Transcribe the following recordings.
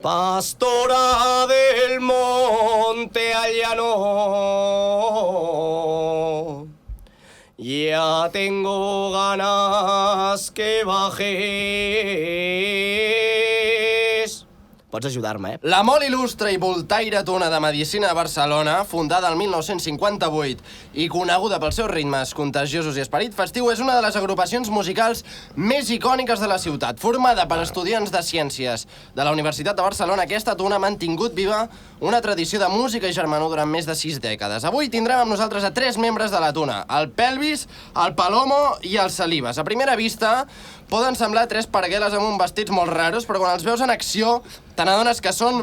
Pastora del monte al llano, ya tengo ganas que bajes. Pots ajudar-me, La molt il·lustre i voltaire tuna de medicina de Barcelona, fundada el 1958 i coneguda pels seus ritmes contagiosos i esperit festiu, és una de les agrupacions musicals més icòniques de la ciutat. Formada per estudiants de ciències de la Universitat de Barcelona, aquesta tuna ha mantingut viva una tradició de música i germanor durant més de 6 dècades. Avui tindrem amb nosaltres a 3 membres de la tuna, el Pelvis, el Palomo i el Salivas. A primera vista poden semblar 3 pargueles amb uns vestits molt raros, però quan els veus en acció te n'adones que són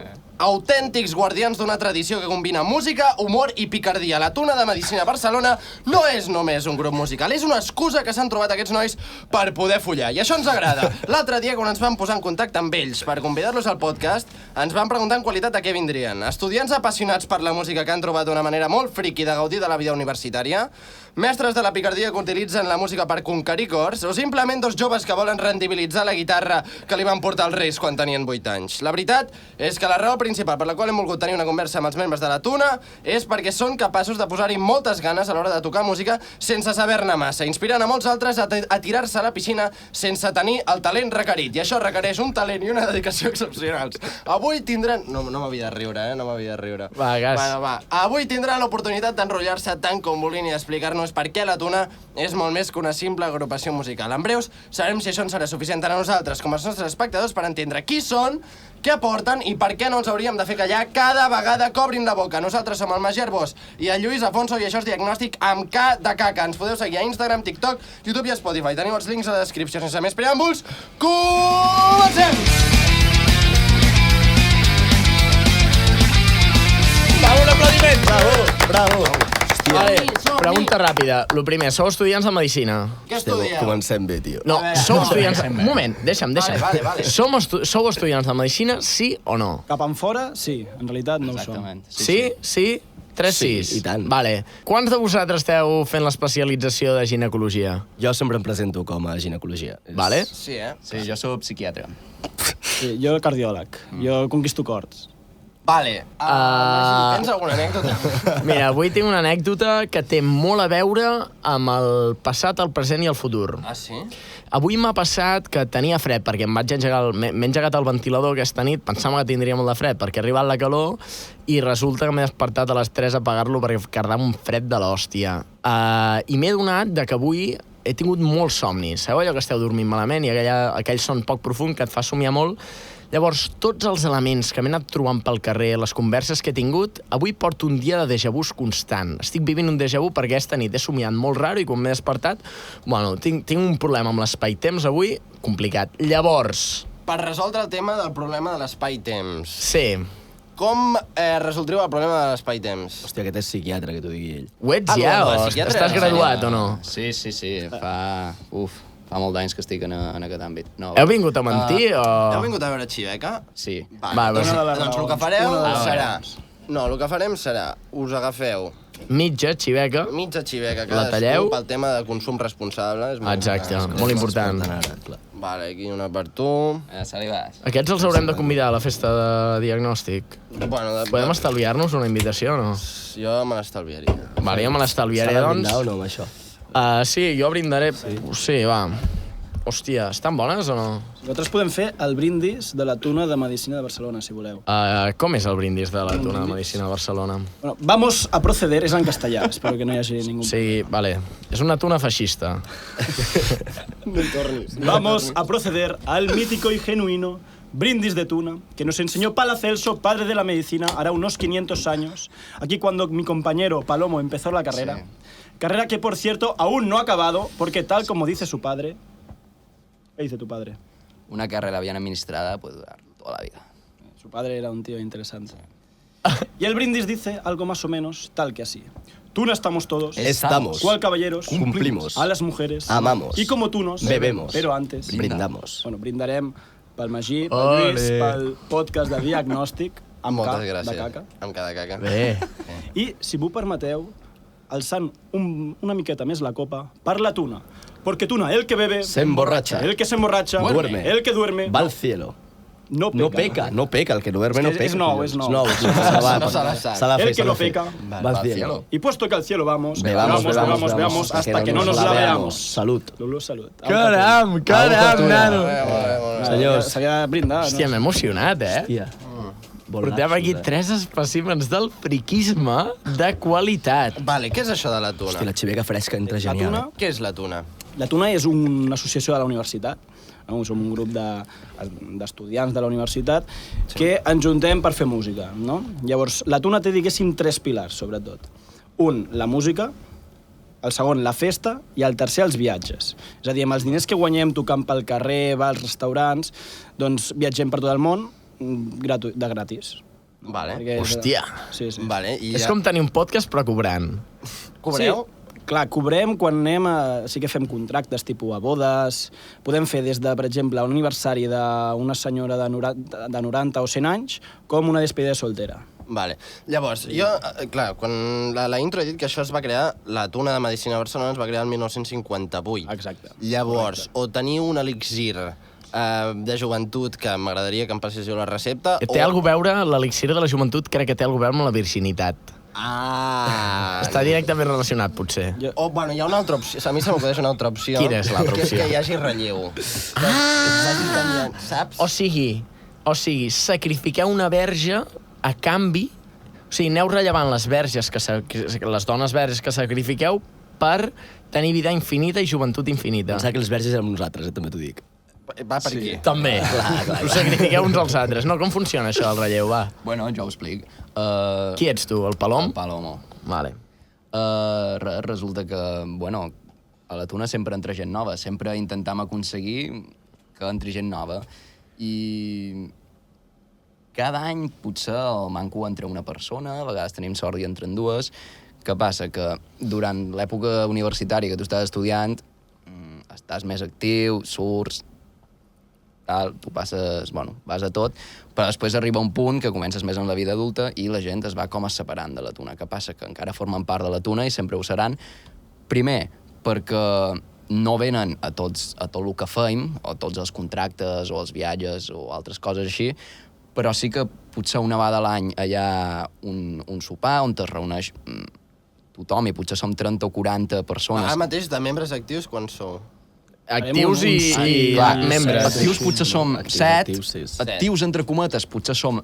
autèntics guardians d'una tradició que combina música, humor i picardia. La tuna de medicina de Barcelona no és només un grup musical, és una excusa que s'han trobat aquests nois per poder follar. I això ens agrada. L'altre dia, quan ens vam posar en contacte amb ells per convidar-los al podcast, ens van preguntar en qualitat a què vindrien. Estudiants apassionats per la música que han trobat una manera molt friqui de gaudir de la vida universitària, mestres de la picardia que utilitzen la música per conquerir cors, o simplement 2 joves que volen rendibilitzar la guitarra que li van portar els Reis quan tenien 8 anys. La veritat és que la raó principal per la qual hem volgut tenir una conversa amb els membres de la tuna és perquè són capaços de posar-hi moltes ganes a l'hora de tocar música sense saber-ne massa, inspirant a molts altres a tirar-se a la piscina sense tenir el talent requerit. I això requereix un talent i una dedicació excepcionals. Avui tindran... No m'havia de riure, No m'havia de riure. Va, gas. Bueno, va. Avui tindran l'oportunitat d'enrotllar-se tant com vulguin i d'explicar-nos per què la tuna és molt més que una simple agrupació musical. En breus, sabrem si això ens serà suficient tant a nosaltres com als nostres espectadors per entendre qui són, què aporten i per què no els hauríem de fer callar cada vegada que obrin la boca. Nosaltres som el Magier Bosch i el Lluís Afonso i això és Diagnòstic amb K de caca. Ens podeu seguir a Instagram, TikTok, YouTube i Spotify. Teniu els links a la descripció. Sense més preàmbuls, comencem! Bravo, un aplaudiment! Bravo. Vale, pregunta ràpida. Lo primer, sou estudiants de medicina? Què estudieu? Comencem bé, tio. No, sou estudiants... Un moment, deixa'm. Vale. Sou estudiants de medicina, sí o no? Cap enfora, sí. En realitat no ho som. Sí? 3 Sí, sí. i tant. Vale. Quants de vosaltres esteu fent l'especialització de ginecologia? Jo sempre em presento com a ginecologia. Vale? Sí, Sí, jo soc psiquiatre. Sí, jo cardiòleg. Jo conquisto cors. Vale. Tens alguna anècdota? Mira, avui tinc una anècdota que té molt a veure amb el passat, el present i el futur. Ah, sí? Avui m'ha passat que tenia fred, perquè m'he engegat el ventilador aquesta nit, pensava que tindria molt de fred, perquè ha arribat la calor, i resulta que m'he despertat a les 3 a apagar-lo perquè cardava un fred de l'hòstia. I m'he donat que avui he tingut molts somnis. Sabeu allò que esteu dormint malament i aquell son poc profund que et fa somiar molt? Llavors, tots els elements que m'he anat trobant pel carrer, les converses que he tingut, avui porto un dia de déjà vu constant. Estic vivint un déjà vu perquè aquesta nit he somiat molt raro i quan m'he despertat, tinc un problema amb l'espai-temps avui complicat. Llavors... Per resoldre el tema del problema de l'espai-temps, Sí. com resoldríeu el problema de l'espai-temps? Hòstia, aquest és psiquiatre, que t'ho digui ell. Ho ets ja com a o psiquiatre, estàs en graduat o no? Sí. Fa molt d'anys que estic en aquest àmbit. No, Heu vingut a mentir o...? Heu vingut a veure Xiveca? Sí. Va, doncs una de les el que raons. fareu Una de les serà... raons. No, el que farem serà, us agafeu Mitja, xiveca. mitja xiveca La talleu. cadascú pel tema de consum responsable. És molt Exacte, important. molt important. Ara, clar. Vale, aquí una per tu. Salivas. Aquests els haurem de convidar a la festa de diagnòstic. Bueno, Podem estalviar-nos una invitació o no? Jo me l'estalviaria. Vale, jo me l'estalviaré, S'ha de doncs. brindar o no, amb això? Sí, jo brindaré... Sí, va. Hòstia, estan bones o no? Nosaltres podem fer el brindis de la tuna de medicina de Barcelona, si voleu. Com és el brindis de la tuna de medicina de Barcelona? Bueno, vamos a proceder, és en castellà, espero que no hi hagi ningú. Sí, vale. És una tuna feixista. No hi tornis. Vamos a proceder al mítico y genuino brindis de tuna que nos enseñó Paracelso, padre de la medicina, hará unos 500 años, aquí cuando mi compañero Palomo empezó la carrera. Carrera que, por cierto, aún no ha acabado, porque tal como dice su padre... ¿Qué dice tu padre? Una carrera bien administrada puede durar toda la vida. Su padre era un tío interesante. Y el brindis dice algo más o menos tal que así. Tuna estamos todos. Estamos. Cual caballeros. Cumplimos. A las mujeres. Amamos. Y como tunos. Bebemos. Pero antes. Brindamos. Bueno, brindarem pel Magí, pel Ole. Lluís, pel podcast de Diagnòstic, amb Moltes K, gràcies. de caca. Amb K de caca. Bé. I, si m'ho permeteu, alçant una miqueta més la copa, per la tuna. Porque tuna, el que bebe... Se emborracha. El que se emborracha. Duerme. El que duerme. Va al cielo. No No peca. peca, el que no duerme no Es peca. nou, collons. és nou. No se la fa. El que no peca. Vas dient. Y puesto que al cielo vamos, Bebamos, veamos, hasta que no nos la veamos. Salut. Lulu, salut. Caram, nano. Senyors. S'havia de brindar, no? Hòstia, m'he emocionat, Tia. Portem aquí 3 espècimens del friquisme de qualitat. Vale, què és això de la tuna? Hòstia, la xiveca fresca entra La genial. tuna, Què és la tuna? la tuna és una associació de la universitat. No? Som un grup d'estudiants de la universitat que ens juntem per fer música. No? Llavors, la tuna té, diguéssim, 3 pilars, sobretot. Un, la música, el segon, la festa, i el tercer, els viatges. És a dir, amb els diners que guanyem tocant pel carrer, bars, restaurants, doncs viatgem per tot el món de gratis. Vale. Perquè Hòstia. Sí, sí. Vale, i És com tenir un podcast però cobrant. cobreu? Sí. Clar, cobrem quan anem a... Sí que fem contractes, tipus a bodes. Podem fer des de, per exemple, un aniversari d'una senyora de 90 o 100 anys, com una despedida soltera. Vale. Llavors, jo, clar, quan la intro he dit que això es va crear, la tuna de Medicina de Barcelona es va crear el 1958. Exacte. Llavors, o teniu un elixir de joventut que m'agradaria que em passéssiu la recepta, Té alguna a veure, l'elixir de la joventut crec que té alguna a veure amb la virginitat. Ah! Està directament relacionat, potser. O, bueno, hi ha una altra opció. A mi se m'acudeix una altra opció. Quina és l'altra Que és opció? que hi hagi relleu. Vagi canviant, saps? O sigui, sacrifiqueu una verge a canvi... O sigui, aneu rellevant les verges, les dones verges que sacrifiqueu per tenir vida infinita i joventut infinita. Pensava que els verges érem nosaltres, també t'ho dic. Va per aquí. També. clar. Us sacrifiqueu uns als altres. No, com funciona això, el relleu, va? Bueno, jo ho explic. Qui ets tu, el Palom? El Palomo. Vale. Resulta que, bueno, a la tuna sempre entra gent nova. Sempre intentem aconseguir que entri gent nova. I cada any potser el manco entra una persona, a vegades tenim sort i entren dues. Què passa? Que durant l'època universitària que tu estàs estudiant, estàs més actiu, surts, tal, tu passes, bueno, vas a tot, però després arriba un punt que comences més en la vida adulta i la gent es va com a separant de la tuna. Què passa? Que encara formen part de la tuna i sempre ho seran. Primer, perquè no venen a tot el que fem, o tots els contractes, o els viatges, o altres coses així, però sí que potser una vegada a l'any hi ha un sopar on es reuneix tothom, i potser som 30 o 40 persones. Ara mateix, de membres actius, quan sou? Actius i Clar, membres. Actius potser som Actius, 7, actius, sí. actius entre cometes potser som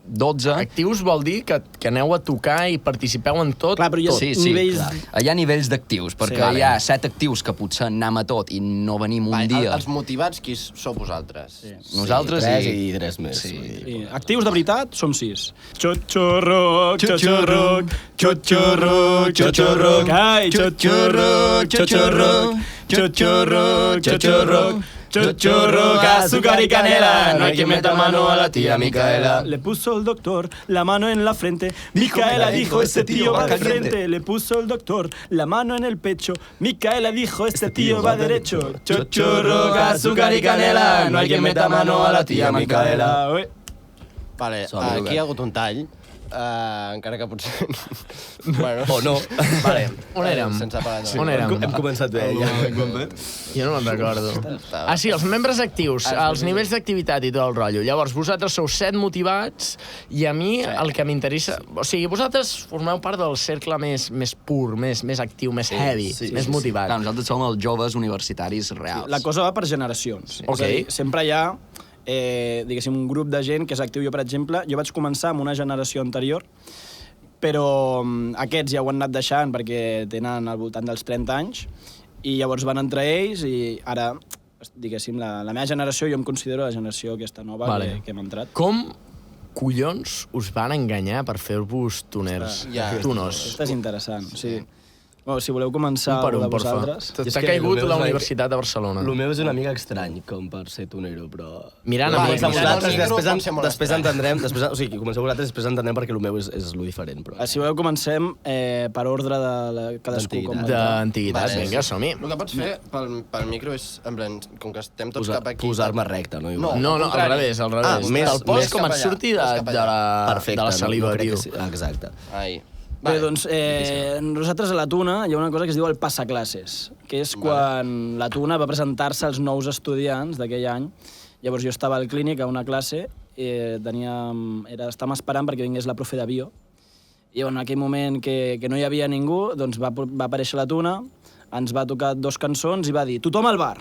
12. Actius vol dir que aneu a tocar i participeu en tot. Clar, però hi ha Sí, nivells... clar. Hi ha nivells d'actius, perquè hi ha 7 actius que potser anem a tot i no venim un dia. Els motivats, qui sou vosaltres? Sí. Nosaltres Tres i tres més. Sí. vull dir. Sí. Actius de veritat som 6. Xochorroc, xochorroc, xochorroc, xochorroc, ai, xochorroc, xochorroc, xochorroc, xochorroc, chochorro, azúcar y canela, no hay quien meta mano a la tía Micaela. Le puso el doctor la mano en la frente, Micaela dijo, este tío va de frente. Le puso el doctor la mano en el pecho, Micaela dijo, este tío va derecho. Chochorro, azúcar y canela, no hay quien meta mano a la tía Micaela. Vale, Som, aquí Luca. hi ha hagut un tall, encara que potser... bueno, O no. Vale, on érem? Sense parar de... On érem? Hem començat bé, ja. Jo no me'n recordo. Ah, sí, els membres actius, els nivells d'activitat i tot el rotllo. Llavors, vosaltres sou 7 motivats i a mi el que m'interessa... O sigui, vosaltres formeu part del cercle més pur, més actiu, més heavy, més motivat. Clar, nosaltres som els joves universitaris reals. La cosa va per generacions. Ok. És a dir, sempre hi ha, diguéssim, un grup de gent que és actiu. Jo, per exemple, jo vaig començar amb una generació anterior, però aquests ja ho han anat deixant perquè tenen al voltant dels 30 anys i llavors van entre ells i ara, diguéssim, la meva generació jo em considero la generació aquesta nova Vale. que hem entrat. Com collons us van enganyar per fer-vos tuners? Ja. Tunos. Aquesta és interessant, sí. Bueno, si voleu començar Un per de un, porfa. vosaltres... T'ha caigut la Universitat de Barcelona. El meu és una mica estrany, com per ser tunero, però... Mirant a mi. Comencem vosaltres, mirant el micro, després, pot ser molt després estrany. entendrem... Després, o sigui, comenceu vosaltres, després entendrem perquè el meu és lo diferent, però... Si voleu, comencem per ordre de cadascú. com va entrar. D'antiguitat, Vale. vinga, som-hi. El que pots fer pel micro és, en plan, com que estem tots cap aquí... Posar-me recte, no? No. No, al al contrari. revés, al revés. més- Te'l pos més com cap et allà, surti més cap allà. Perfecte, de la saliva, no crec tio. que sí. Exacte. Ai. Bé, doncs, nosaltres a la Tuna hi ha una cosa que es diu el passaclasses, que és quan la Tuna va presentar-se als nous estudiants d'aquell any. Llavors jo estava al clínic a una classe i estàvem esperant perquè vingués la profe de bio. I en aquell moment que no hi havia ningú, doncs va aparèixer la Tuna, ens va tocar 2 cançons i va dir «Tothom al bar!».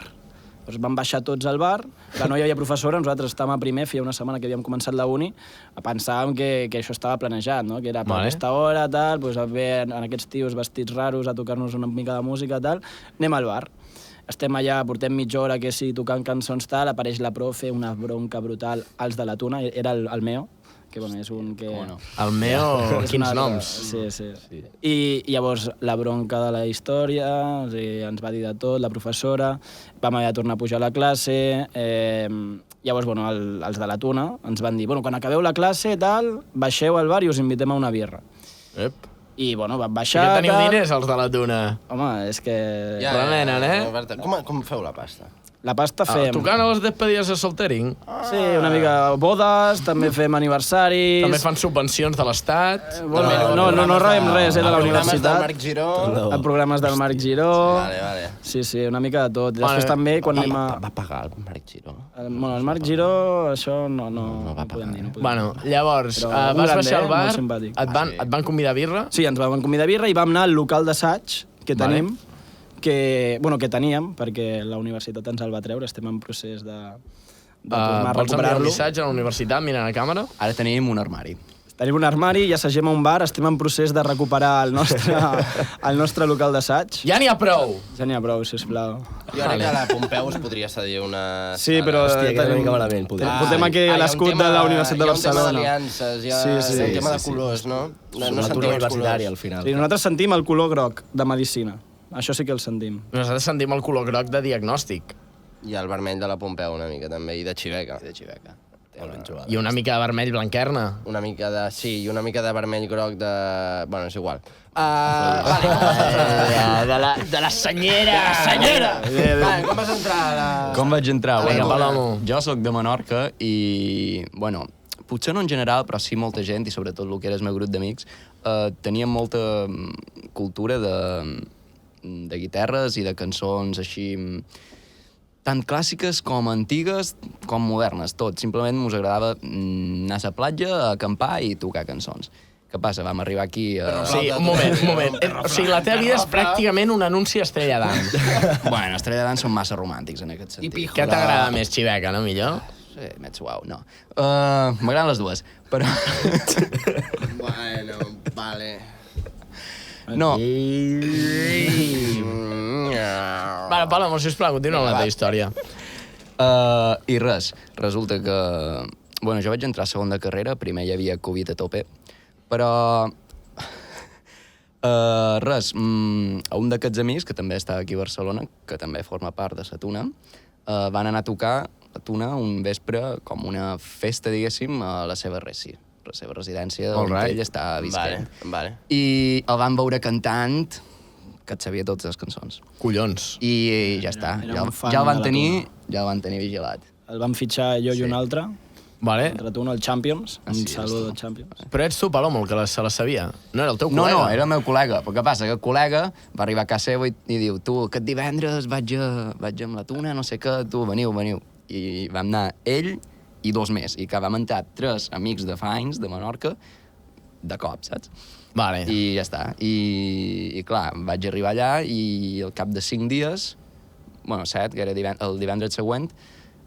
Doncs vam baixar tots al bar, que no hi havia professora, nosaltres estàvem a primer, feia una setmana que havíem començat la uni, pensàvem que això estava planejat, no? Que era per aquesta hora, tal, doncs ve en aquests tios vestits raros a tocar-nos una mica de música, tal, anem al bar. Estem allà, portem mitja hora que sí, tocant cançons tal, apareix la profe, una bronca brutal, els de la Tuna, era el Meo, que bueno, és un que... El Meo, quins noms. Sí. I llavors la bronca de la història, o sigui, ens va dir de tot, la professora, vam haver de tornar a pujar a la classe, llavors, bueno, els de la Tuna ens van dir, bueno, quan acabeu la classe, tal, baixeu al bar i us invitem a una birra. I, bueno, vam baixar... I que teniu diners, els de la Tuna. Home, és que... Remenen, Com feu la pasta? La pasta fem... Tocant a les despedides de soltering. Sí, una mica bodes, també fem aniversaris... També fan subvencions de l'Estat. No rebem res, de la universitat. Programes del Marc Giró... En programes del Marc Giró... Vale. Sí, una mica de tot. Després també, quan anem a... Va pagar el Marc Giró? Bueno, el Marc Giró, això no va podem dir. Bueno, llavors, vas baixar al bar, et van convidar a birra? Sí, ens van convidar a birra i vam anar al local d'assaig que tenim, que teníem, perquè la universitat ens el va treure, estem en procés de tornar a recuperar-lo. Vols enviar un missatge a la universitat mirant a càmera? Ara tenim un armari. Tenim un armari i assagem a un bar, estem en procés de recuperar el nostre local d'assaig. Ja n'hi ha prou! Ja n'hi ha prou, sisplau. Jo crec que a la Pompeu es podria cedir una... Sí, però... Hòstia, que una mica malament, poder. Portem aquí l'escut de la Universitat de Barcelona. Hi ha un tema d'aliances, hi ha un tema de colors, no? No sentim universitari, al final. Sí, nosaltres sentim el color groc de medicina. Això sí que el sentim. Nosaltres sentim el color groc de diagnòstic. I el vermell de la Pompeu una mica, també, i de Xiveca. I una mica de vermell blanquerna. Una mica de... Sí, i una mica de vermell groc de... Bueno, és igual. De la senyera! Vale, com vas entrar a la... Com vaig entrar? Vinga, Palomo. Jo sóc de Menorca i, bueno, potser no en general, però sí molta gent, i sobretot el que era el meu grup d'amics, teníem molta cultura de guitarres i de cançons així tant clàssiques com antigues com modernes, tot. Simplement ens agradava anar a la platja, a acampar i tocar cançons. Què passa? Vam arribar aquí a... Sí, un moment. O sigui, la teva vida és pràcticament un anunci Estrella d'Am. Bueno, Estrella d'Am són massa romàntics en aquest sentit. Què t'agrada més, Xiveca, no millor? Sí, més suau, no. M'agraden les dues, però... Bueno, vale... No. Vale, Palomo, sisplau, continua la teva història. I res, resulta que... Bueno, jo vaig entrar a segon de carrera, primer hi havia Covid a tope, però... Res, un d'aquests amics, que també està aquí a Barcelona, que també forma part de la Tuna, van anar a tocar a Tuna un vespre com una festa, diguéssim, a la seva residència on ell està visquent. Vale. I el van veure cantant, que et sabia totes les cançons. Collons. I ja està, ja el van tenir vigilat. El van fitxar jo i un altre, Vale. entre tu, el Champions, un saludo del Champions. Però ets tu, Palomo, el que se la sabia. No era el teu col·lega. No, era el meu col·lega. Però què passa? Que el col·lega va arribar a casa seva i diu tu, aquest divendres vaig amb la Tuna, no sé què, tu, veniu. I vam anar ell i 2 més. I que vam entrar 3 amics de fa anys, de Menorca, de cop, saps? Vale. I ja està. I clar, vaig arribar allà i al cap de 5 dies, bueno, 7, que era el divendres següent,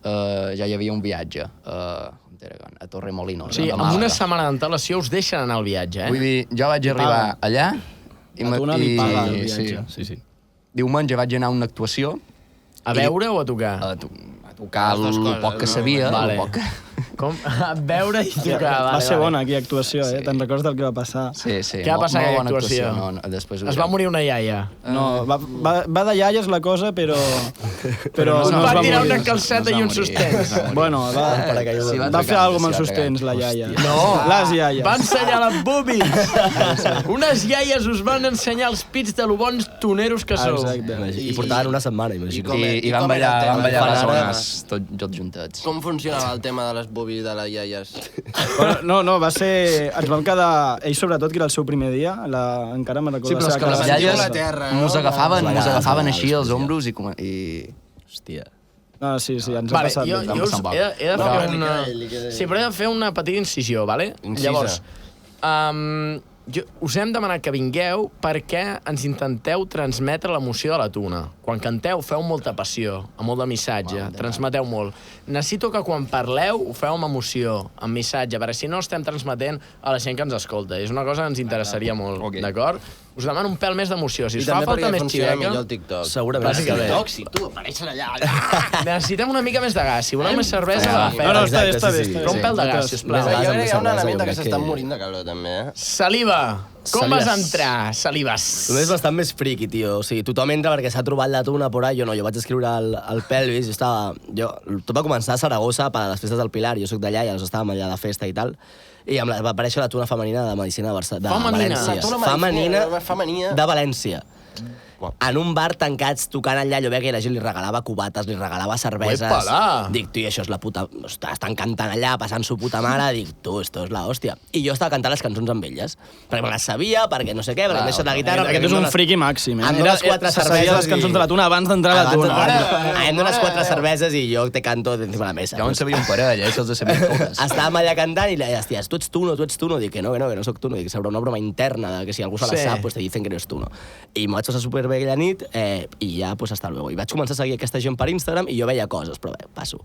ja hi havia un viatge a Torremolinos. O sigui, amb una setmana d'antelació us deixen anar al viatge, eh? Vull dir, jo vaig arribar allà... A Tuna li paga el viatge. Sí. Diumenge vaig anar a una actuació. A veure o a tocar? A tocar el poc que sabia. Vale. Com? A veure i tocar. Va ser bona aquí actuació, Te'n recordes del que va passar? Sí. Què va passar aquella actuació? Després es va morir una iaia. No, va de iaies la cosa, però no es va va tirar morir. una calceta i un sostens. Bueno, va fer alguna cosa amb el sostens, la iaia. No, Les iaies. va ensenyar les boobies. Unes iaies us van ensenyar els pits de lo bons toneros que sou. Exacte. I portaven una setmana, imagino. I van ballar les zones tots juntats. Com funcionava el tema de les boobies de les iaies? No, va ser... Ens vam quedar... Ell, sobretot, que era el seu primer dia, encara me'n recordo. Sí, però és que les iaies mos agafaven així els ombros i... Hòstia. No, sí, ens hem Vale, passat. jo Vam passar un poc. he de No, fer li una... queda. Sí, però he de fer una petita incisió, vale? Incisa. Llavors, us hem demanat que vingueu perquè ens intenteu transmetre l'emoció de la tuna. Quan canteu, feu molta passió, amb molt de missatge, transmeteu molt. Necessito que quan parleu ho feu amb emoció, amb missatge, perquè si no estem transmetent a la gent que ens escolta. És una cosa que ens interessaria molt, Ok. d'acord? Us demano un pèl més d'emoció. Si I us fa també falta perquè més funciona millor xiveca... el TikTok. Segurament. Bàsicament. TikTok, tu, apareixen allà. Necessitem una mica més de gas. Si voleu més cervesa, Va. agafeu. No, està bé, Exacte, està bé. sí, sí. Però un pèl de gas, sisplau. Més gas. Jo crec que hi ha un cervesa, element jo que crec s'estan que- morint de calor, també, eh? Saliva. Com Salives. vas entrar, Salives? Tu és bastant més friqui, tio. O sigui, tothom entra perquè s'ha trobat la tuna por ahí. Jo no, jo vaig escriure al Pelvis. Tot va començar a Saragossa per a les festes del Pilar. Jo sóc d'allà i llavors estàvem allà de festa i tal. I va aparèixer la tuna femenina de Medicina de Femenina. València. La tuna femenina. De València. En un bar tancats, tocant allà, jo veia que la gent li regalava cubates, li regalava cerveses. Uepala! Dic, tu, i això és la puta... Estan cantant allà, passant su puta mare. Dic, tu, esto és la hòstia. I jo estava cantant les cançons amb elles. Perquè me les sabia, perquè no sé què, perquè m'he deixat la guitarra... Aquest és un friqui màxim, eh? Em dones 4 se sabia cerveses les cançons de la tuna abans d'entrar a la tuna. Em dones 4 cerveses i jo te canto encima de la mesa. Jo en sabia un parell, se'ls sabia totes. Estàvem allà cantant i li deia, hòsties, tu ets Tuno. Dic que no soc Tuno. Dic, sobre una broma interna, de que si algú se la Sí. sap, pues te dicen que no és Tuno. I m'ho vaig passar superbé aquella nit i ja, pues, hasta luego. I vaig començar a seguir aquesta gent per Instagram i jo veia coses, però bé, passo.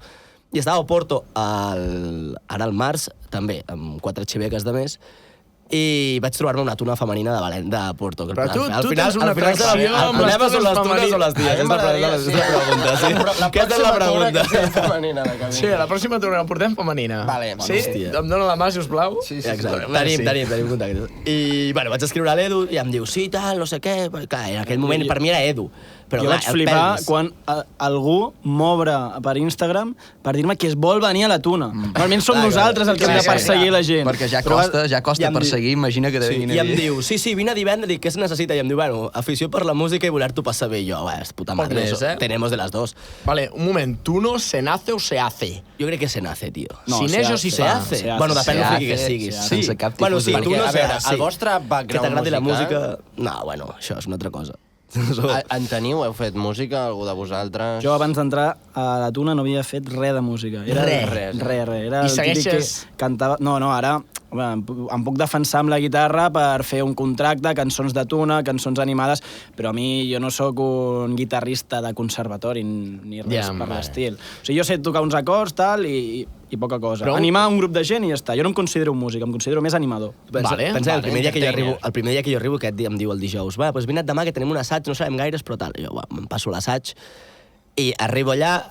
I estava a Porto ara al març, també, amb 4 xiveques de més, i vaig trobar-me una tuna femenina de Porto. Però tu tens una atracció amb el les problema són les tunes tunes o les ties? És la pregunta, sí. Aquesta és la pregunta. femenina, la que Sí, la pròxima torna que portem femenina. Vale, sí? hòstia. Em dona la mà, sisplau? Sí, Exacte. Merci. Tenim contactes. I, bueno, vaig escriure a l'Edu i em diu, sí, tal, no sé què. Clar, en aquell moment per mi era Edu. Però, Jo clar, vaig el flipar Pelvis. quan algú m'obre per Instagram per dir-me que es vol venir a la tuna. Normalment som nosaltres el que hem de perseguir la gent. Perquè ja Però costa i em perseguir, imagina que Sí, vine i em diu, sí, vine divendres, dic, què es necessita? I em diu, bueno, afició per la música i voler-t'ho passar bé. I jo, és puta Poc madre, més, eso, tenemos de las dos. Vale, un moment. ¿Tuno se nace o se hace? Jo crec que se nace, tio. No, si se neix o hace, si Se fa? hace. Se hace. Bueno, depèn del Se friqui que hace, siguis. se hace. Sense cap Bueno, tipus sí, de- tu Perquè, no a sé, veure, sí. el vostre Que background t'agradi la musical... música... No, bueno, això és una altra cosa. En teniu? Heu fet música, algú de vosaltres? Jo abans d'entrar a la tuna no havia fet res de música. Era Res. Res. Era I el típic segueixes- que cantava... No, ara em puc defensar amb la guitarra per fer un contracte, cançons de tuna, cançons animades, però a mi jo no sóc un guitarrista de conservatori ni res Ja, per vale. l'estil. O sigui, jo sé tocar uns acords, tal, i poca cosa. Però- Animar un grup de gent i ja està. Jo no em considero un músic, em considero més animador. Pensa que el vale, primer dia que jo entertainer. arribo, aquest dia em diu el dijous, va, doncs vina't demà que tenim un assaig, no sabem gaires, però tal. I jo, va, em passo l'assaig i arribo allà,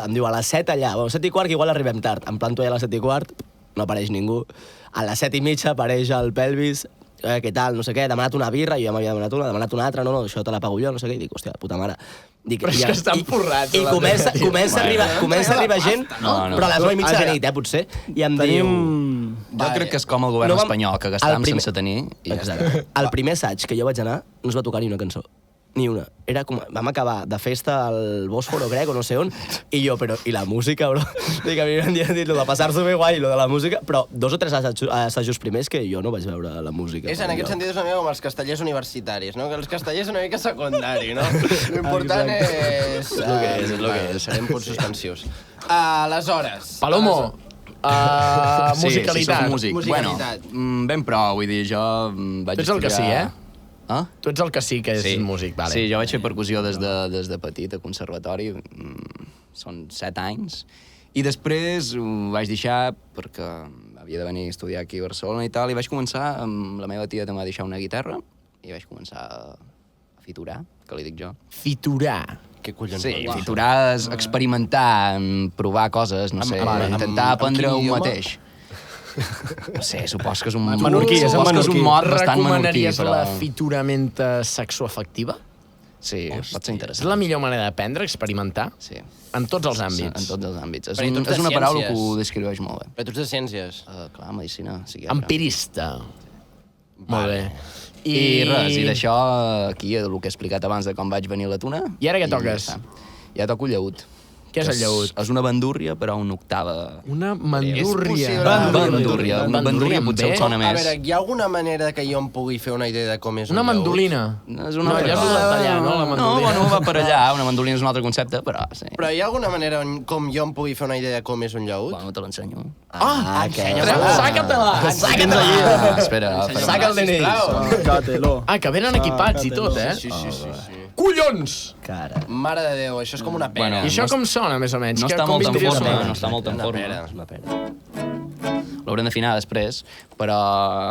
em diu a les 7 allà, bueno, 7 i quart, que igual arribem tard. Em planto allà a les 7 i quart, no apareix ningú. A les 7 i mitja apareix el Pelvis, què tal, no sé què, he demanat una birra, jo ja m'havia demanat una altra, no, això te la pago jo, no sé què, i dic, hòstia, puta mare. Dic, Però és que estan forrats, I la comença teva. a arribar gent, No. però a les 9 i mitja de la nit, potser, i em diu... Tenim... Jo crec que és com el govern No vam- espanyol, que el gastam primer- sense tenir i ja està. Exacte. El primer assaig que jo vaig anar no es va tocar ni una cançó. Ni una. Era com... Vam acabar de festa al Bòsforo, crec, o no sé on, i jo, però... I la música, bro? Dic, a mi m'han dit lo de passar-s'ho bé guai, lo de la música, però 2 o 3 assajos primers que jo no vaig veure la música. És en aquest sentit és una mica com els castellers universitaris, no? Que els castellers una mica secundari, no? L'important és... lo que és, és lo que és. Serem punts suspensius. Aleshores... Palomo, musicalitat. Sí, soc músic. Musicalitat. Bueno, ben prou, vull dir, jo vaig Tu ets el que sí, estudiar- Ah? Tu ets el que sí que és músic, vale. Sí, jo vaig fer percussió des de petit a conservatori, són 7 anys, i després ho vaig deixar perquè havia de venir a estudiar aquí a Barcelona i tal, i vaig començar, amb la meva tia també va deixar una guitarra, i vaig començar a fiturar, que li dic jo. Fiturar. Què collons? Sí, vol dir? fiturar és experimentar, provar coses, no sé, intentar aprendre amb quin un idioma? mateix. No sé, supos que és un... Menorquí, és en supos que és un menorquí. mot bastant menorquí, Recomanaries però... la fiturament sexoafectiva? Sí, pot ser És interessant. la millor manera d'aprendre, experimentar? Sí. En tots els En àmbits. tots els àmbits. És, Perquè tu ets de és una paraula que ciències. ho descriveix molt bé. Però tu ets de ciències. Clar, medicina, psiquiatra. Empirista. Molt bé. I res, i d'això, aquí, el que he explicat abans de com vaig venir a la tuna... I ara què toques? Ja toco llaüt. Què és el llaüt? És una bandúrria, però una octava. Una És mandúrria. possible. Bandúrria. Una bandúrria potser sona A més. veure, hi ha alguna manera que jo em pugui fer una idea de com és Una un llaüt? mandolina. És una No, altra ja és cosa. d'allà, no? La No, mandolina. bueno, va per allà. Una mandolina és un altre concepte, però sí. Però hi ha alguna manera com jo em pugui fer una idea de com és un llaüt? Bueno, te l'ensenyo. Saca-te-la! Ah, espera. Saca el DNI. Sacatelo. Ah, que venen equipats i tot, eh? Sí. Collons! Cara. Mare de Déu, això és com una pera. Bueno, I això com sona, més o menys? No Que està com molt en vindria a forma, sonar? no està molt en Una forma. pera. És una pera. L'haurem d'afinar després, però...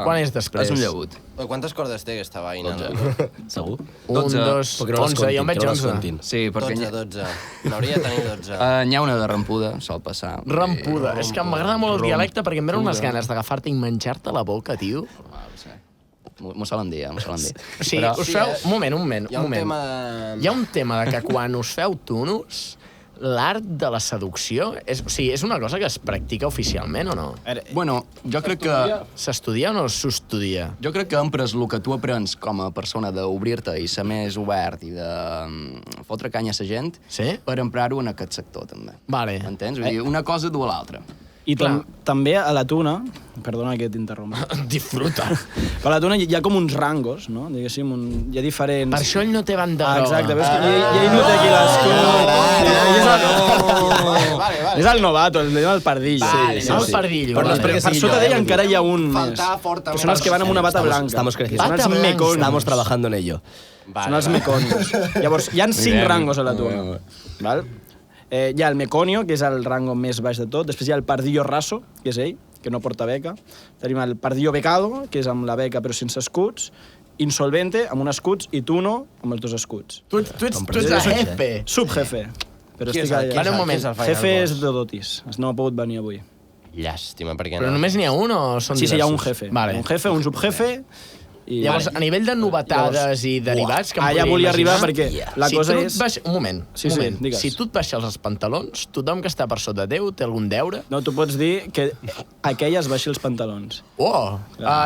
Quan és després? És un llaüt. Quantes cordes té aquesta veïna? Segur? 1, 12. 2, Però que no les 11, jo en comptin, veig que no les 11. comptin. Sí, perquè 12. N'hauria de tenir 12. N'hi ha una de rampuda, sol passar. Rampuda. És que m'agrada molt el dialecte perquè em venen unes ganes d'agafar-te i menjar-te la boca, tio. M'ho solen dir, m'ho solen dir. O sigui, us feu... Un moment. Hi ha un tema de... Hi ha un tema de que quan us feu tunos, l'art de la seducció és, o sigui, és una cosa que es practica oficialment o no? Bueno, jo crec que... S'estudia o no s'estudia? Jo crec que empres el que tu aprens com a persona d'obrir-te i ser més obert i de fotre canya a la gent Sí? per emprar-ho en aquest sector, també. Vale. Entens? Vull dir, una cosa du a l'altra. I també a la tuna, perdona que t'interrompi, Disfruta. però a la tuna hi ha com uns rangos, no? Diguéssim, hi ha diferents... Per això ell no té banda Ah, groga. exacte, veus que ell no té aquí l'escut. És el novato, el pardillo. El pardillo. Però no és vale. perquè Per sigui sota jo, d'ell vull dir. encara hi ha un Faltar més. fortament. Que són els que van amb una bata blanca. Estamos creciendo. Són els Bata blanca. meconios. Estamos trabajando en ello. Són els meconios. Llavors, hi ha 5 rangos a la tuna. Val? Hi ha el meconio, que és el rango més baix de tot. Després hi ha el pardillo raso, que és ell, que no porta beca. Tenim el pardillo becado, que és amb la beca però sense escuts. Insolvente, amb un escuts. I tuno, amb els 2 escuts. Tu ets el jefe. Subjefe. Però Qui és estic el- allà. qui és un el- moment. qui és el Jefe Fire és Dodotis. No ha pogut venir avui. Llàstima, perquè Però no. només n'hi ha un o són Sí, hi ha un diversos? jefe. Vale. Un jefe, un subjefe... I... Llavors, a nivell de novetades i derivats... Que em Allà podria volia arribar imaginar, perquè la si cosa tu és... Un moment, Sí, un sí, moment. digues. Si tu et baixes els pantalons, tothom que està per sota teu té algun deure? No, tu pots dir que aquella es baixi els pantalons. Oh!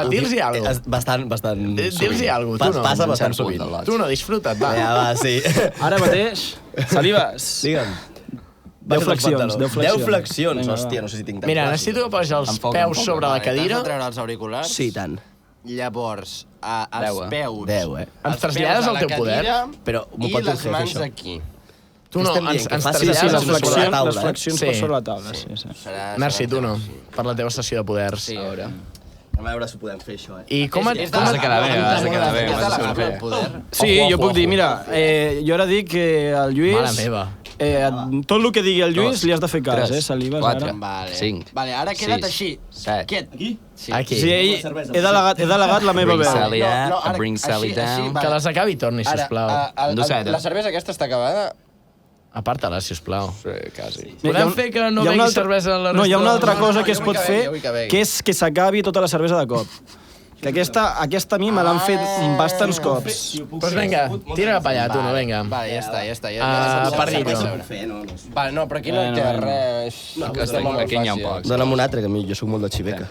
Dir-los-hi alguna cosa. Bastant. Dir-los-hi alguna cosa, tu no. Passa En bastant cert punt sovint. de l'os. Tu no, disfruta't, va. Ja, va, sí. Ara mateix, Salives. Digue'm. 10 flexions, 10 flexions. 10 flexions, Vinga, hòstia, va. no sé si tinc tant. Mira, fàcil. necessito que posis els Enfoca, peus enfoca. sobre la T'has de cadira. treure els auriculars? Sí, tant. Llavors, els 10, peus... 10, eh? Ens trasllades al teu poder? Però m'ho I pot dir el les jefe, mans això. aquí. Tu no, estem dient? ens Que faci Sí, trasllades sí, les sobre la flexions, taula, les eh? flexions Sí. per sobre la taula. Sí, sí. Merci, tu no, per la teva sessió de poders. Sí, A veure. A veure si ho podem fer, això, eh? I com et... És com de et- la quedar bé, has de quedar bé, És de has la de gafa fer. del poder. Sí, jo puc dir, mira, jo ara dic que el Lluís... Mare meva. Tot el que digui el Lluís Dos, li has de fer cas, tres, Salives, quatre. ara. Vale. 5. Vale, ara queda't sis, així. set. Quiet. Aquí? Sí. Aquí. Sí, he delegat la meva Bring veu. Sally up, ara, bring Sally així, down. Que les acabi i torni, Ara, sisplau. Endoseta. la cervesa aquesta està acabada? Aparta-la, sisplau. Sí, quasi. Podem fer que no hi ha begui una altra- cervesa a la No, hi ha una resta altra del- cosa que es jo pot vull que fer, begui, jo vull que begui. que és que s'acabi tota la cervesa de cop. Que aquesta a mi me l'han fet bastants cops. Doncs vinga, tira cap allà, tu, no, vinga. Vale, ja està. Pardillo. Vale, no, però aquí no hi té res. No, Aquí n'hi ha un poc. Dóna'm un altre, que a mi jo sóc molt de xiveca.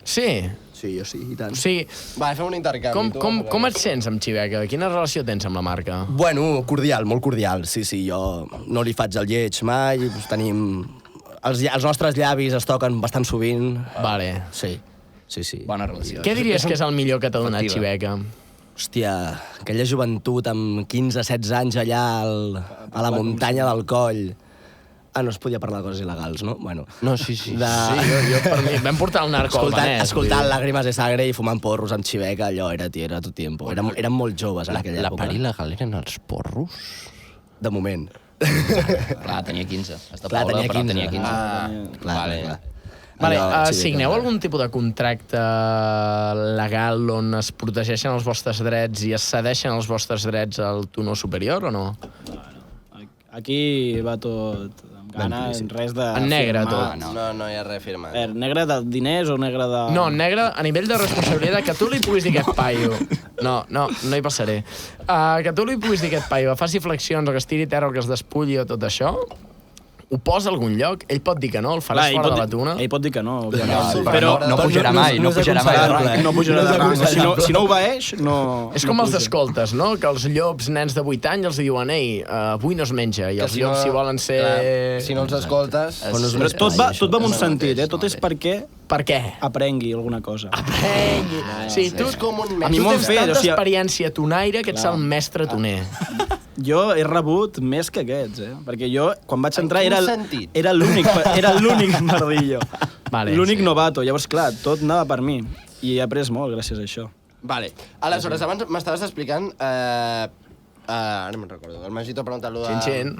Sí, Sí, jo sí, i tant. o sigui, Vale, fem un intercanvi. com et sents amb Xiveca? Quina relació tens amb la marca? Bueno, cordial, molt cordial. Sí, jo no li faig el lleig mai, doncs tenim... Els nostres llavis es toquen bastant sovint. Vale. Sí. Bona relació. Què diries que és el millor que t'ha donat Efectiva. Xiveca? Hòstia, aquella joventut amb 15-16 anys allà a la muntanya del Coll. Ah, no es podia parlar de coses il·legals, no? Bueno. No, sí. Jo, per mi, vam portar el narco al Benès. Escoltant Làgrimes de Sagre i fumant porros amb Xiveca, allò era tot tiempo. Érem molt joves en aquella època. il·legal eren els porros? De moment. Clar, tenia 15. Està Clar, Paula, tenia però 15. tenia 15. Clar. Vale, Allò, Xiveca. signeu algun tipus de contracte legal on es protegeixen els vostres drets i es cedeixen els vostres drets al tunor superior o no? Aquí va tot amb gana, res de... En negre, firmar. tot. No hi ha res firmat. Negre de diners o negre de... No, en negre, a nivell de responsabilitat, que tu li puguis dir a aquest paio... No hi passaré. Que tu li puguis dir a aquest paio, que faci flexions o que es tiri terra o que es despulli o tot això, ho posa a algun lloc, ell pot dir que no, el faràs Clar, fora de la tuna. Ell pot dir que no, No, òbviament. però no pujarà mai, no pujarà mai de rang. No pujarà de rang. Si no obeeix, no... És com els escoltes, no? Que els llops, nens de 8 anys, els diuen ei, avui no es menja, i els llops, si volen ser... Si no els escoltes... Però tot va amb un sentit, tot és perquè Per què? aprengui alguna cosa. Aprengui. Sí, tu, És com un A mi tu m'ho han tens fet, tanta o sigui- experiència tonaire que ets el mestre toner. Jo he rebut més que aquests, perquè jo, quan vaig entrar, quin era sentit? l'únic pardillo. Vale, L'únic sí. novato. Llavors, clar, tot anava per mi. I he après molt gràcies a això. Vale. Aleshores, abans m'estaves explicant... ara me'n recordo. El Magito ha preguntat lo de... Xin.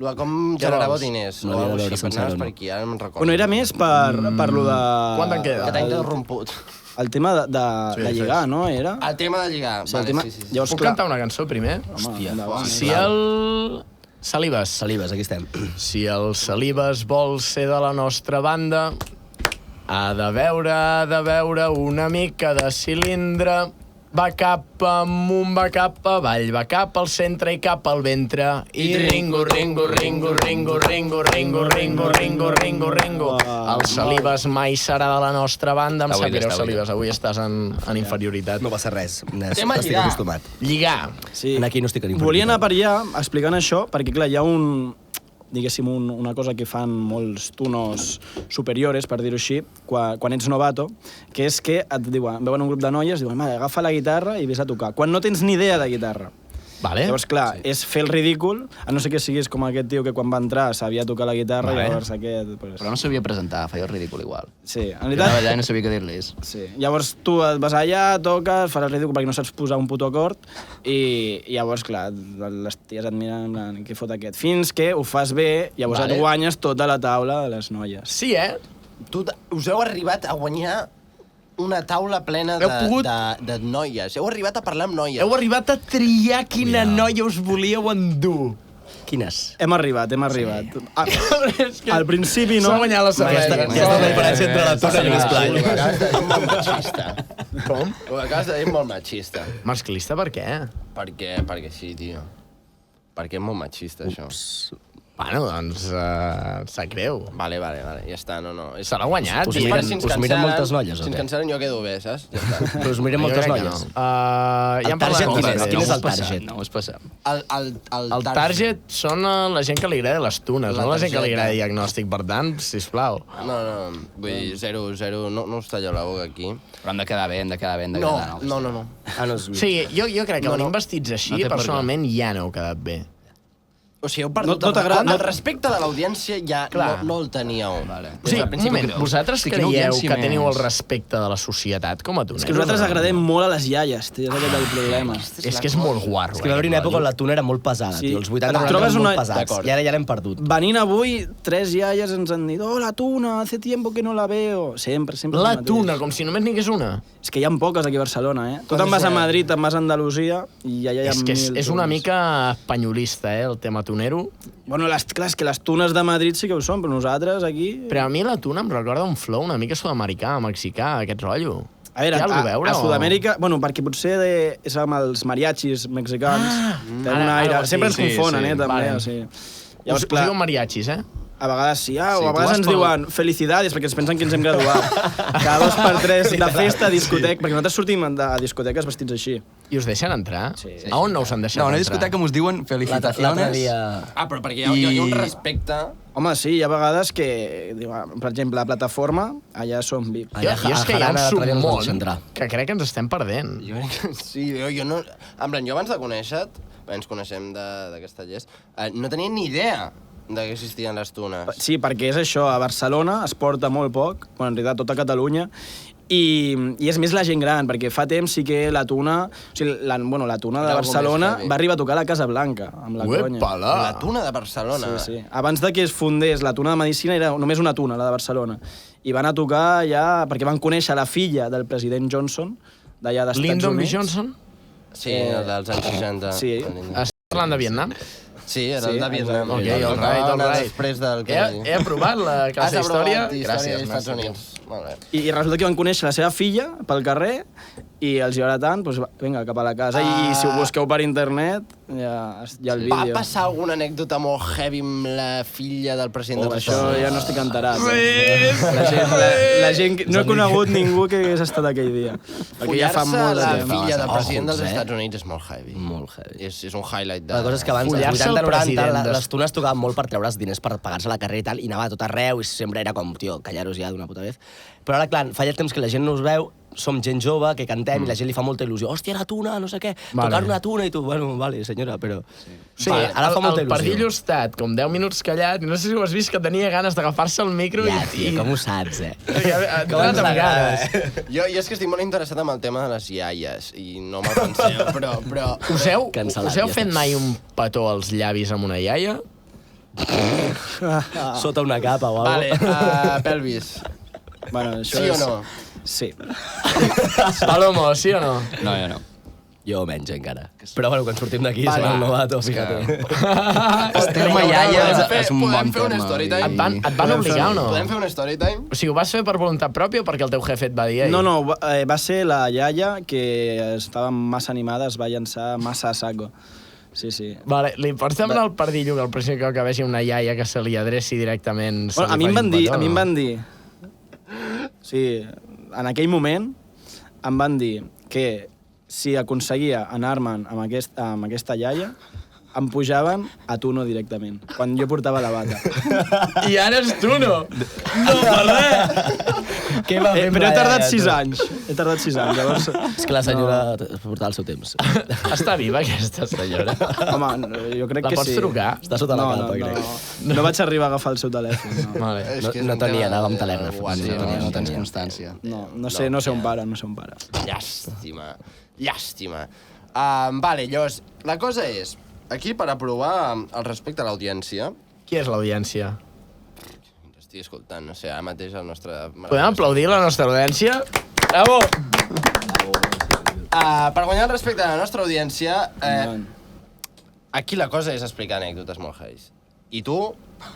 Lo de com generava diners. No o havia de alguna veure cosa així, sencera, anaves no. per aquí, ara no me'n recordo. Bueno, era més per lo de... Quant te'n queda? Que t'ha interromput. El tema de lligar, no? Era? El tema de lligar. Sí, el tema... sí. Llavors, Puc cantar una cançó primer? Hòstia, Si el... Salibes. Salives, aquí estem. Si el Salibes vol ser de la nostra banda, ha de veure una mica de cilindre. Va cap amunt, va cap avall, va cap al centre i cap al ventre. I ringo, ringo, ringo, ringo, ringo, ringo, ringo, ringo, ringo, ringo. El Salibes mai serà de la nostra banda. Em Està sap buida, greu, està buida. Salibes, avui estàs en inferioritat. No passa res. Anem a Estic lligar. acostumat. Lligar. Sí. Aquí no estic en Volia anar inferioritat. per allà explicant això, perquè clar, hi ha diguéssim, una cosa que fan molts tunos superiores, per dir-ho així, quan ets novato, que és que et diuen, veuen un grup de noies, diuen, mare, agafa la guitarra i vés a tocar, quan no tens ni idea de guitarra. Vale. Llavors, clar, és fer el ridícul, a no ser que siguis com aquest tio que quan va entrar sabia tocar la guitarra, Vale. i llavors aquest... Pues, Però no sabia presentar, feia el ridícul igual. sí, en Jo anava allà veritat... i no sabia què dir-los. Sí. Llavors tu et vas allà, toques, faràs el ridícul perquè no saps posar un puto acord i llavors, clar, les ties et miren en plan, què fot aquest? Fins que ho fas bé, llavors Vale. et guanyes tota la taula de les noies. Sí, Us heu arribat a guanyar una taula plena Heu pogut- de noies. Heu arribat a parlar amb noies. Heu arribat a triar quina noia us volíeu endur. Quines? Hem arribat. Al principi no. S'ha guanyat la cervesa. Aquesta és la diferència entre la tona i l'esplai. Ho acabes de dir molt machista. Com? Ho acabes de dir molt machista. Masclista per què? Perquè sí, tio. Perquè és molt machista, això. Bueno, doncs sap greu. Vale, ja està, no. Se l'ha guanyat. Us És miren- per si ens us miren cancel·len- moltes noies, o Si ens què? cancel·len jo quedo bé, saps? Ja està. Però us mirem Jo moltes crec que noies. no. Ja El en target parlarem quin és? després. Quin és el us passem, target? No us passem. El El target són la gent que li agrada les tunes, no la gent que li agrada diagnòstic. Per tant, sisplau. No, vull dir, 0, no us talleu la boca aquí. Però hem de quedar bé, hem de quedar bé. No. Ah, no és... Sí, jo crec que venint vestits així, No té per què. personalment, ja no heu quedat bé. O sigui, heu perdut No t'agrada- el respecte de l'audiència ja Clar. no el teníeu. Vale. O sigui, Al un principi moment, creus. vosaltres Sí, quina creieu audiència que teniu el més. respecte de la societat com a tuneros? És que nosaltres agradem molt a les iaies, tio, és aquest el problema. És que és molt guarro. És que va haver una època on la tuna era molt pesada, Sí. tio. Els 80 Et 90 trobes eren molt una- pesats. D'acord. I ara ja l'hem perdut. Venint avui, 3 iaies ens han dit «Hola, tuna, hace tiempo que no la veo». Sempre el La mateix. tuna, com si només n'hi hagués una. És que hi ha poques aquí a Barcelona, Tu te'n vas a Madrid, te'n vas a Andalusia i allà hi ha És que mil és una tunes. mica espanyolista, el tema tunero. Bueno, clar, és que les tunes de Madrid sí que ho són, però nosaltres aquí... Però a mi la tuna em recorda un flow una mica sud-americà, mexicà, aquest rotllo. A veure, Té alguna a veure, a o- Sud-amèrica... Bueno, perquè potser és amb els mariachis mexicans. Tenen un ara aire... ho Sempre ens estic, confonen, sí, també. vale. O sigui. Us diuen mariachis, A vegades sí, o Sí, a tu vegades vas ens pel- diuen felicidades perquè es pensen que ens hem graduat. Cada 2 per 3 de festa a discoteca, perquè nosaltres sortim de discoteques vestits així. I us deixen entrar? Sí. A on no us han deixat No, una entrar? discoteca mos diuen L'altre felicitaciones. dia... Però perquè hi ha un respecte... Home, sí, hi ha vegades que, per exemple, la plataforma, allà som VIP. Jo, Allà, és que hi ha un a Jarana l'altre dia no ens van deixar submón entrar. que crec que ens estem perdent. Jo crec que sí, jo no... En plan, jo abans de conèixer-te, ens coneixem de Castellers, no tenia ni idea de que existien les tunes. Sí, perquè és això, a Barcelona es porta molt poc, bueno, en realitat tota Catalunya, i és més la gent gran, perquè fa temps sí que la tuna, o sigui, la tuna de Era algo Barcelona més heavy. va arribar a tocar a la Casa Blanca, amb la conya. Uepala! La tuna de Barcelona. Sí, sí. Abans de que es fundés la tuna de Medicina era només una tuna, la de Barcelona. I van a tocar allà, perquè van conèixer la filla del president Johnson, d'allà d'Estats Lyndon B. Units. Johnson? Sí, el dels anys 60. Sí. Estàs parlant de Vietnam? Sí, era Sí, el de Vietnam. Ok, El all que va right, all anar right. Després del... He aprovat la classe Has aprovat d'història. història Gràcies, dels Estats mestre. Units. Molt bé. I resulta que van conèixer la seva filla pel carrer i els hi agrada tant, doncs vinga, cap a la casa. I si ho busqueu per internet, ja el Va vídeo. passar alguna anècdota molt heavy amb la filla del president de Això Barcelona? ja no estic enterat. La gent... No he conegut ningú que hagués estat aquell dia. Perquè ja fa molt de la temps. filla del president Ojos, dels Estats Units és molt heavy. Molt heavy. És un highlight de... La cosa és que abans, als Follar-se el 80-90, president les tunes tocaven molt per treure's diners per pagar-se la carrera i tal, i anava a tot arreu, i sempre era com, tio, callaros ja d'una puta vez. Però ara, clar, fa ja temps que la gent no us veu, som gent jove, que cantem, i la gent li fa molta il·lusió. Hòstia, la tuna, no sé què, tocar una tuna, i tu, bueno, vale, senyora, però... Sí, vale, ara fa molta el il·lusió. Pardillo ha estat com 10 minuts callat, i no sé si ho has vist, que tenia ganes d'agafar-se el micro Ja, tio, com ho saps, eh? Et dones amb ganes. Jo és que estic molt interessat en el tema de les iaies, i no me'l penseu, però... Us heu Cancel·lat, ja fet estàs. mai un petó als llavis amb una iaia? Sota una capa o alguna Vale, cosa. pelvis. Bueno, això Sí o és... no? Sí. Palomo, sí o no? No, jo no. Jo menys, encara. Però bueno, quan sortim d'aquí, Vale. serà el novato, fíjate. El terme iaia és un bon Podem fer un terme. story time? Et van obligar o no? Podem fer un story time? O sigui, ho vas fer per voluntat pròpia o perquè el teu jefe et va dir? "Ei"? No, va ser la iaia que estava massa animada, es va llançar massa a saco. Sí, sí. Vale, li pots demanar al Pardillo que el pròxim cop que vegi una iaia que se li adreci directament... se Bueno, li a mi em faci van un dir, petó, a mi em no? van dir... Sí, en aquell moment em van dir que si aconseguia anar-me'n amb aquesta iaia, em pujaven a Tuno directament, quan jo portava la bata. I ara és tu, no? No, per res! Què va fer amb Però he la tardat iaia, 6 tu? anys. He tardat 6 anys, llavors... És que la senyora portava el seu temps. Està viva, aquesta senyora? Home, jo crec La que pots sí. trucar? Està sota la capa, no, crec. no vaig arribar a agafar el seu telèfon. No, Vale. És que és No un tenia, tema anava amb de telègraf. WhatsApp. No tens constància. no sé on pare, no sé on pare. Llàstima, llàstima. Vale, llavors, la cosa és, aquí per aprovar el respecte a l'audiència, Qui és l'audiència? estic escoltant, no sé, ara mateix el nostre... Podem aplaudir la nostra audiència? Bravo! Per guanyar el respecte a la nostra audiència, Endavant. aquí la cosa és explicar anècdotes molt heavies. I tu,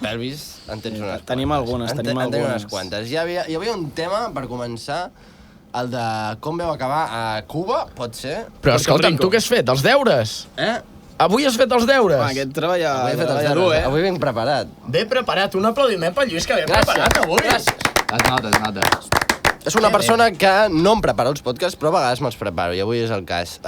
Pelvis, en tens unes quantes. Tenim algunes, En tenim tens unes algunes. quantes. Hi havia un tema, per començar, el de com veu acabar a Cuba, pot ser? Però escolta'm, Rico. tu què has fet? Els deures? Avui has fet els deures? Home, aquest treballa, Avui he fet els treballa deures, dur, avui ben preparat. Ben preparat. Un aplaudiment pel Lluís, que ben preparat avui. Gràcies. Es nota, es nota. És una persona que no em prepara els podcasts, però a vegades me'ls preparo, i avui és el cas.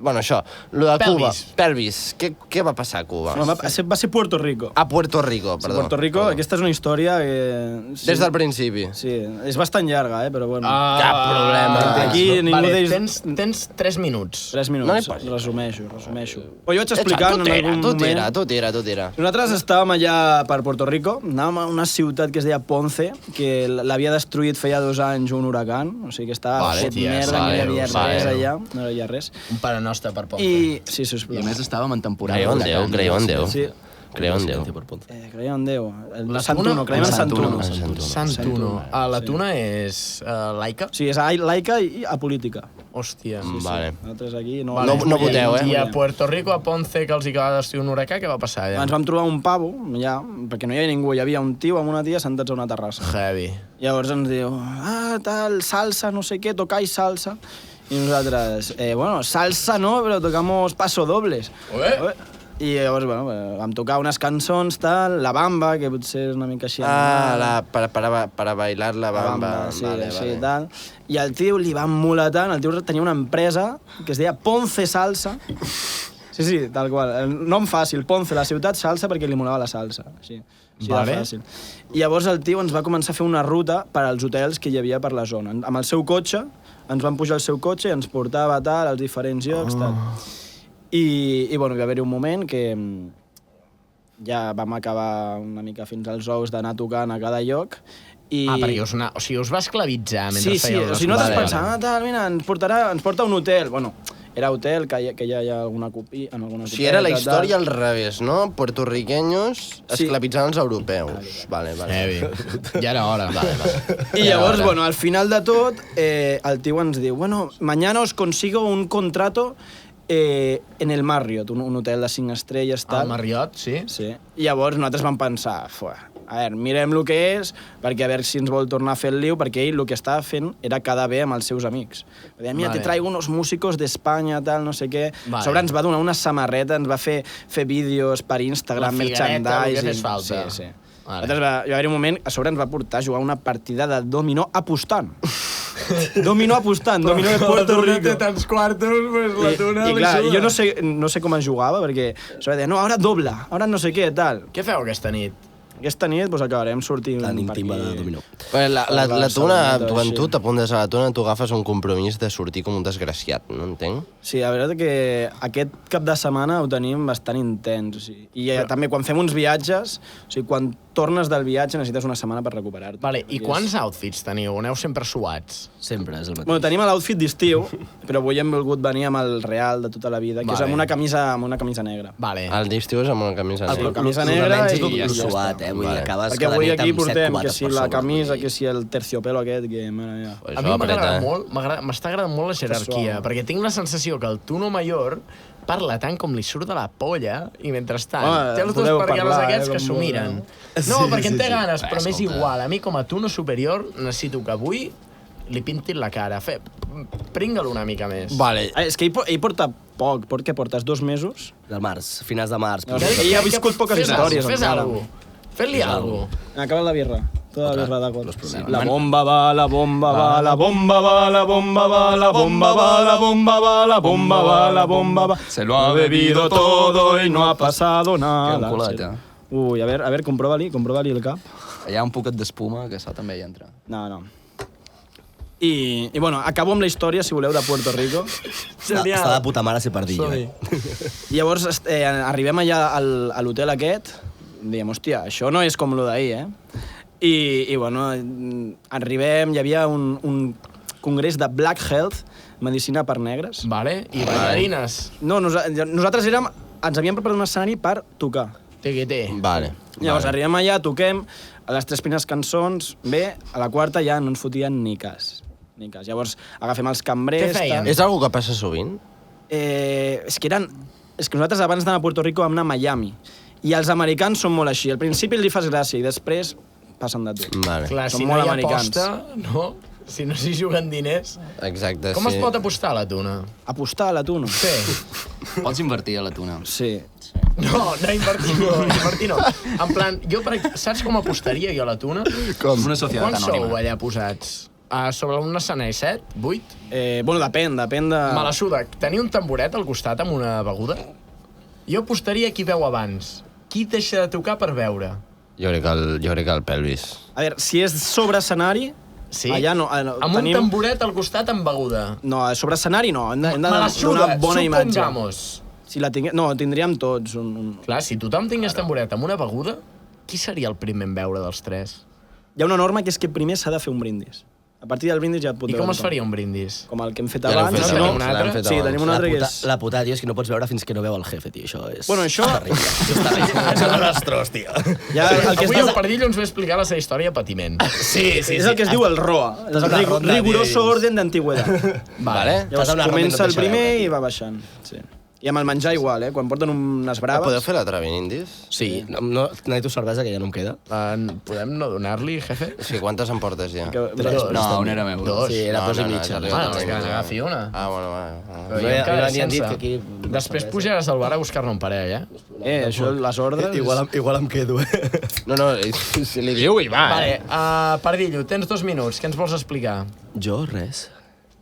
Bueno, això, lo de Cuba. Pelvis. Pelvis. Què va passar a Cuba? No, va ser Puerto Rico. A Puerto Rico, perdó. Puerto Rico, Perdó. aquesta és una història que... Sí, Des del principi. Sí, és bastant llarga, però bueno. Cap problema. Aquí ningú vale, d'ells... tens 3 minuts. 3 No minuts, li posis. resumeixo. Però jo vaig explicant en algun moment... Tu tira. Nosaltres estàvem allà per Puerto Rico, anàvem a una ciutat que es deia Ponce, que l'havia destruït feia 2 anys un huracan, o sigui que estava Vale, fet tia, merda, vale, que no hi havia vale. res allà, no hi havia res. Un pare nostre per poc. Sí, sisplau. I a més estàvem en temporada. Creieu en Déu, creieu en Déu. Sí. Creu en Déu. Creiem en Déu. El La Sant tuna? Uno, creiem en Sant Uno. Sant Uno. La tuna és laica? Sí, és laica i apolítica. Hòstia. Vale. Nosaltres aquí no... Vale. No voteu, I a Puerto Rico, a Ponce, que els hi acaba d'estir un huracà, què va passar allà? Ens vam trobar un pavo, allà, perquè no hi havia ningú, hi havia un tio amb una tia sentats a una terrassa. Heavy. Llavors ens diu, tal, salsa, no sé què, tocáis salsa. I nosaltres, bueno, salsa no, però tocamos pasodobles. Ué. I llavors, bueno, vam tocar unes cançons, tal, la bamba, que potser és una mica així. Para bailar la bamba. Sí, Vale, sí, vale. tal. I el tio li va emmular tant, el tio tenia una empresa que es deia Ponce Salsa. Sí, tal qual. El nom fàcil, Ponce, la ciutat salsa, perquè li molava la salsa. Així Vale. de fàcil. I llavors el tio ens va començar a fer una ruta per als hotels que hi havia per la zona. Amb el seu cotxe, ens van pujar al seu cotxe i ens portava tal, als diferents llocs, tal. I bueno, va haver-hi un moment que ja vam acabar una mica fins als ous d'anar tocant a cada lloc. I... perquè us va esclavitzar mentre Sí, fèieu les nosaltres coses. pensàvem, tal, mira, ens porta a un hotel. Bueno, era hotel, que ja hi ha alguna copia, en alguna O sigui, era la història al revés, no? Puertorriqueños Sí. esclavitzant els europeus. Vale. Heavy. Ja era hora. I llavors, bueno, al final de tot, el tio ens diu, bueno, mañana os consigo un contrato en el Marriott, un hotel de 5 estrelles, tal. Al Marriott, sí. Sí. I llavors nosaltres vam pensar, a veure, mirem el que és, perquè a veure si ens vol tornar a fer el liu, perquè ell el que estava fent era quedar bé amb els seus amics. Deia, mira, te traigo unos músicos d'Espanya, tal, no sé què. A sobre ens va donar una samarreta, ens va fer vídeos per Instagram, merchandising. El que fes falta. Sí. Llavors va haver un moment, a sobre ens va portar a jugar una partida de dominó apostant. Dominó apostant, dominó de Puerto Rico. Té tants quartos, pues la tuna I clar, jo no sé com es jugava, perquè sobre deia, no, ara doble, ara no sé què, tal. Què feu aquesta nit? Aquesta nit doncs, acabarem sortint Tan per íntima aquí. de dominó. La tuna, quan així. tu t'apuntes a la tuna, tu agafes un compromís de sortir com un desgraciat, no entenc? Sí, la veritat que aquest cap de setmana ho tenim bastant intens. O sigui. I també quan fem uns viatges, o sigui, quan tornes del viatge necessites una setmana per recuperar-te. Vale, i quants outfits teniu? Aneu sempre suats? Sempre és el mateix. Bueno, tenim l'outfit d'estiu, però avui hem volgut venir amb el real de tota la vida, que és amb una camisa negra. Vale. El d'estiu és amb una camisa El negra. camisa El de negra menys és i el ja suat, està. vull dir, acabes Perquè cada avui nit aquí amb set portem que cubates si per la sobre, camisa, vull dir. que si el terciopelo aquest, que mare meva. A mi m'agrada molt, m'està agradant molt la jerarquia, suau. perquè tinc la sensació que el Tuno Mayor parla tant com li surt de la polla i mentrestant Home, té els dos podeu parguelos parlar, aquests que com s'ho vulgueu. miren. No, perquè en té ganes, però m'és escolta. igual. A mi, com a Tuno superior, necessito que avui li pintin la cara. Pringa-lo una mica més. Vale, És que ell porta poc, què portes 2 mesos? Del març, finals de març. No, ell ha viscut poques històries Fes encara. alguna cosa. Fes-li alguna cosa. Acaba la birra. Tota la birra d'acord. La bomba va, la bomba va, la bomba va, la bomba va, la bomba va, la bomba va, la bomba va, la bomba va. Se lo ha bebido todo y no ha pasado Que nada. un culet, eh? Ui, a ver, comprova-li el cap. Hi ha un poquet d'espuma, que això també hi entra. No. I bueno, acabo amb la història, si voleu, de Puerto Rico. Està de puta mare ser pardillo, I llavors arribem allà a l'hotel aquest, diem, hòstia, això no és com lo d'ahir, I bueno, arribem, hi havia un congrés de Black Health, medicina per negres. Vale, i ballarines. No, nosaltres ens havíem preparat un escenari per tocar. Té. Vale. Llavors arribem allà, toquem, a les 3 primeres cançons, bé, a la quarta ja no ens fotien ni cas. Llavors agafem els cambrers... Què feien? És algo que passa sovint? És que nosaltres abans d'anar a Puerto Rico vam anar a Miami. I els americans són molt així. Al principi li fas gràcia i després passen de tu. Vale. Clar, Són si no molt hi ha americans. aposta, no? Si no s'hi juguen diners... Exacte, Com sí. es pot apostar a la tuna? Apostar a la tuna. Sí. Pots invertir a la tuna. Sí. No, invertir no. En plan, saps com apostaria jo a la tuna? Com? Una societat Quants sou anònima. allà posats? Sobre un escenari 7? 8? Bueno, depèn de... Me la suda. Tenir un tamboret al costat amb una beguda? Jo apostaria qui veu abans. Qui deixa de tocar per veure? Jo crec que el pelvis. A veure, si és sobre escenari... Sí? Allà no. Amb un tamboret al costat amb beguda. No, sobre escenari no. Hem de Me la suda, donar bona imatge. supongamos. Si la no, tindríem tots Clar, si tothom tingués tamboret amb una beguda, qui seria el primer en veure dels tres? Hi ha una norma que és que primer s'ha de fer un brindis. A partir del brindis ja et pot I veure com es tothom. faria un brindis? Com el que hem fet Ja l'heu abans. fet si tenim no, un altre? l'hem fet Sí, abans. tenim un altre que és... La putada, tio, és que no pots veure fins que no veu el jefe, tio. Això és... Bueno, això... Això és terrible. Això és desastrós, tio. Ja, el que Avui estàs... el Pardillo ens va explicar la seva història de patiment. Sí. És el que es diu el ROA, el Estàs a una ronda, riguroso tio. orden d'antigüedad. Vale. Llavors a una ronda i no comença el et deixa primer veure, i va baixant. Sí. I amb el menjar igual, quan porten unes braves... Podeu fer la trava en indis? Sí, no, necessito cervesa, que ja no em queda. Podem no donar-li, jefe? És que quantes en portes ja? Que... No, una era meu. Dos. Sí, era dos i mitja. ja Ah, no, doncs que n'agafi una. Ah, bueno, va. Però No, jo ja encara n'hi han dit sense. que aquí- Després pujaràs al bar a buscar-ne un parell, això, les ordres... Igual em quedo, No, si li diu i va, Vale, Pardillo, tens 2 minuts. Què ens vols explicar? Jo, res.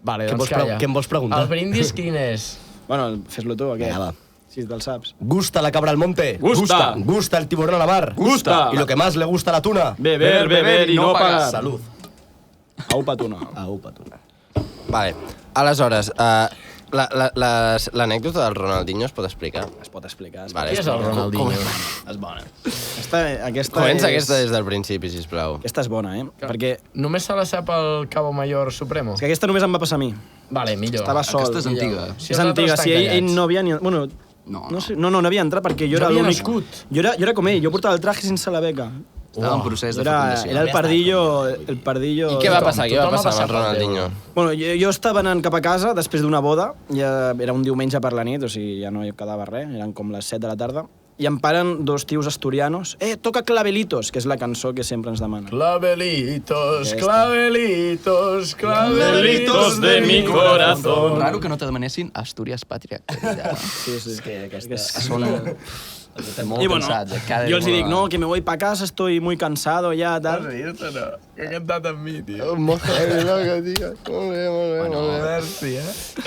Vale, Què doncs vols calla. què em vols preguntar? El brindis quin és? Bueno, fes-lo tu, aquest. Vinga, va. Si te'l saps. Gusta la cabra al monte. Gusta. Gusta el tiburón a la mar. Gusta. Y lo que más le gusta a la tuna. Beber y no pagar. Salud. Au, patuna. Aupa, tuna. Vale, aleshores, l'anècdota del Ronaldinho es pot explicar? Es pot explicar. Vale, Qui és el Ronaldinho? És bona. Aquesta Comença és... aquesta des del principi, sisplau. Aquesta és bona, Perquè Només se la sap el Cabo Mayor Supremo? és que aquesta només em va passar a mi. Vale, millor. Estava sol. Aquesta és antiga. Si És els antiga, altres si estan ell callats. no havia ni... Bueno, No. sé, no havia entrat perquè jo No era havia l'únic... nascut. Jo era com ell, jo portava el traje sense la beca. Estava en procés de Era fecundació. el pardillo... I què va passar? Què va tothom ha passar amb el passat pel Ronaldinho? Bueno, jo estava anant cap a casa després d'una boda, ja era un diumenge per la nit, o sigui, ja no hi quedava res, eren com les 7 de la tarda, i em paren dos tios asturianos. Toca Clavelitos, que és la cançó que sempre ens demanen. Clavelitos, clavelitos, clavelitos de mi corazón. Raro que no te demanessin Astúries Pàtria. Sí. És que aquesta... Són molt I bueno, pensats. jo els dic, no, que me voy pa casa, estoy muy cansado ya, tal. Reírte, no. Que he cantat amb mi, tio. Molt bé, tio. Molt bé. Merci,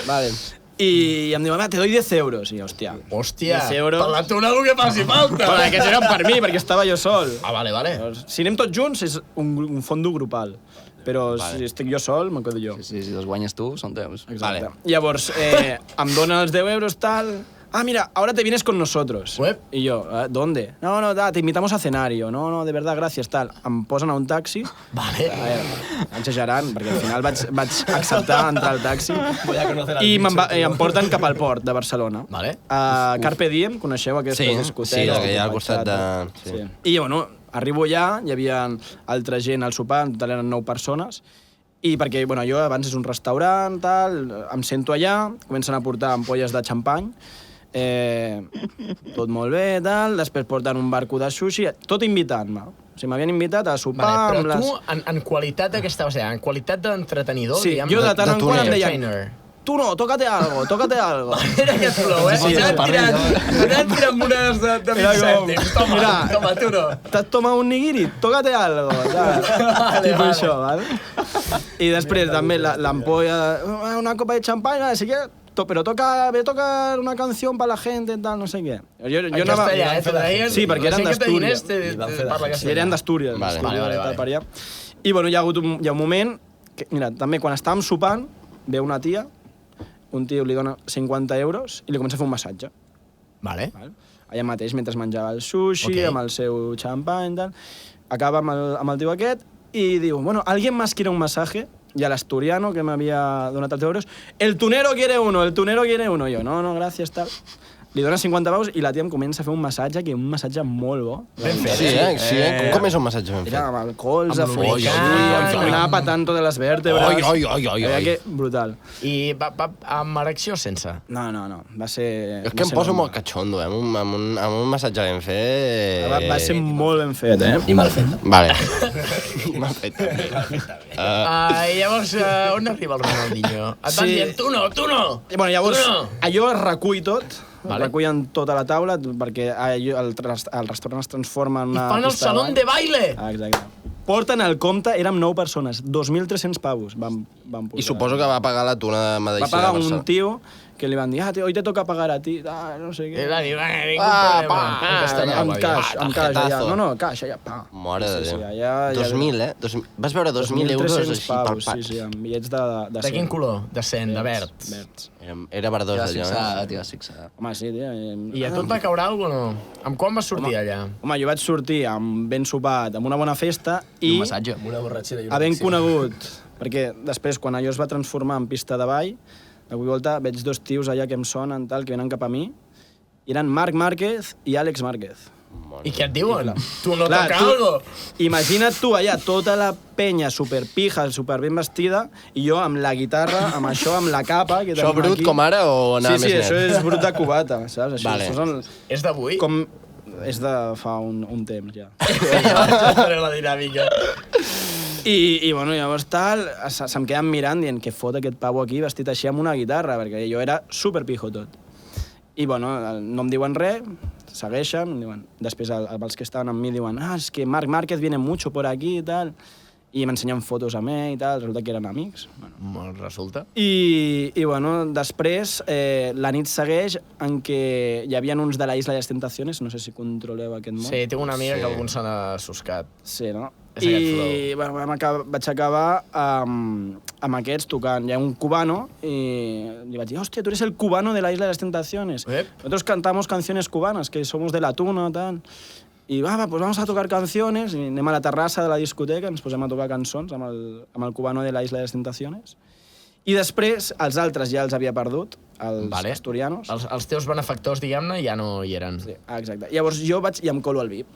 Vale. I em diuen, te doy 10 euros. I hòstia, Hòstia, 10 euros. per la tuna el que faci falta. Bueno, aquests eren per mi, perquè estava jo sol. Ah, vale. Si anem tots junts, és un fondo grupal. Però si estic jo sol, me'n quedo jo. Sí, si els guanyes tu, són teus. Exacte. Llavors, em donen els 10 euros, tal... Ah, mira, ahora te vienes con nosotros. Uep. Y yo, ¿dónde? No, te invitamos a cenar. Y yo, no, de verdad, gracias, tal. Em posen a un taxi. Vale. A veure, exagerant, perquè al final vaig acceptar entrar al taxi. I em porten cap al port de Barcelona. Vale. Carpe Diem, coneixeu aquesta discoteca? Sí, la que hi ha al costat de... Sí. I, bueno, arribo allà, hi havia altra gent al sopar, en total eren 9 persones, i perquè, bueno, jo abans és un restaurant, tal, em sento allà, comencen a portar ampolles de xampany, tot molt bé, tal, després porten un barco de sushi, tot invitant-me. O sigui, m'havien invitat a sopar... Vale, però tu, en qualitat de què estaves allà? En qualitat d'entretenidor, sí, diguem? jo de tant en quant em deien, Entertainer. tu no, tócate algo. Era aquest flow, eh? Sí, T'han tirat monedes de 20 cèntims. Toma, tu no. T'has tomat un nigiri? Tócate algo. Tipo això, ¿vale? I després també l'ampolla, una copa de champán, si quieres... Pero voy a tocar una canción para la gente, tal, no sé què. Jo En anava... castellà, t'ho deien? Sí, perquè eren d'Astúries. Parla Sí, eren d'Astúries. Vale. Vale. I bueno, hi ha un moment... Que, mira, també quan estàvem sopant, ve una tia, un tio li dona 50 euros i li comença a fer un massatge. Vale. Allà mateix, mentre menjava el sushi, Ok. amb el seu xampany, tal. Acaba amb el tio aquest i diu, bueno, ¿alguien más quiere un masaje? Y al asturiano, que m'havia donat els euros, el tunero quiere uno. Jo, no, gràcies, tal. Li dona 50 paus i la tia em comença a fer un massatge, que un massatge molt bo. Ben fet, Sí, com és un massatge ben Era fet? amb el colze, Amb africà, anava patant totes les vèrtebres. Ai. Que brutal. I va amb erecció sense? No, va ser... És que em poso molt catxondo, amb un massatge ben fet... Va ser molt ben fet, I mal fet. Vale. Mal fet. I llavors, on arriba el Ronaldinho? Et van dient, tu no! I, bueno, llavors, Tu no. allò es recull tot, Vale. recullen tota la taula, perquè el restaurant es transforma en I una... fan el pista salón ball. de baile! Exacte. Porten el compte, érem 9 persones, 2.300 pavos vam posar. I suposo que va pagar la tuna de medicina. Va pagar un tio que li van dir, tío, hoy te toca pagar a ti, no sé I què. va dir, ningú problema. En castellà, Amb va dir. cash, allà. tarjetazo. No, cash, allà, pa. Mare de Déu. allà... 2.000, eh? Vas veure 2.000 euros 2.300 així per pavos, pack. sí, amb bitllets de De quin 100. color? De 100, de verd. Verds. Era verdós, T'hi vas allò. fixar, t'hi vas fixar. Home, sí, tio. I a tu et va caure alguna cosa o no? Amb quan vas sortir allà? Home, jo vaig sortir amb ben sopat, amb una bona festa I i un massatge. Una borratxera i una havent piscina. conegut, perquè després, quan allò es va transformar en pista de ball, de cop i volta veig dos tios allà que em sonen, tal, que venen cap a mi, i eren Marc Márquez i Àlex Márquez. I què et diuen? Tu no Clar, toca algo? Imagina't tu allà, tota la penya superpija, super ben vestida, i jo amb la guitarra, amb això, amb la capa... Que Això tenim brut aquí. com ara o anar Sí, més net? això és brut de cubata, saps? Això, Vale. això són És d'avui? com... És de fa un temps, ja. la dinàmica. I bueno, llavors tal, se'm queden mirant dient que fot aquest pavo aquí vestit així amb una guitarra, perquè jo era superpijo tot. I bueno, no em diuen res, segueixen, em diuen, després els que estaven amb mi diuen és que Marc Márquez viene mucho por aquí i tal, i m'ensenyen fotos a mi i tal, resulta que eren amics. Bueno. Resulta. I bueno, després la nit segueix en què hi havia uns de la Isla de les Tentaciones, no sé si controleu aquest món. Sí, tinc una amiga que algun se n'ha suscat. Sí, no? És aquest I bueno, vaig acabar amb aquests tocant. Hi ha un cubano i li vaig dir, hòstia, tu eres el cubano de la Isla de las Tentaciones. Nosotros cantamos canciones cubanas, que somos de la tuna, tal. I pues vamos a tocar canciones, i anem a la terrassa de la discoteca, ens posem a tocar cançons amb el cubano de la Isla de las Tentaciones. I després, els altres ja els havia perdut, els asturianos. Els teus benefactors, diguem-ne, ja no hi eren. Sí, exacte. Llavors jo vaig i em colo al VIP.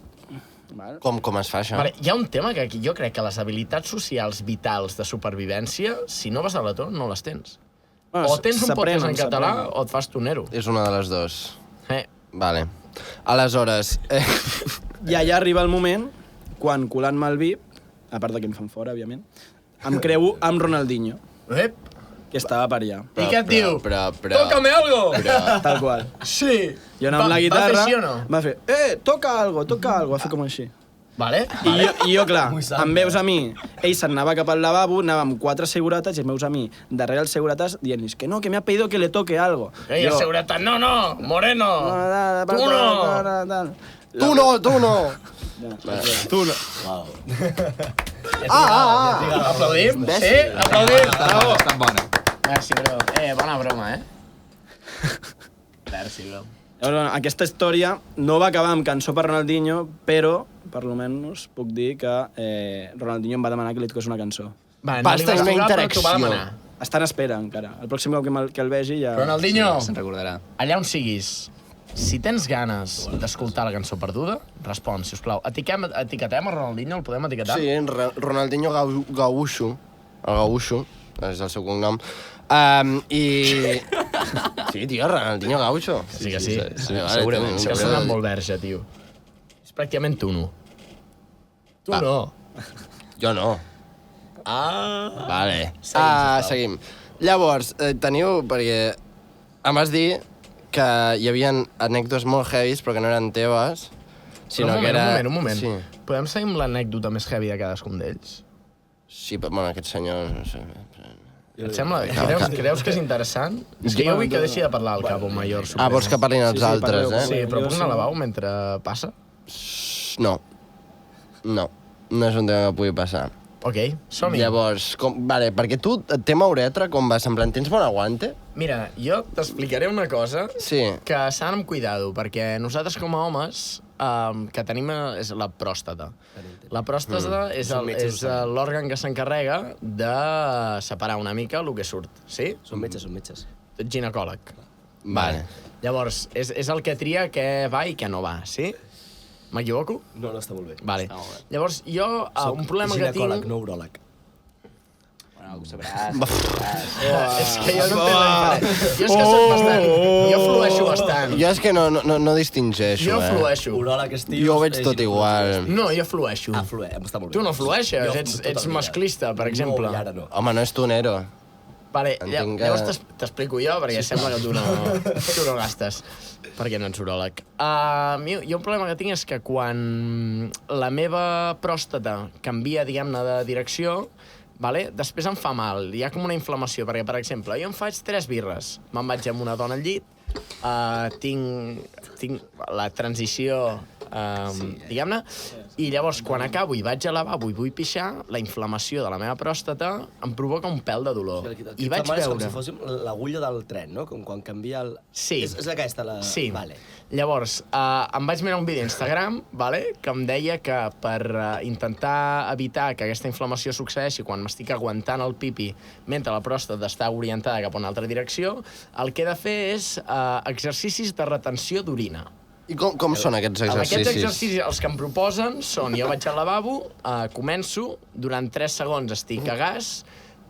Val? Com es fa, això? Vale, hi ha un tema que aquí jo crec que les habilitats socials vitals de supervivència, si no vas a l'ator, no les tens. Bueno, O tens un podcast en s'aprenen, català s'aprenen. o et fas tonero. És una de les dues. Vale. Aleshores... I allà arriba el moment quan, colant-me el VIP, a part de que em fan fora, òbviament, em creu amb Ronaldinho, Ep, que estava per allà. i què et diu? Però... Tócame algo! Tal qual. Sí. Jo anava amb la guitarra, Va fer sí o no? va fer, toca algo, va fer com així. Vale. I jo, clar, em veus a mi, ell se'n anava cap al lavabo, anava amb 4 segurates, i em veus a mi, darrere els segurates, dient-los que no, que me ha pedido que le toque algo. Ei, el seguretat, no, Moreno! Tu no! Tu no! Tu no. Aplaudim? Sí? Aplaudim? Bravo! Està bona. Merci, bro. Bona broma, Merci, bro. Llavors, aquesta història no va acabar amb cançó per Ronaldinho, però, per almenys, puc dir que Ronaldinho em va demanar que li toqués una cançó. Va, Vas tenir una interacció. Està en espera, encara. El pròxim cop que el vegi ja... Ronaldinho, Se'n recordarà. allà on siguis, si tens ganes d'escoltar la cançó perduda, respon, sisplau. Etiquetem a Ronaldinho, el podem etiquetar? Sí, Ronaldinho Gaúcho. El Gaúcho, és el seu cognom. Sí, tio, Ronaldinho Gaúcho. Sí que sí. Segurament. Això ha sonat molt verge, tio. És pràcticament tu no. Tu no. Jo no. Ah. Vale. sisplau. Seguim. Llavors, teniu... Perquè em vas dir que hi havia anècdotes molt heavies, però que no eren teves, sinó Però que era... un moment. Sí, Podem seguir amb l'anècdota més heavy de cadascun d'ells? sí, però, bueno, aquest senyor... No sé. Et sembla? Creus que és interessant? És que jo vull que deixi de parlar al Cabo Mayor Supremo. Vols que parlin els altres, parleu. Sí, però Jo puc sí. anar al lavabo mentre passa? No. No és un tema que pugui passar. Ok, som-hi. Llavors, vale, perquè tu, tema uretra, com vas? En plan, tens bon aguante? Mira, jo t'explicaré una cosa Sí. que s'ha d'anar amb cuidado, perquè nosaltres com a homes que tenim és la pròstata. La pròstata és l'òrgan que s'encarrega de separar una mica el que surt, sí? Són metges. Tu ets ginecòleg. Vale. Llavors, és el que tria què va i què no va, sí? M'equivoco? No, està molt bé. Vale. Llavors, jo, un problema que tinc... Ginecòleg, no uròleg. Bueno, ho sabràs. És que jo no entenc la diferència. Jo és que soc bastant... Jo flueixo bastant. Jo és que no distingeixo, Jo flueixo. Uròleg és tios... Jo ho veig tot igual. No, jo flueixo. Està molt bé. Tu no flueixes, Jo ets tota la vida. masclista, per exemple. No, i ara no. Home, no és tonero. Vale, Entenc que- llavors t'explico jo, perquè sembla que tu no gastes, perquè no ets uròleg. Jo un problema que tinc és que quan la meva pròstata canvia, diguem-ne, de direcció, vale? Després em fa mal, hi ha com una inflamació, perquè, per exemple, jo em faig 3 birres, me'n vaig amb una dona al llit, tinc la transició, diguem-ne, i llavors, quan acabo i vaig al lavabo i vull pixar, la inflamació de la meva pròstata em provoca un pèl de dolor. I vaig És com veure... si fóssim l'agulla del tren, no? Com quan canvia el... Sí. És aquesta, la... Sí. Vale. Llavors, em vaig mirar un vídeo a Instagram, vale, que em deia que per intentar evitar que aquesta inflamació succeeixi quan m'estic aguantant el pipi mentre la pròstata està orientada cap a una altra direcció, el que he de fer és exercicis de retenció d'orina. I com són aquests exercicis? Aquests exercicis, els que em proposen, són jo vaig al lavabo, començo, durant 3 segons estic a gas,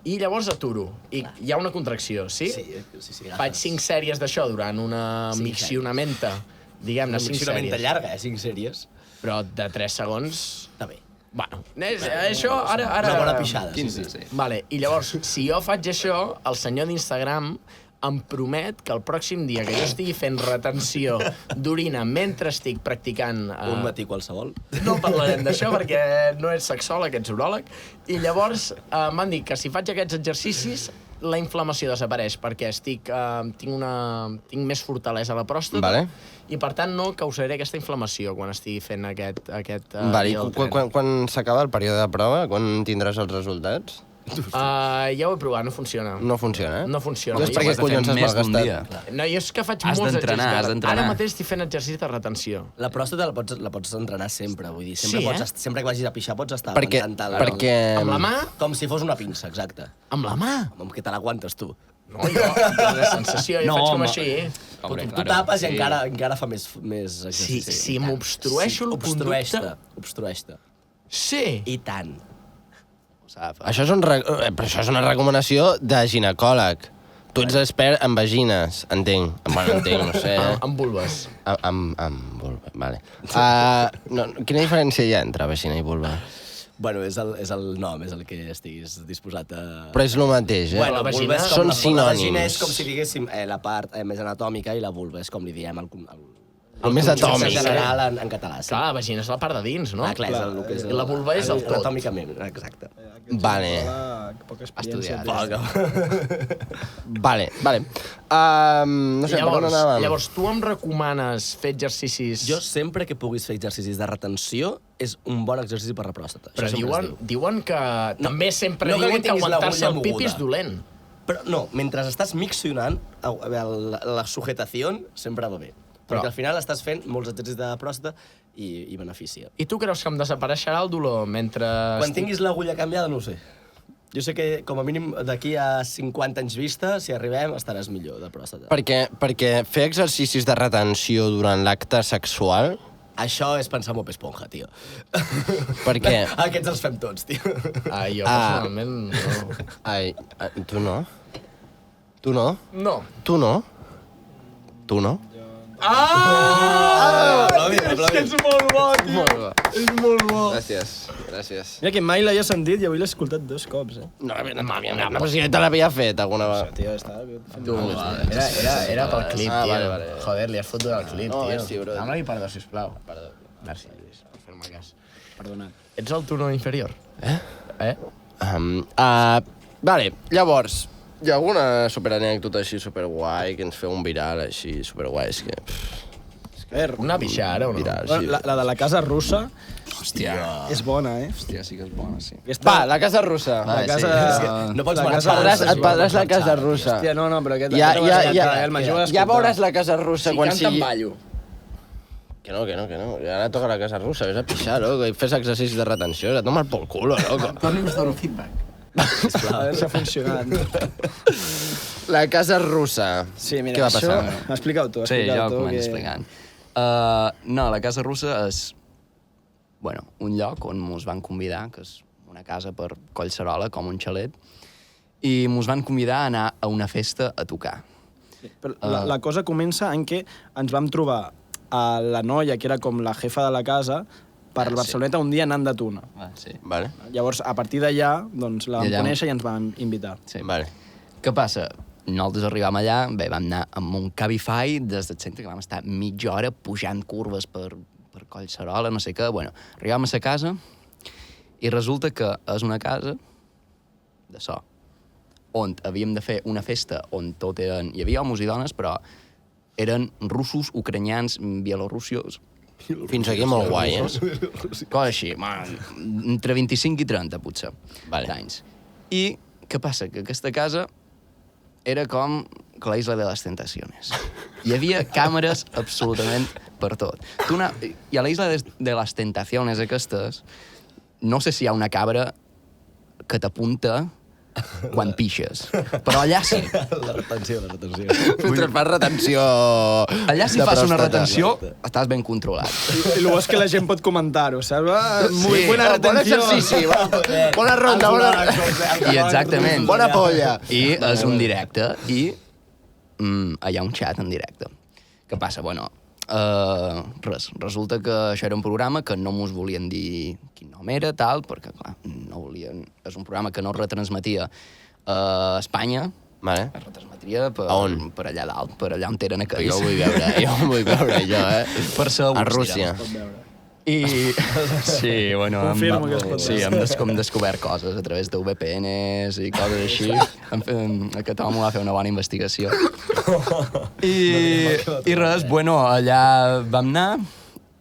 i llavors aturo. I hi ha una contracció, sí? Sí. Faig 5 sèries d'això durant una miccionamenta, diguem-ne, 5 Una sèries. llarga, 5 sèries. Però de 3 segons... Està bé. Bueno, això ara... Una bona pixada. 15, sí. Vale, i llavors, si jo faig això, el senyor d'Instagram em promet que el pròxim dia que jo estigui fent retenció d'orina mentre estic practicant... Un matí qualsevol. No parlarem d'això perquè no ets sexòleg, ets uròleg. I llavors m'han dit que si faig aquests exercicis la inflamació desapareix perquè tinc més fortalesa a la pròstata Vale. i per tant no causaré aquesta inflamació quan estigui fent aquest Vale, dia del tren. quan s'acaba el període de prova, quan tindràs els resultats? Ja ho he provat, no funciona. No funciona, No funciona. Llavors, per què Has de fer collons has més d'un malgastat? dia. No, jo és que faig Has molts d'entrenar, exercicis. has d'entrenar. Ara mateix estic fent exercicis de retenció. La pròstata la pots entrenar sempre, vull dir. Sempre, Sí, sempre que vagis a pixar pots estar Perquè... aguantant Amb la mà? Com si fos una pinça, exacte. Amb la mà? Com que te l'aguantes tu. No, jo, la sensació, jo No, faig com home. així. Hombre, tu claro, tapes i sí. encara fa més exercici. Si m'obstrueixo el conducte... Obstrueix-te. Sí. I tant. Ho sap. Però això és una recomanació de ginecòleg. Tu ets expert en vagines, entenc. Bueno, entenc, no sé. Amb vulves. Amb vulva, vale. Quina diferència hi ha entre vagina i vulva? Bueno, és el nom, és el que estiguis disposat a... Però és el mateix, eh? Bueno, vagina vulva és són la vagina sinònims. és com si diguéssim la part més anatòmica i la vulva és com li diem El més conjunt atòmic. general en català. Sí. Clar, la vagina és la part de dins, no? Ah, clar, és el que és I la vulva és el tot. Anatòmicament, exacte. Vale. Poca experiència. Estudiat. Vale. No sé, per on anàvem? Llavors, tu em recomanes fer exercicis... Jo sempre que puguis fer exercicis de retenció és un bon exercici per la pròstata. Però Això sempre es diu. diuen que... També sempre no que diuen que tinguis aguantar-se el l'agulla pipi és moguda. dolent. Però no, mentre estàs miccionant, la sujetació sempre va bé. Perquè al final estàs fent molts exercicis de pròstata i beneficia. I tu creus que em desapareixerà el dolor mentre... Quan tinguis l'agulla canviada, no ho sé. Jo sé que, com a mínim, d'aquí a 50 anys vista, si arribem, estaràs millor de pròstata. Perquè fer exercicis de retenció durant l'acte sexual... Això és pensar en Bob Esponja, tio. Per què? Aquests els fem tots, tio. Jo personalment no. Ai, tu no? Tu no? No. Tu no? Tu no? És molt bo, tio. Molt bo. És molt bo. Gràcies. Mira que mai l'havia sentit i avui l'he escoltat 2 cops, No, però si te l'havia fet alguna vegada. Tio, estava... Era pel clip, tio. Vale. Joder, li has fotut el clip, No, tio. sí, bro. Dame-li perdó, sisplau. Perdó. Merci, Lluís, per fer-me cas. Perdonat. Ets el turno inferior? Eh? Vale, llavors, hi ha alguna superanècdota així superguai que ens feu un viral així superguai? És que... Una pixara o no? Viral, sí. Bueno, la de la casa russa Hòstia. és bona, eh? Hòstia, sí que és bona, sí. Aquesta, Va, la casa russa. la casa... No pots la marxar. casa Et perdràs la casa russa. Hòstia, no, però aquest... Ja veuràs la casa russa quan Canta en sigui... ballo. Que no. Ja ara toca la casa russa. Vés a pixar, loco. I fes exercicis de retenció. A tomar pel culo, loco. Torni'm a donar un feedback. A veure si ha funcionat. La casa russa. Sí, mira, Què va passar? això... Explica-ho tu, Sí, jo explica-ho tu. començo explicant. No, la Casa Russa és bueno, un lloc on mos van convidar, que és una casa per Collserola, com un xalet, i mos van convidar a anar a una festa a tocar. Però la cosa comença en què ens vam trobar a la noia, que era com la jefa de la casa, per Barceloneta un dia anant de Tuna. Sí. Vale. Llavors, a partir d'allà, doncs, la vam allà- conèixer i ens van invitar. Sí. Vale. Què passa? Nosaltres arribàvem allà, bé, vam anar amb un Cabify des del centre, que vam estar mitja hora pujant curves per Collserola, no sé què. Bueno, arribàvem a la casa i resulta que és una casa de so, on havíem de fer una festa on tot eren... Hi havia homes i dones, però eren russos, ucranians, bielorussos... Fins aquí molt guai, eh? Cosa així, entre 25 i 30, potser, d'anys. I què passa? Que aquesta casa era com la Isla de les Tentaciones. Hi havia càmeres absolutament per tot. I a la Isla de les Tentaciones aquestes, no sé si hi ha una cabra que t'apunta quan pixes, però allà sí. La retenció. Mentre fas retenció... Allà si de fas una pròstata. retenció, estàs ben controlat. I el bo és que la gent pot comentar-ho, saps? Muy buena Bon retenció. exercici, bona ronda, I exactament. bona polla. I és un directe, i hi ha un xat en directe. Què passa? Bueno, res, resulta que això era un programa que no mos volien dir quin nom era, tal, perquè, clar, no volien... És un programa que no es retransmetia a Espanya, Vale. es retransmetria per, A on? per allà dalt, per allà on eren aquells. Jo ho vull veure, jo, eh? Per ser A Rússia. I... Sí, bueno... Confirmo que es pot Sí, hem descobert coses a través de VPNs i coses així. Aquest home va fer una bona investigació. I res, bueno, allà vam anar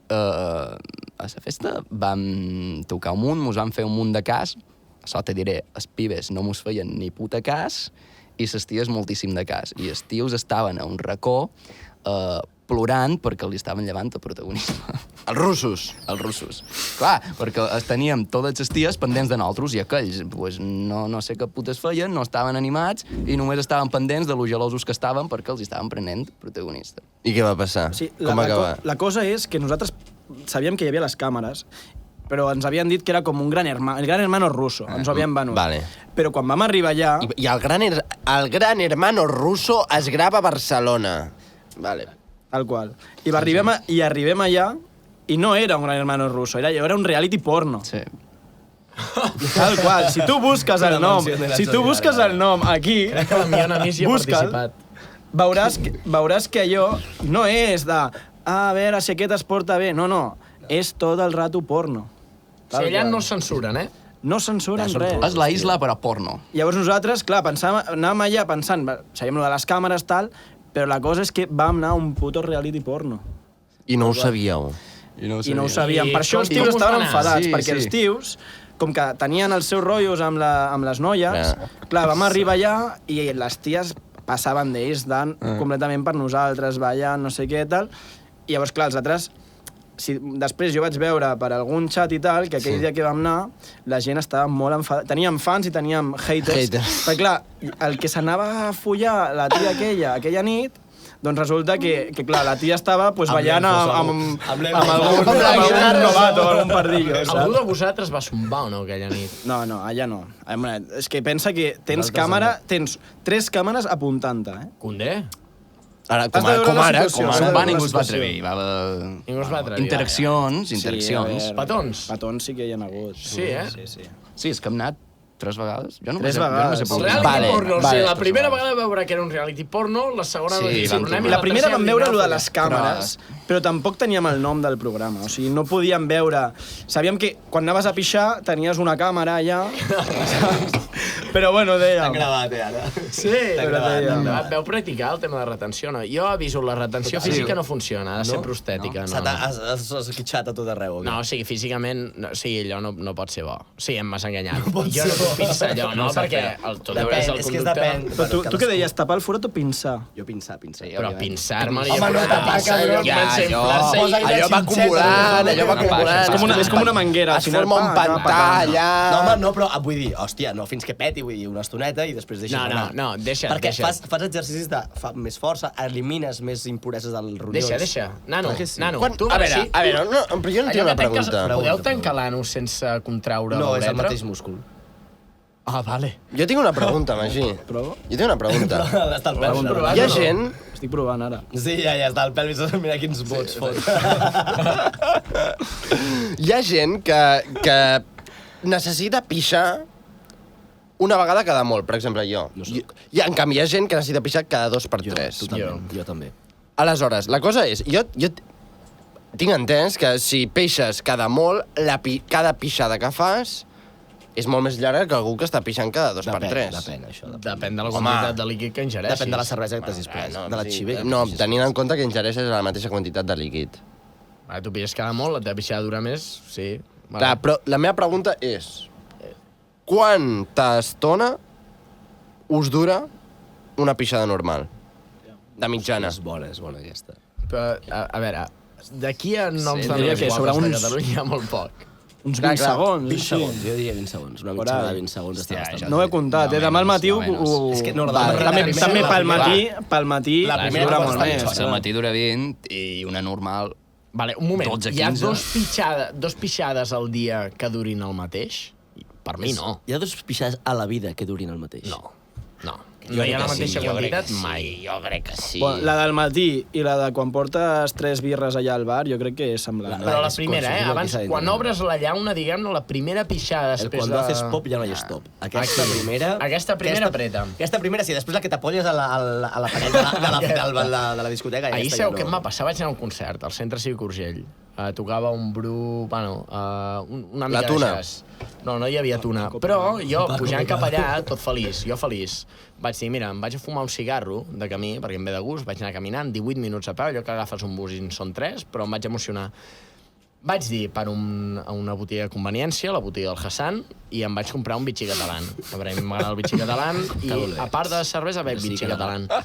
a la festa, vam tocar un munt, mos van fer un munt de cas. Això te diré, els pibes no mos feien ni puta cas i les ties moltíssim de cas. I els tios estaven a un racó plorant perquè li estaven llevant el protagonisme. Els russos. Els russos. Clar, perquè teníem totes les ties pendents de nosaltres i aquells pues, no sé què putes feien, no estaven animats i només estaven pendents de los gelosos que estaven perquè els estaven prenent protagonista. I què va passar? Sí, Com va acabar? la cosa és que nosaltres sabíem que hi havia les càmeres però ens havien dit que era com un gran hermano russo, ens ho havien venut. Vale. Però quan vam arribar allà... I el gran hermano russo es grava a Barcelona. Vale. Tal qual. I arribem allà i no era un gran hermano russo, era un reality porno. Sí. Tal qual. Si tu busques el nom, aquí, Crec que la Miona Miss hi ha busca'l, participat. veuràs que allò no és de a veure si aquest es porta bé. No, és tot el rato porno. O sigui, allà no censuren, No censuren res. És la isla, però porno. Llavors nosaltres, clar, anàvem allà pensant, sabíem lo de les càmeres, tal, però la cosa és que vam anar a un puto reality porno. I no ho sabíeu. I no ho sabíem. I Per això els tios com us va estaven anar? enfadats, Sí, perquè sí. els tios, com que tenien els seus rotllos amb les noies, clar, vam arribar allà i les ties passaven d'ells, dan completament per nosaltres, ballant, no sé què, tal. I llavors, clar, els altres... Després jo vaig veure per algun xat i tal que aquell dia que vam anar la gent estava molt enfadada. Teníem fans i teníem haters. Perquè, clar, el que s'anava a follar la tia aquella nit, doncs resulta que clar, la tia estava ballant amb algun novato, algun pardillo, Algú saps? de vosaltres va sombar o no aquella nit? No, allà no. És que pensa que tens 3 càmeres apuntant-te, Condé? Ara, Has de veure la situació, has de Com veure va, la ningú es va situació. atrevir. Va haver... Ningú es va atrevir. Interaccions. a veure, Petons? Petons sí que hi ha hagut. Sí, eh? Sí. Sí, és que hem anat 3 vegades. Jo no Tres jo no vegades. sé El reality Vale, porno, o vale. sigui, la primera vegada vam veure que era un reality porno, la segona... Sí, vam tornem i La primera tercera vam veure vam lo de anar a les càmeres, però tampoc teníem el nom del programa. O sigui, no podíem veure... Sabíem que quan anaves a pixar tenies una càmera allà, però bueno, dèiem... gravat, ara. Sí, però dèiem... Veu practicar el tema de retenció, no? Jo aviso, la retenció física no funciona, ha de ser prostètica. No? Has quitxat a tot arreu. No, o sigui, físicament, o sigui, allò no pot ser bo. Sí, em vas enganyar. Jo no puc pinçar allò, no? Perquè tot és el és que conducte... Però tu què deies, tapar el forat o pinçar? Jo pinçar. Però pinçar-me... Home, no tapar, cabrón. Allò va acumulant, És com una manguera. al Es final, forma un pantà allà... No, home, no, però vull dir, hòstia, no fins que peti, vull dir, una estoneta i després deixes anar. No, deixa. Perquè fas exercicis de més força, elimines més impureses del ronyons. Deixa. Nano, tu A veure, no, però jo no tinc una pregunta. Podeu tancar l'anus sense contraure No, el és el vetre? mateix múscul. Ah, vale. Jo tinc una pregunta, Magí. Provo? Jo tinc una pregunta. Està al pelvis. Hi ha gent... Estic provant ara. Sí, ja està al pelvis. Mira quins vots fot. Hi ha gent que necessita pixar una vegada cada molt, per exemple, jo. I en canvi hi ha gent que necessita pixar cada 2 per 3. Jo també. Aleshores, la cosa és, jo tinc entès que si peixes cada molt, cada pixada que fas és molt més llarga que algú que està pixant cada 2 per 3. Depèn, això. Depèn de la quantitat de líquid que ingereixis. Depèn de la cervesa que t'has després, de la xivella. No, tenint en compte que ingereixes la mateixa quantitat de líquid. Tu pilles cada molt, la teva pixada dura més, sí. Vale. Clar, però la meva pregunta és... Quanta estona us dura una pixada normal? De mitjana. És bona aquesta. Però, a veure, d'aquí a noms de diria noms que sobre guapes de uns- Catalunya hi ha molt poc. Uns Clar, 20 segons. 20 sí. segons, jo diria 20 segons. Una mitjana de 20 segons està bastant No ho he comptat, Demà al matí... És que no, També pel matí La primera dura pot molt estar més. mitjana. Al matí dura 20 i una normal... Vale, un moment. 12, Hi ha 15. dos pixades al dia que durin el mateix? Per mi no. Hi ha dos pixades a la vida que durin el mateix. No. No hi ha la mateixa quantitat mai. Jo crec que sí. Bueno, la del matí i la de quan portes 3 birres allà al bar, jo crec que és semblant. Però la primera, abans, quan obres la llauna, diguem-ne, la primera pixada després Cuando haces pop ja no hi ha stop. Aquesta primera apreta. Aquesta primera sí, després la que t'apolles a la paret de la discoteca. Ahir aquesta sabeu ja què no. em va passar? Vaig anar a un concert al Centre Cívic Urgell. Tocava un bru... Bueno, una mica La tuna. de jazz. No hi havia tuna. Però jo, pujant cap allà, tot feliç, vaig dir, mira, em vaig a fumar un cigarro de camí, perquè em ve de gust, vaig anar caminant 18 minuts a peu, allò que agafes un bus i en són 3, però em vaig emocionar. Vaig dir a una botiga de conveniència, la botiga del Hassan, i em vaig comprar un bitxí català. A veure, m'agrada el bitxí català, i a part de cervesa, veig bitxí català.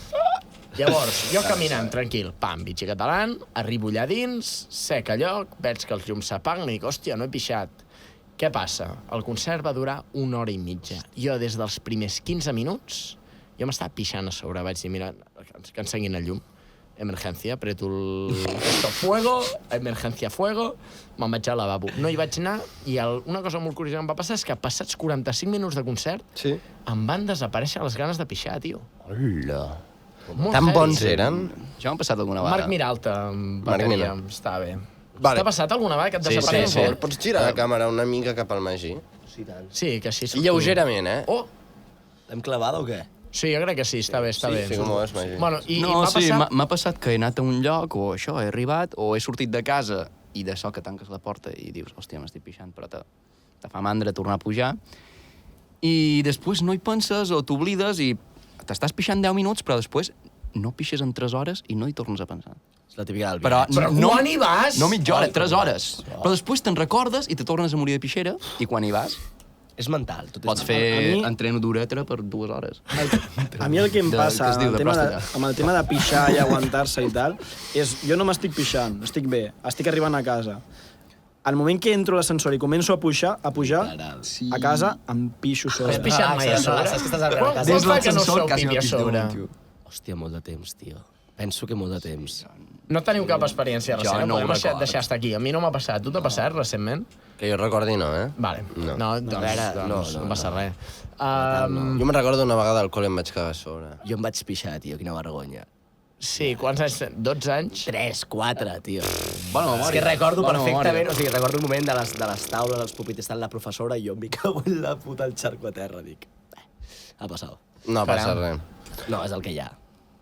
Llavors, jo caminant, tranquil, pam, bitxí català, arribo allà dins, sec a lloc, veig que els llums s'apaguen i dic, hòstia, no he pixat. Què passa? El concert va durar 1 hora i mitja. Jo, des dels primers 15 minuts, jo m'estava pixant a sobre. Vaig dir, mira, que encenguin el llum. emergència, apreto esto fuego, emergència fuego, me'n vaig al lavabo. No hi vaig anar i una cosa molt curiosa que em va passar és que passats 45 minuts de concert Sí. em van desaparèixer les ganes de pixar, tio. Hola. Molt Tan heavy. bons eren? Això m'ha passat alguna vegada. Marc Miralta, amb Marc bateria, Miralta. està bé. Vale. T'ha passat alguna vegada que et Sí, desapareix? sí, sí. Pots girar la càmera una mica cap al Magí? Sí, que així... Lleugerament, eh? Oh! L'hem clavada o què? Sí, jo crec que sí, està bé, està bé. Sí, com ho és, Magí. Bueno, i No, m'ha sí, passat... m'ha passat que he anat a un lloc, o això, he arribat, o he sortit de casa, i d'això que tanques la porta i dius, hòstia, m'estic pixant, però te fa mandra tornar a pujar. I després no hi penses o t'oblides i t'estàs pixant 10 minuts, però després no pixes en 3 hores i no hi tornes a pensar. És la típica del Però, viatge. no, quan hi vas? No mitja hora, 3 hores. Però després te'n recordes i te tornes a morir de pixera, i quan hi vas És mental. Tot és pots mental. fer A mi- entreno d'uretra per 2 hores. A mi el que em De- passa que es diu, amb de pròstata. amb el tema de pixar i aguantar-se i tal, és jo no m'estic pixant, estic bé, estic arribant a casa. Al moment que entro a l'ascensor i començo a pujar, a casa, em pixo sobre. Has pixat mai a sobre? Saps que estàs arribant a casa? Quan fa que no l'ascensor sou quasi pipi a no pixeu, sobre? tio. Hòstia, molt de temps, tio. Penso que molt de temps. No teniu cap experiència recent, no ho podem recordo. deixar estar aquí. A mi no m'ha passat. Tu t'ha passat recentment? Que jo recordi, no, eh? Vale. No. No passa res. Jo me'n recordo una vegada al col·le em vaig quedar a sobre. Jo em vaig pixar, tio, quina vergonya. Sí, quants anys? 12 anys? 3, 4, tio. Bona memòria. És que recordo Bona perfectament, memòria. o sigui, recordo el moment de les taules, dels pupitres, estant la professora i jo em cago en la puta el xarco a terra, dic. Ha passat. No passa res. No, és el que hi ha.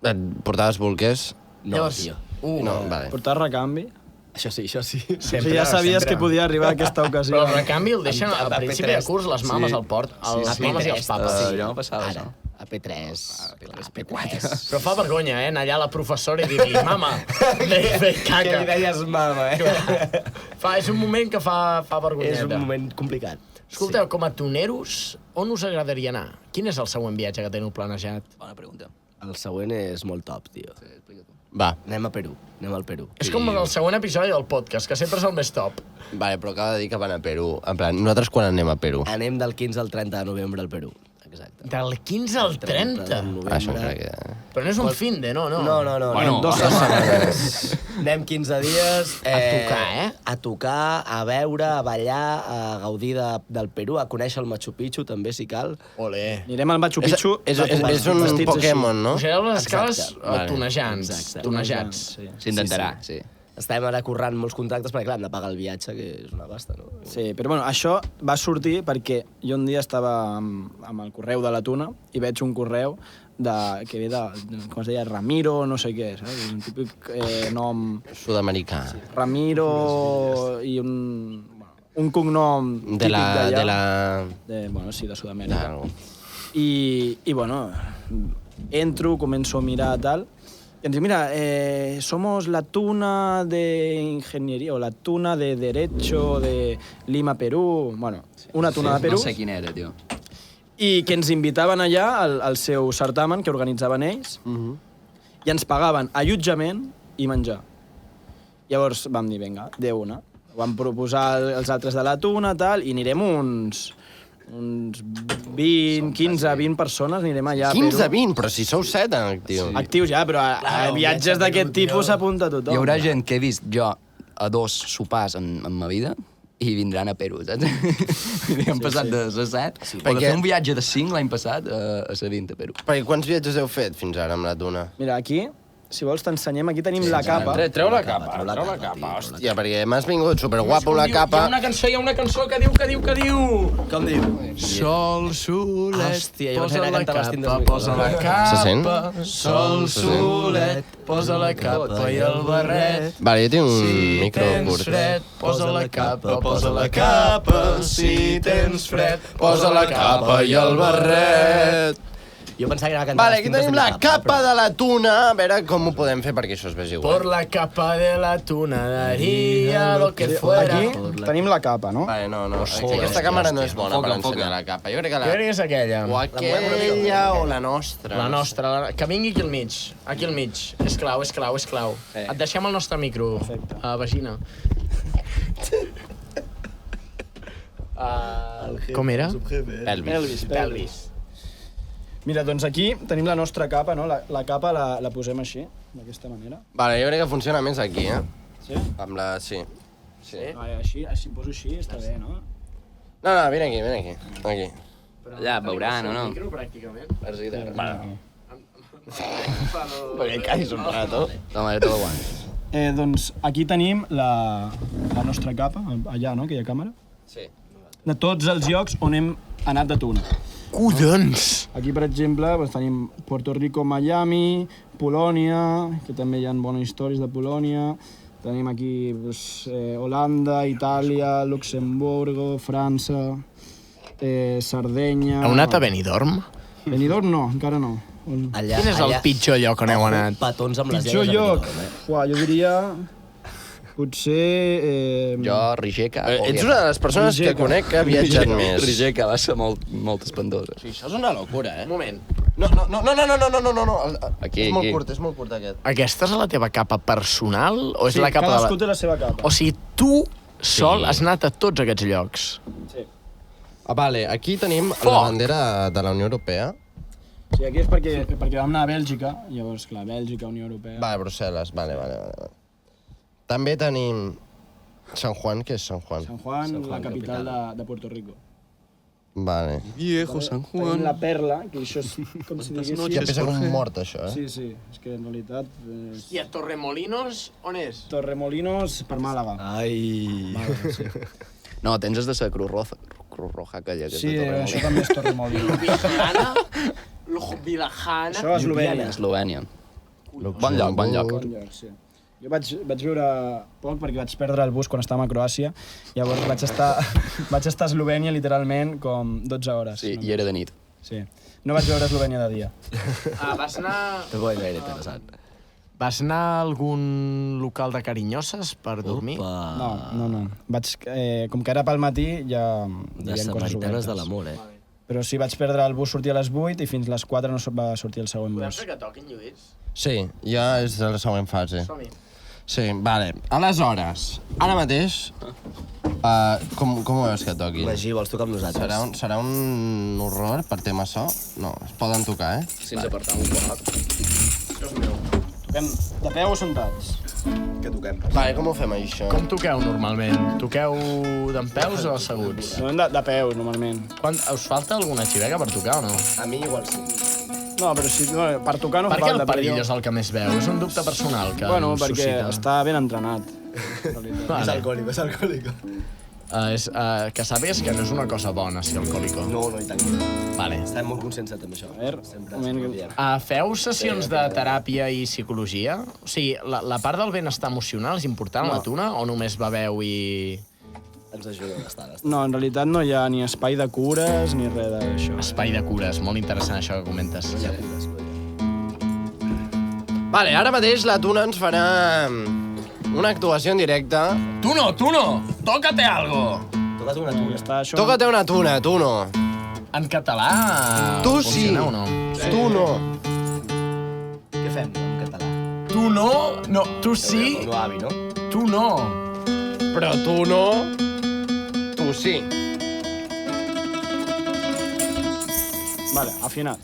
Et portaves bolquers? No, Llavors, tio. No, vale. Portar recanvi? Això sí, això sí. O sigui, ja sabies que podia arribar a aquesta ocasió. Però el recanvi el deixen al A principi P3. de curs les mames al port, les mames i els papes. Allò no passava, Ara, això. a P3, a P4. Però fa vergonya, anar allà a la professora i dir-li, mama, ve caca. Que li deies mama, eh? És un moment que fa vergonyeta. És un moment complicat. Escolteu, com a toneros, on us agradaria anar? Quin és el següent viatge que teniu planejat? Bona pregunta. El següent és molt top, tio. Sí, explica tu. Va, Anem a Perú, anem al Perú. És com el següent episodi del podcast, que sempre és el més top. vale, però acaba de dir que van a Perú. En plan, nosaltres quan anem a Perú? Anem del 15 al 30 de novembre al Perú. Exacte. Del 15 al 30. de novembre. Això crec que... Però no és un fin de, no. No. Bueno, Dos setmanes. Anem 15 dies... tocar, eh? A tocar, a veure, a ballar, a gaudir del Perú, a conèixer el Machu Picchu, també, si cal. Olé. Anirem al Machu Picchu. És un vestits així. Pokémon, no? Pujareu les escales Exacte. Vale. tonejants. Exacte. Tonejats. Sí. S'intentarà, sí. Estàvem ara currant molts contractes perquè, clar, hem de pagar el viatge, que és una pasta, no? Sí, però bueno, això va sortir perquè jo un dia estava amb el correu de la Tuna i veig un correu que ve de, com es deia, Ramiro, no sé què, saps? Un típic nom... Sud-americà. Ramiro i un cognom típic d'allà. Bueno, sí, de Sud-amèrica. D'algo. Y bueno, entro, començo a mirar tal, y ens diu, mira, somos la Tuna de Ingeniería o la Tuna de Derecho de Lima, Perú. Bueno, una Tuna de Perú. No sé quin era, tio. I que ens invitaven allà al seu certamen que organitzaven ells i ens pagaven allotjament i menjar. Llavors vam dir, vinga, de una. Vam proposar els altres de la Tuna, tal, i anirem uns 20, 15, 20 persones, anirem allà a Perú. 15, 20, però si sou 7 en actiu. Sí. Actius ja, però a viatges d'aquest tipus s'apunta tothom. Hi haurà gent que he vist jo a 2 sopars en ma vida i vindran a Perú, saps? Hem passat de ser 7, però de fer un viatge de 5 l'any passat a ser 20 a Perú. Perquè quants viatges heu fet fins ara amb la Tuna? Mira, aquí, si vols t'ensenyem, aquí tenim la capa. Treu la capa, treu la capa. Hòstia, perquè m'has vingut superguapo la Hi capa. ha una cançó que diu... Com diu? Sol, solet, Hòstia, jo posa pensava que la cantaves capa, Tindes posa la Nicolas. Se sent? capa. Sol, solet, posa la capa i el barret. Vale, jo tinc un Si micro tens curt. fred, posa la capa, posa la capa. Si tens fred, Posa la capa i el barret. Jo pensava que anava a cantar Vale, les aquí tintes tenim de la mi papa, capa de la Tuna. A veure com ho podem fer perquè això es vegi Por igual. la capa de la tuna daría lo que fuera. Aquí tenim la capa, no? Vale, no. Aquesta càmera no és bona per ensenyar la capa. Jo crec que Jo crec que és aquella. O aquella o la nostra. La nostra, que vingui aquí al mig. Aquí al mig. És clau. Et deixem el nostre micro, vagina. Com era? Elvis. Pelvis. Mira, doncs aquí tenim la nostra capa, no? La capa la posem així, d'aquesta manera. Vale, jo crec que funciona més aquí, eh? Sí? Amb la... Sí. Sí? Així poso així, està bé, no? No, vine aquí. Aquí. Allà veuran, o no? Micro, pràcticament. Perquè caiguis un rato. Toma, jo te l'aguanto. Doncs aquí tenim la nostra capa, allà, no?, aquella càmera. Sí. De tots els llocs on hem anat de tuna. Collons! Aquí, per exemple, doncs, tenim Puerto Rico, Miami, Polònia, que també hi ha bones històries de Polònia. Tenim aquí doncs, Holanda, Itàlia, Luxemburgo, França, Sardenya... Heu anat a Benidorm? Benidorm no, encara no. Allà, Quin és el pitjor lloc on heu anat? Petons amb les Pitjor llaves de lloc? Benidorm, Uah, jo diria... Potser... Jo, Rijeka... Ets una de les persones que conec que ha viatjat més. Rijeka va ser molt espantosa. Sí, això és una locura, eh? Un moment. No. Aquí, és molt aquí. curt, és molt curt aquest. Aquesta és la teva capa personal? O és Sí, la capa cadascú de té la seva capa. O sigui, tu sol has anat a tots aquests llocs. Sí. Vale, aquí tenim Foc! la bandera de la Unió Europea. Sí, aquí és perquè vam anar a Bèlgica, llavors, clar, Bèlgica, Unió Europea... Vale, Brussel·les, vale. També tenim San Juan, què és San Juan? San Juan, la capital de Puerto Rico. Vale. Viejo San Tenim la Perla, que això és com si diguéssim... Ja pensa com un mort, això, eh? Sí, és que en realitat... I a Torremolinos, on és? Torremolinos per Màlaga. Ai... No, tens de ser Cruz Roja aquella, que és Sí, de Torremolinos. això també és Torremolinos. Ljubljana? Ljubljana? Això a Eslovènia. Eslovènia. Bon lloc. Bon lloc, sí. Jo vaig viure poc perquè vaig perdre el bus quan estàvem a Croàcia, llavors vaig estar a Eslovènia literalment com 12 hores. Sí, i era de nit. Sí. No vaig veure Eslovènia de dia. Vas anar... Tampoc és gaire interessant. Vas anar a algun local de carinyoses per dormir? No. Vaig, com que era pel matí, ja hi Les havia coses samaritanes de obertes. l'amor, Però sí, vaig perdre el bus, sortia a les 8 i fins les 4 no va sortir el següent bus. que toquin, Lluís? Sí, ja és la següent fase. Som-hi. Sí, vale. Aleshores, ara mateix, com ho veus que toquin? Magí, vols tocar amb nosaltres? Serà un horror per tema so? No, es poden tocar, eh? Sense apartar un poc. Toquem de peu o sentats? Que toquem? Vale, com ho fem, això? Com toqueu normalment? Toqueu dempeus o asseguts? No, de peus, normalment. Us falta alguna xivega per tocar o no? A mi igual sí. No, però si, no, per tocar no Per fa què el falta. però perill jo- és el que més veu? És un dubte personal que Bueno, em perquè suscita. està ben entrenat. en realitat. Vale. És alcohòlico. Que sàpigues que no és una cosa bona, ser alcohòlico. No, i tant. Vale. Estem molt conscients de també això. A veure, Sempre un moment ens ho que- diem. Feu sessions de teràpia i psicologia? O sigui, la part del benestar emocional és important a la tuna o només beveu i... Ens ajuda bastant. No, en realitat no hi ha ni espai de cures ni res d'això. Espai de cures, molt interessant això que comentes. Vale, ara mateix la Tuna ens farà una actuació en directe. Tuno! Tócate algo! Toca't una tuna. Està això... Tócate una tuna, tu no. En català Tu sí. funciona o no? Tu no. Què fem en català? Tu no? No, tu sí? No, avi, no? Tu no. Però tu no. Tu sí. Vale, afinat.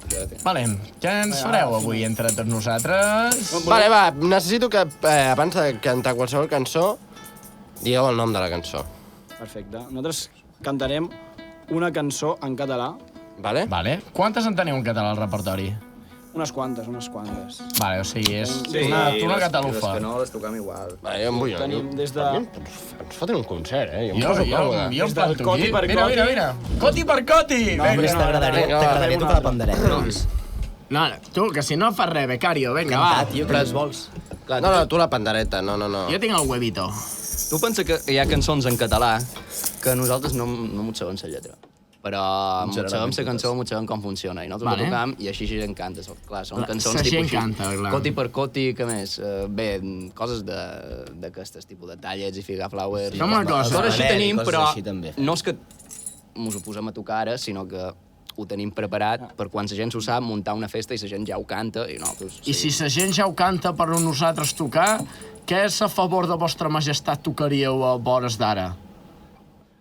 Vale, què ens fareu avui entre tots nosaltres? Vale, va, necessito que abans de cantar qualsevol cançó digueu el nom de la cançó. Perfecte. Nosaltres cantarem una cançó en català. Vale? Vale, quantes en teniu en català al repertori? Unes quantes. Vale, o sigui, és una catalufa. Les que no les tocam igual. Vale, jo em vull... Tenim des de... Ens foten un concert, eh? Jo em Jo poso còmode. em Des del planto coti aquí. per Mira, coti. mira. Coti per coti! Només t'agradaria tocar la pandereta, Lluís. No, tu, que si no fas res, becario, vinga, va. Tio, què més vols? No, tu la pandereta, no. Jo tinc el huevito. Tu pensa que hi ha cançons en català que nosaltres no m'ho sabem la lletra. Però m'ho sabem la cançó, m'ho sabem com funciona. I nosaltres Vale. la tocam i així gent canta. Clar, són cançons La tipus gent així. canta, clar. Coti per coti, què més? Bé, coses d'aquestes tipus de tallets i figaflowers. Fem una cosa. Tot així Saber i tenim, coses però així també. no és que mos ho posem a tocar ara, sinó que ho tenim preparat per quan la gent s'ho sap, muntar una festa i la gent ja ho canta i nosaltres... I si la gent ja ho canta per nosaltres tocar, què és a favor de vostra majestat tocaríeu a vores d'ara?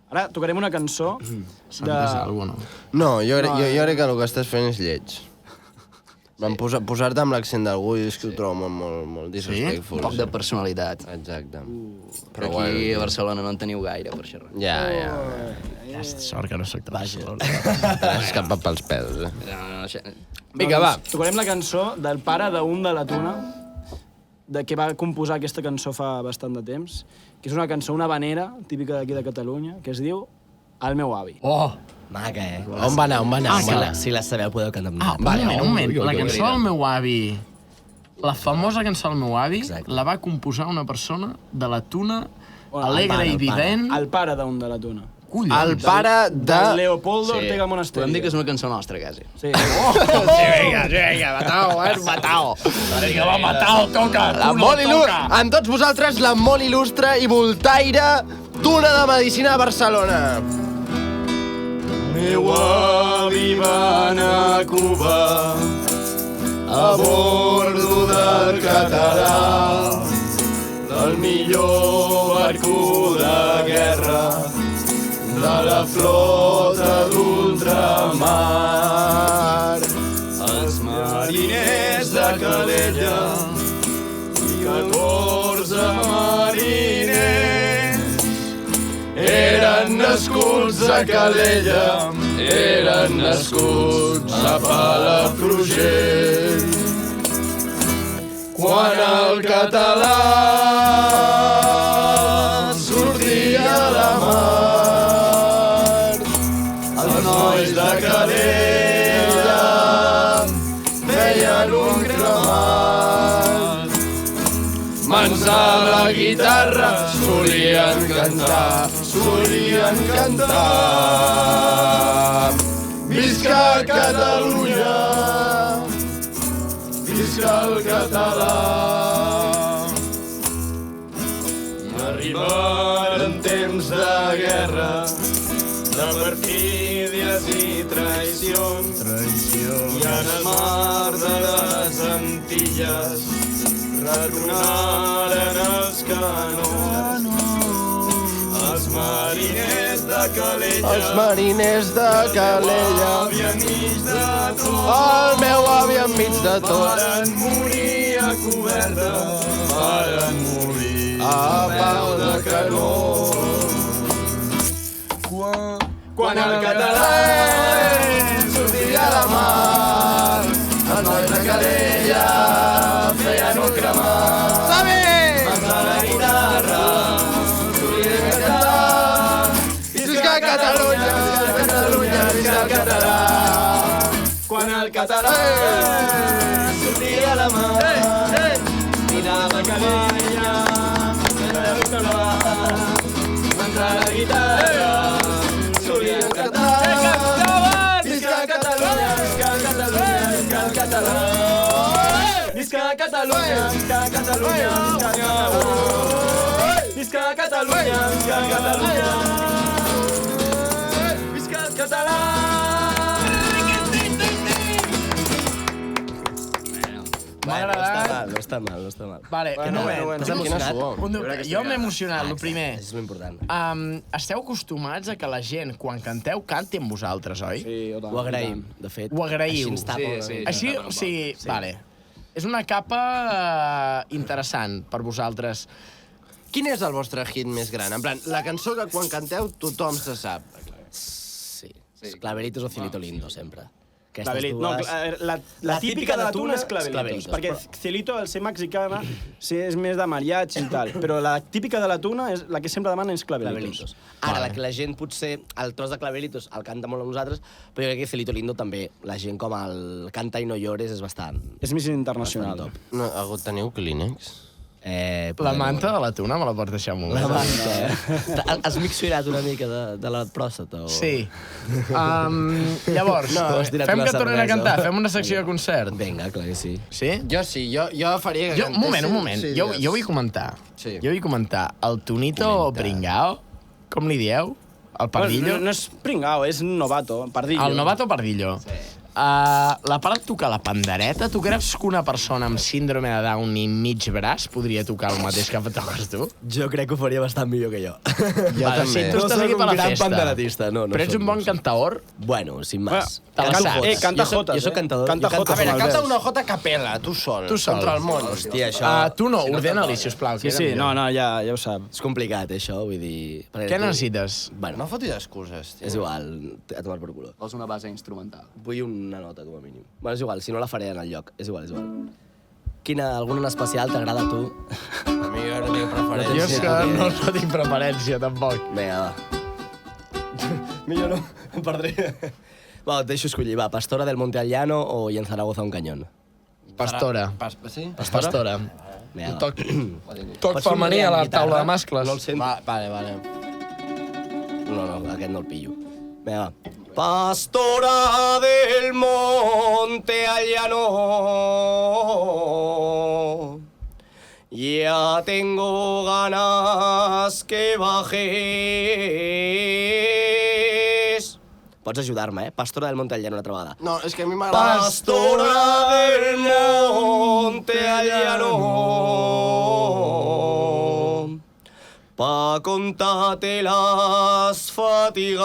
Ara tocarem una cançó de... Sentes alguna? No, jo crec que el que estàs fent és lleig. Posar-te amb l'accent d'algú és que ho trobo molt disrespectful. Poc de personalitat. Exacte. Però aquí a Barcelona no en teniu gaire, per xerrar. Ja. Sort que no soc de Barcelona. T'has escapat pels peus, Vinga, va. Tocarem la cançó del pare d'un de la Tuna, que va composar aquesta cançó fa bastant de temps, que és una cançó, una habanera, típica d'aquí de Catalunya, que es diu El meu avi. Oh! Maca, On va anar? Si la sabeu, podeu cantar amb Ah, un moment. La cançó del meu avi, la famosa cançó del meu avi, la va composar una persona de la Tuna, alegre i vivent. El pare d'un de la Tuna. El pare de... Leopoldo Ortega Monasterio. Podem dir que és una cançó nostra, quasi. Sí. Vinga, Matao. Vinga, va, Matao, toca. La molt il·lustre, amb tots vosaltres, la molt il·lustre i voltaire Tuna de Medicina a Barcelona. Meu avi va anar a Cuba a bordo del català, del millor barco de guerra de la flota d'ultramar. Els mariners de Calella i 14 mariners eren nascuts a Calella, eren nascuts a Palafrugell. Quan el català sortia a la mar, els nois de Calella feien un cremat. Mans a la guitarra solien cantar. Visca Catalunya, visca el català. I arribaren temps de guerra, de perfídies i traïcions. I en el mar de les Antilles retornaren els canons. Els mariners de Calella, el meu avi enmig de tot, varen morir a coberta, varen morir a pau de canó. Quan el català sortia a la mar, els nois de Calella feien un cremat. Mans a la guitarra solien cantar. Visca Catalunya, visca el català. Quan el català sortia a la mar, mirava Calella, feia un cremat. Mans a la guitarra solien cantar. Visca Catalunya, visca Catalunya, visca el català. Visca Catalunya, visca Catalunya, visca el català. Visca Catalunya, visca Catalunya. Visca el català. M'ha agradat. No està mal. Vale, Bueno, T'has emocionat? Jo m'he emocionat, el primer. És important. Esteu acostumats a que la gent, quan canteu, canti amb vosaltres, oi? Sí, Ho agraïm, de fet. Ho agraïu. Així ens tapa. Sí. Així, o sigui, vale. És una capa interessant per vosaltres. Quin és el vostre hit més gran? En plan, la cançó que quan canteu tothom se sap. Sí. Claveritos o Cielito Lindo, sempre. Clavelito. No, la típica de la Tuna és Clavelitos, perquè Cielito, al ser mexicana, és més de mariachi i tal, però la típica de la Tuna, és la que sempre demana és Clavelitos. Ara, la que la gent potser, el tros de Clavelitos el canta molt amb nosaltres, però jo crec que Cielito Lindo també, la gent com el Canta i no llores és bastant... És més internacional. Bastant No, teniu Kleenex? La manta de la Tuna me la pots deixar molt. La manta. Has miccionat una mica de la pròstata? O... Sí. Llavors, has tirat fem una que tornin a cervesa. cantar, fem una secció de concert. Vinga, clar que sí. Sí? Jo sí, jo faria que Un moment. Sí, Jo vull comentar. Sí. Jo vull comentar. El Tonito Pringao, com li dieu? El Pardillo? No és pringao, és novato, pardillo. El Novato Pardillo. Sí. la part de tocar la pandereta, tu creus que una persona amb síndrome de Down i mig braç podria tocar el mateix que toques tu? Jo crec que ho faria bastant millor que jo. Jo també. Si tu No estàs soc aquí per un la gran festa, panderetista, no però ets soc, un bon cantaor, Bueno, sin más. te la saps. canta Jo soc- jotes, Jo soc cantador. Canta jo canto- jotes. A veure, amb el canta vers. una jota a capella, tu sol. Tu sol. Contra el món. Hòstia, això... Tu no, ordena-li, sisplau. Sí, sí, no, ja ho sap. És complicat, això, vull dir... perquè Què tu- necessites? Bueno, No fotis excuses, tio. és igual, a tomar per culo. Vols una base instrumental? Vull una nota, com a mínim. Bueno, és igual, si no la faré en el lloc. És igual, és igual. Alguna en especial t'agrada a tu? A mi jo no tinc Jo preferència. és que no tinc preferència, tampoc. Vinga, va. Millor no, em perdré. Va, et deixo escollir. Va, Pastora del Monte al Llano o Y en Zaragoza un cañón? Pastora. Sí? Pastora. Vinga, va. Toc Pots fer un femení a la guitarra? taula de mascles. No el sento. Vale. No, aquest no el pillo. Vinga, va. Pastora del Monte al Llano, ya tengo ganas que bajes. Pots ajudar-me, Pastora del Monte al Llano, una altra vegada. No, és que a mi m'agrada... Pastora del Monte al Llano, pa contarte las fatigas.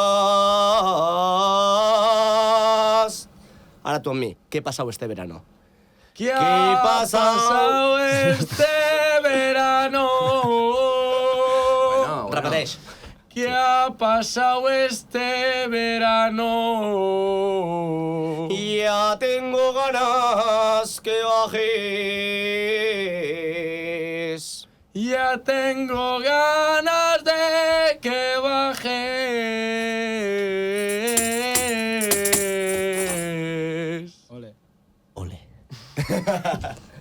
Ara tu amb mi, ¿qué pasado este verano? ¿Qué ha pasado este verano? Repeteix. ¿Qué ha pasado este verano? Ya tengo ganas que bajes. Ya tengo ganas de que bajes. Ole. Ole.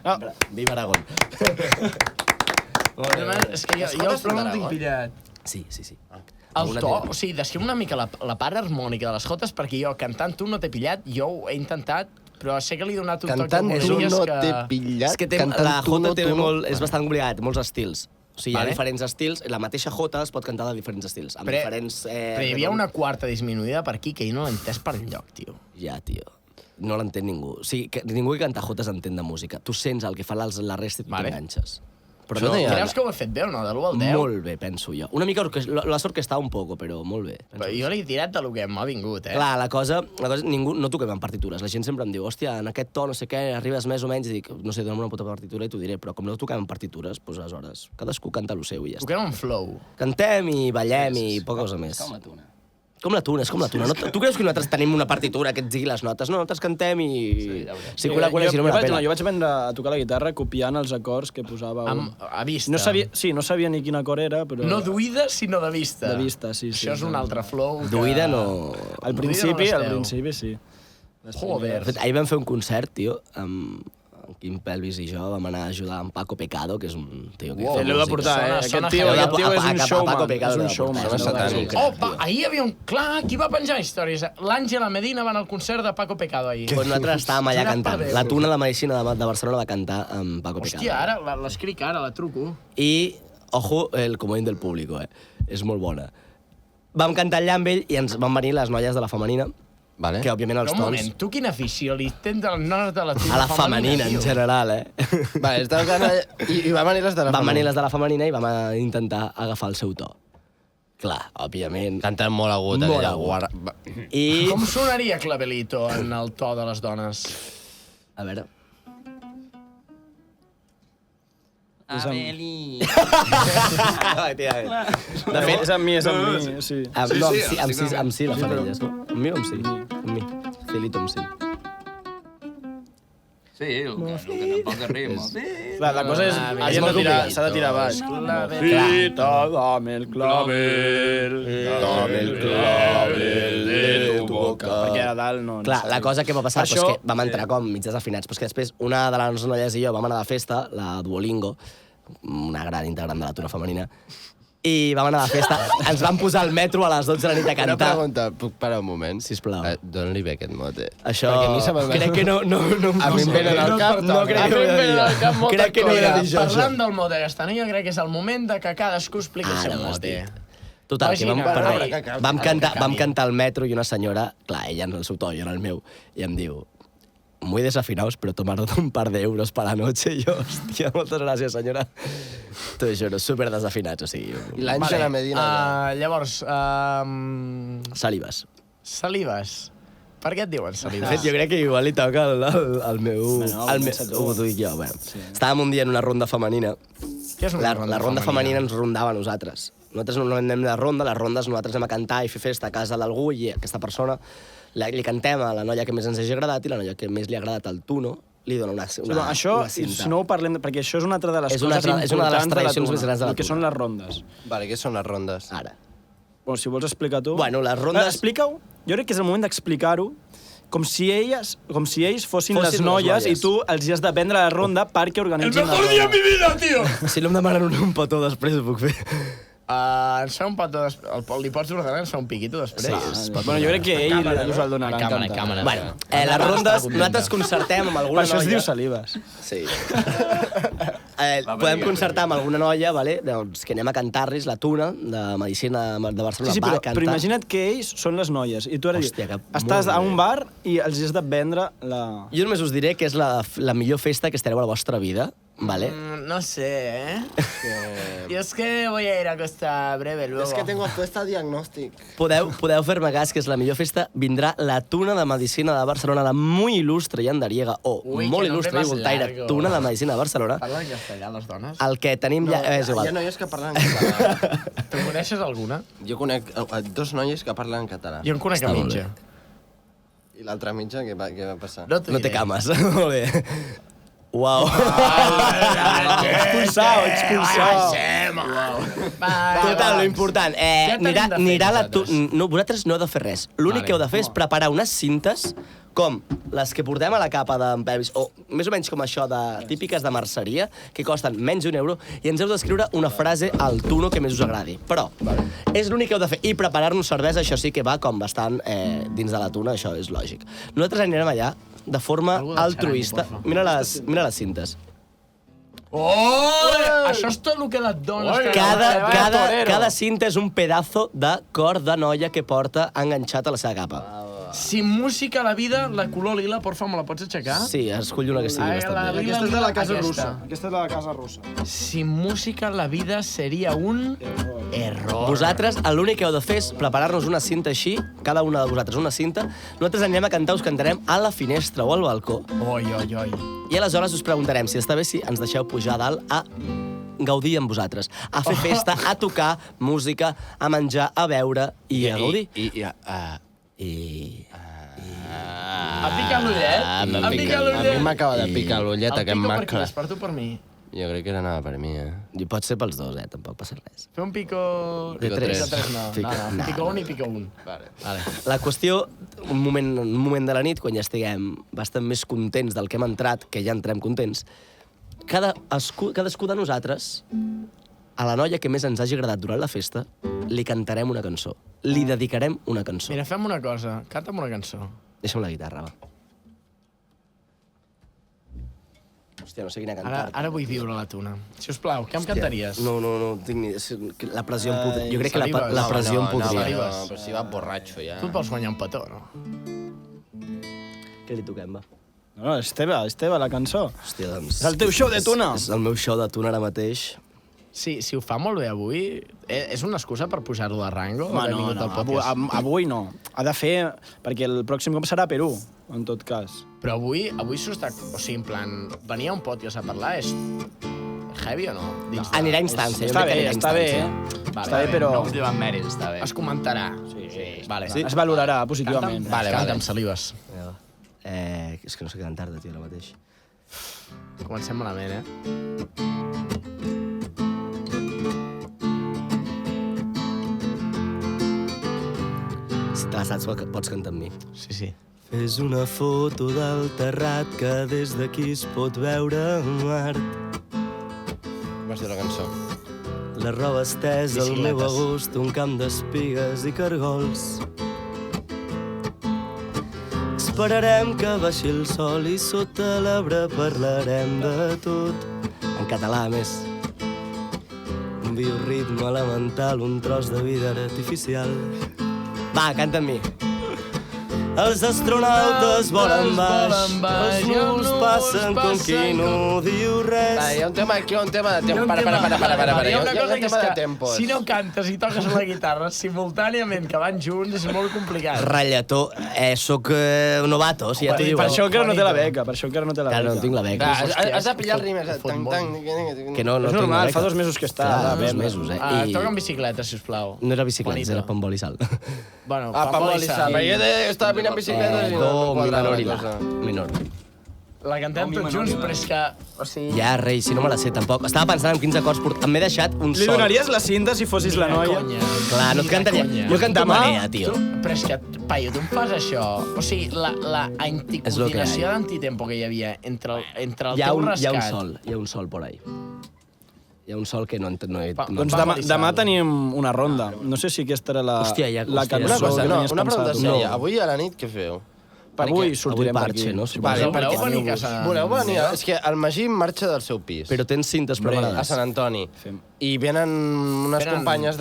Ah. Viva Aragón. És que jo el no tinc pillat. Sí. El Alguna to, té. o sigui, descriu una mica la part harmònica de les jotes, perquè jo, cantant tu, no t'he pillat, jo ho he intentat, però sé que li he donat un toc de Cantant tu melodies no que... t'he pillat. És que té, Cantant la tu jota no té tu no. molt, és bastant complicat, molts estils. O sigui, hi ha Vale. diferents estils, la mateixa jota es pot cantar de diferents estils, amb Però- diferents... Però hi havia una quarta disminuïda per aquí que jo no l'he entès per enlloc, tio. Ja, tio. No l'entén ningú. O sigui, que ningú que canta jotes entén de música. Tu sents el que fa la resta i tu Vale. t'enganxes. Però Això no, deia- Creus que ho he fet bé o no? De l'1 al 10? molt bé, penso jo. Una mica l'has orquestat un poco, però molt bé. Però jo l'he tirat de lo que m'ha vingut, eh? Clar, la cosa, ningú, no toquem en partitures. La gent sempre em diu, hòstia, en aquest to, no sé què, arribes més o menys, i dic, no sé, dona'm una puta partitura i t'ho diré, però com no toquem en partitures, doncs aleshores, cadascú canta el seu i ja està. Toquem un flow. Cantem i ballem i poca cosa més. Com la tuna. Com la tuna, és com la tuna. No, tu creus que nosaltres tenim una partitura que ens digui les notes? No, nosaltres cantem i... Si cula, jo, si no me la pela. jo vaig aprendre a tocar la guitarra copiant els acords que posava un... A vista. No sabia ni quin acord era, però... No d'oïda, sinó de vista. De vista, sí. Això és un altre flow. que- D'oïda no... Al D'oïda principi, sí. Joder. De fet, ahir vam fer un concert, tio, amb Quim Pelvis i jo, vam anar a ajudar en Paco Pecado, que és un tio que fa L'heu de música. portar, Sona- Aquest sona tio heavy. és un Paco showman. Pecado És un l'ha de showman. portar, Sona és un satànic. crac, Oh, tio. ahir hi havia un... Clar, qui va penjar històries? L'Àngela Medina va anar al concert de Paco Pecado ahir. Pues nosaltres estàvem allà Jurat per cantant. Déu. La tuna de Medicina de Barcelona va cantar amb Paco Pecado. Hòstia, ara l'escric ara, la truco. I, ojo, el comodín del público, és molt bona. Vam cantar allà amb ell i ens van venir les noies de la femenina, Vale. que òbviament els Però un tons... moment, tu quina afició li tens als nois de la tuna A la femenina, en tio? general, Vale, estava quedant... I van venir les de la Van venir femenina. les de la femenina i vam intentar agafar el seu to. Clar, òbviament... Canten molt agut. Molt aquella agut. guarra- I... Com sonaria Clavelito en el to de les dones? A veure... Abeli. De fet, És amb mi, sí. amb sí la farelles, no? Amb mi o amb sí? Amb mi. Celito amb sí. Sí, el que tampoc rima. Clar, la cosa és... és molt complicat. S'ha de tirar baix. Clavelito. Dame el clavel de tu boca. Perquè a dalt no... Clar, la cosa que va passar Per és això- que vam entrar com mig desafinats, però és que després una de les noies i jo vam anar de festa, la Duolingo, una gran integrant de la tuna femenina, i vam anar de festa, ens vam posar al metro a les 12 de la nit a Una cantar. pregunta, puc parar un moment? Sisplau. D'on-li ve aquest mot, Això... Perquè a mi se me'n crec que no... A mi em venen al cap, No crec que ho he de dir jo. Crec que no he de dir jo, això. Parlant del mot d'aquesta noia, crec que és el moment de que cadascú expliqui el Ara seu ho has mot. dit. Total, que Vagina. vam cantar al metro i una senyora, clar, ella en el seu to, jo en el meu, i em diu, muy desafinados, pero tomaron un par de euros para la noche. I jo, hòstia, moltes gràcies, senyora. T'ho juro, super desafinats, o sigui... I l'Àngela Medina... Llavors, Salives. salives. Per què et diuen De salives? fet, jo crec que igual li toca al meu... Bueno, al comença tu. ho dic jo, bueno. Estàvem un dia en una ronda femenina. Què és una La ronda femenina ens rondava a nosaltres. Nosaltres no anem de ronda, les rondes nosaltres anem a cantar i fer festa a casa d'algú i aquesta persona li cantem a la noia que més ens hagi agradat i la noia que més li ha agradat al tuno li dona una Això, cinta. si no ho parlem, perquè això és una altra de les És una coses altra- és una de les importants de la tradicions tuna, més grans de la el que tuna. són les rondes. Vale, què són les rondes? Ara. Bueno, si vols explicar tu... Bueno, les rondes- Explica-ho. Jo crec que és el moment d'explicar-ho com si ells fossin les les noies i noies. tu els hi has de vendre la ronda perquè organitzin la ronda. vida, tio! Si no em demanen un petó després, ho puc fer. Ens fa un petó... Li pots ordenar, ens fa un piquito després? Sí, Bueno, jo crec que ell us el donarà encantat. Bueno, les rondes, nosaltres concertem amb Per alguna això es diu noia... salives. Sí. Podem concertar amb alguna noia, vale? Doncs, que anem a cantar-los la tuna de Medicina de Barcelona. Sí, Va però cantar. imagina't que ells són les noies i tu ara Hòstia, que estàs molt a bé. un bar i els has de vendre la... Jo només us diré que és la millor festa que estareu a la vostra vida, vale? No sé, ¿eh? Yo es que voy a ir a Costa Breve luego. puesta diagnòstic. Podeu fer-me cas, que és la millor festa. Vindrà la tuna de Medicina de Barcelona, la muy il·lustre i andariega, o Ui, molt que nombre il·lustre i más voltaire, largo. tuna de Medicina de Barcelona. Parlen castellà, les dones? El que tenim ja... és Hi ha igual. noies que parlen català. Tu coneixes alguna? Jo conec dos noies que parlen català. Jo en conec a Està molt mitja. I l'altra mitja, què va passar? No, t'ho No té diré. cames. Molt bé. Uau. Expulsau. Total, lo important. Què tenim de fer Anirà la nosaltres? no, vosaltres no heu de fer res. L'únic Vale. que heu de fer és preparar unes cintes com les que portem a la capa d'en Pevis, o més o menys com això, típiques de merceria, que costen menys d'1 euro, i ens heu d'escriure una frase al tuno que més us agradi. Però és l'únic que heu de fer. I preparar-nos cervesa, això sí que va com bastant dins de la tuna, això és lògic. Nosaltres anirem allà de forma Algú del altruista. xarango, porfa. Mira les cintes. Això és tot el que et dones. Cada cinta és un pedazo de cor de noia que porta enganxat a la seva capa. Sin música a la vida, la color lila, porfa, me la pots aixecar? Sí, escull una que sigui Ai, bastant la bé. lila. Aquesta és de la casa Aquesta. russa. Aquesta és de la casa russa. Sin música la vida seria un error. Vosaltres, l'únic que heu de fer és preparar-nos una cinta així, cada una de vosaltres una cinta. Nosaltres anirem a cantar, us cantarem a la finestra o al balcó, Oi, oi, oi. i aleshores us preguntarem si està bé si ens deixeu pujar a dalt a gaudir amb vosaltres, a fer festa, a tocar música, a menjar, a beure i a gaudir. Ha picat l'ullet? Ha picat l'ullet? A mi m'acaba de picar l'ullet, El aquest pico per qui macla. és? Per tu o per mi? Jo crec que anava per mi, I pot ser pels dos, tampoc passa res. Fer un pico... De tres. De tres no. Pico- No, no. no, Pico un i pico un. Vale. La qüestió, un moment de la nit, quan ja estiguem bastant més contents del que hem entrat, que ja entrem contents, cadascú de nosaltres, a la noia que més ens hagi agradat durant la festa, li cantarem una cançó. Li dedicarem una cançó. Mira, fem una cosa. Canta'm una cançó. Deixa'm la guitarra, va. Hòstia, no sé quina cantar. Ara vull viure la tuna. Si us plau, què em cantaries? No tinc ni... La pressió em podria... Jo crec que salives. la pressió em podria. salives. però si va borratxo, ja. Tu et vols guanyar un petó, no? Què li toquem, va? No, és teva la cançó. Hòstia, doncs... És el teu show de tuna. És el meu show de tuna ara mateix. Sí, si ho fa molt bé avui, és una excusa per pujar-lo de rango? Home, haver no, vingut no, al podcast? avui no. Ha de fer... Perquè el pròxim cop serà a Perú, en tot cas. Però avui s'ho està... O sigui, en plan, venir a un podcast a parlar és heavy o no? Anirà a instància. jo Està crec que bé, anirà a està bé. instància. Vale, Està bé, però No us diuen mèrits, està bé. es comentarà. Sí. Vale. es valorarà positivament. Canta'm salives. Vinga, va. És que no sé què cantar-te, tio, ara mateix. Comencem malament, eh? Si te la saps, pots cantar amb mi. Sí, sí. Fes una foto del terrat que des d'aquí es pot veure Mart. Com es diu la cançó? La roba estesa, el meu Bicicletes. agost, un camp d'espigues i cargols. Esperarem que baixi el sol i sota l'arbre parlarem de tot. En català, a més. un bioritme elemental, un tros de vida artificial. Va, canta amb mi. Els astronautes volen baix, els núvols passen com qui no diu res. Va, hi ha un tema aquí, un tema de tempo. Para. Hi ha un tema de tempos. Si no cantes i toques la guitarra simultàniament, que van junts, és molt complicat. Ratlletó, soc novato, si ja t'ho diuen. Per això encara no té la beca, Clar, no tinc la beca. Has de pillar el rimes. Que no És tinc la normal, beca. fa 2 mesos que està. Clar, Va, 2 mesos, Toca en bicicleta, sisplau. No era bicicleta, Bonito. era pambol i sal. Bueno, Pablo Lisa. Perquè jo estava pinant bicicletes i no Do quadrava minor i la la. cosa. Minor. La cantem tots junts, però és que... O sigui... Ja, rei, si no me la sé tampoc. Estava pensant en quins acords portar. M'he deixat un Li sol. donaries la cinta si fossis la noia? Clar, no et cantaria. Jo canto Demà, marea, tio. Però és que, paio, tu em fas això. O sigui, la És lo que anticoordinació hay. d'antitempo que hi havia entre el Hi ha teu un rescat... hi ha un sol por ahí. Hi ha un sol que no he... Doncs demà tenim una ronda. No sé si aquesta era la Hòstia, cançó Una cosa, que no, tenies una pregunta pensat. sèria. Avui a la nit què feu? Avui sortirem per parche, aquí. no? Vale, Voleu perquè venir a casa? Voleu venir? És que el Magí marxa del seu pis. Però tens cintes a preparades. Sant Antoni. I venen unes Venen, companyes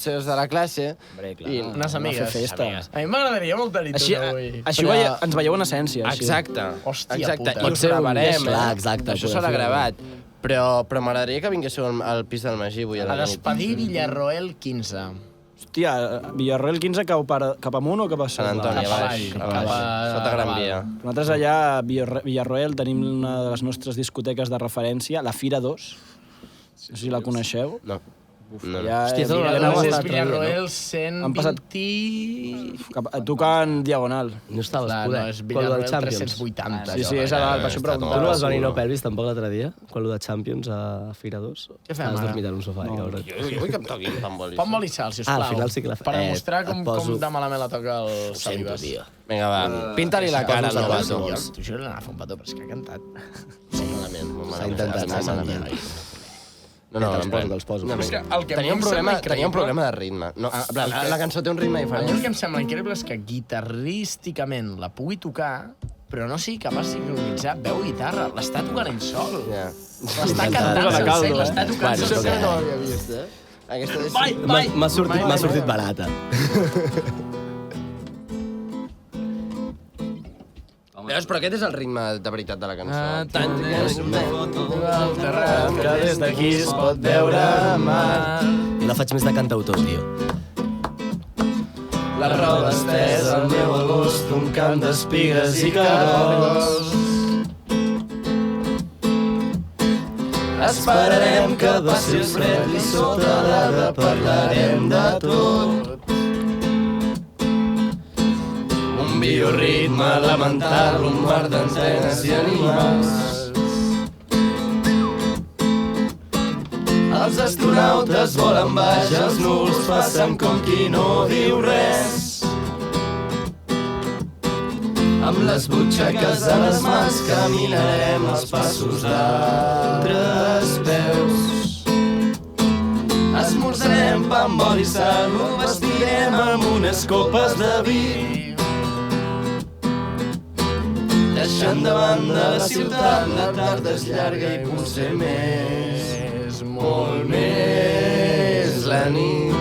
seves de la classe. clar. I Unes amigues. fer festa. A mi m'agradaria molt tenir Així, tot avui. així ens veieu en essència. Així. Exacte. Hòstia Exacte. puta. I Pot us ser un gravarem, gest, clar, exacte, Això poder serà fer-ho. gravat. Però m'agradaria que vinguéssiu al pis del Magí avui a A la nit. despedir Villarroel 15. Hòstia, Villarroel 15 cau cap amunt o cap a Sant sota? Antoni, a Cap baix. avall, A cap baix. a- Sota Gran Via. Nosaltres allà a Villarroel tenim una de les nostres discoteques de referència, la Fira 2. No sé si la coneixeu. No. No. Ja, Hòstia, tot ja el- aneu No sé, a és Villarroel Han passat- 120... tocant diagonal. No estava Clar, poder. no, és Quan lo Villarroel del Champions. 380. Sí, és a dalt, per això Tu preguntava. no vas venir, no, Pelvis, tampoc l'altre dia? Quan lo de Champions a Fira 2? Què fem Has ara? dormit en un sofà, cabrón. Jo vull que em toquin pambolis. Pon molt i sal, sisplau. al final sí que la fa- Per demostrar com, et poso- com de malament la toca el Ho sento, Salivas. tio. Vinga, va. Pinta-li la cara al novato. T'ho juro, anava a fer un petó, però és que ha cantat. S'ha intentat anar malament. No, Els poso, els poso. És que el que Tenia a mi un em problema, sembla tenia un increïble- problema de ritme. No, la cançó té un ritme A mi el diferent. que em sembla increïble és que guitarrísticament la pugui tocar, però no sigui capaç de sincronitzar veu i guitarra. L'està tocant ell sol. Ja. L'està Encanta. cantant Toca la caldo, sencer, l'està tocant Bueno, sencer. Això que no ho havia vist, Aquesta és... M'ha sortit barata. Veus, però aquest és el ritme de veritat de la cançó. Que des d'aquí es pot veure mar. I la faig més de cantautor, tio. La roda estesa, el meu agost, un camp d'espigues i carols. Esperarem que passi el fred i sota l'arbre parlarem de tot. Un bioritme elemental, un mar d'antenes i animals. Els astronautes volen baix, els núvols passen com qui no diu res. Amb les butxaques a les mans caminarem els passos d'altres peus. Esmorzarem pa amb oli i sal, ho vestirem amb unes copes de vi. Deixant de banda la ciutat, la tarda és llarga i potser més, molt més la nit.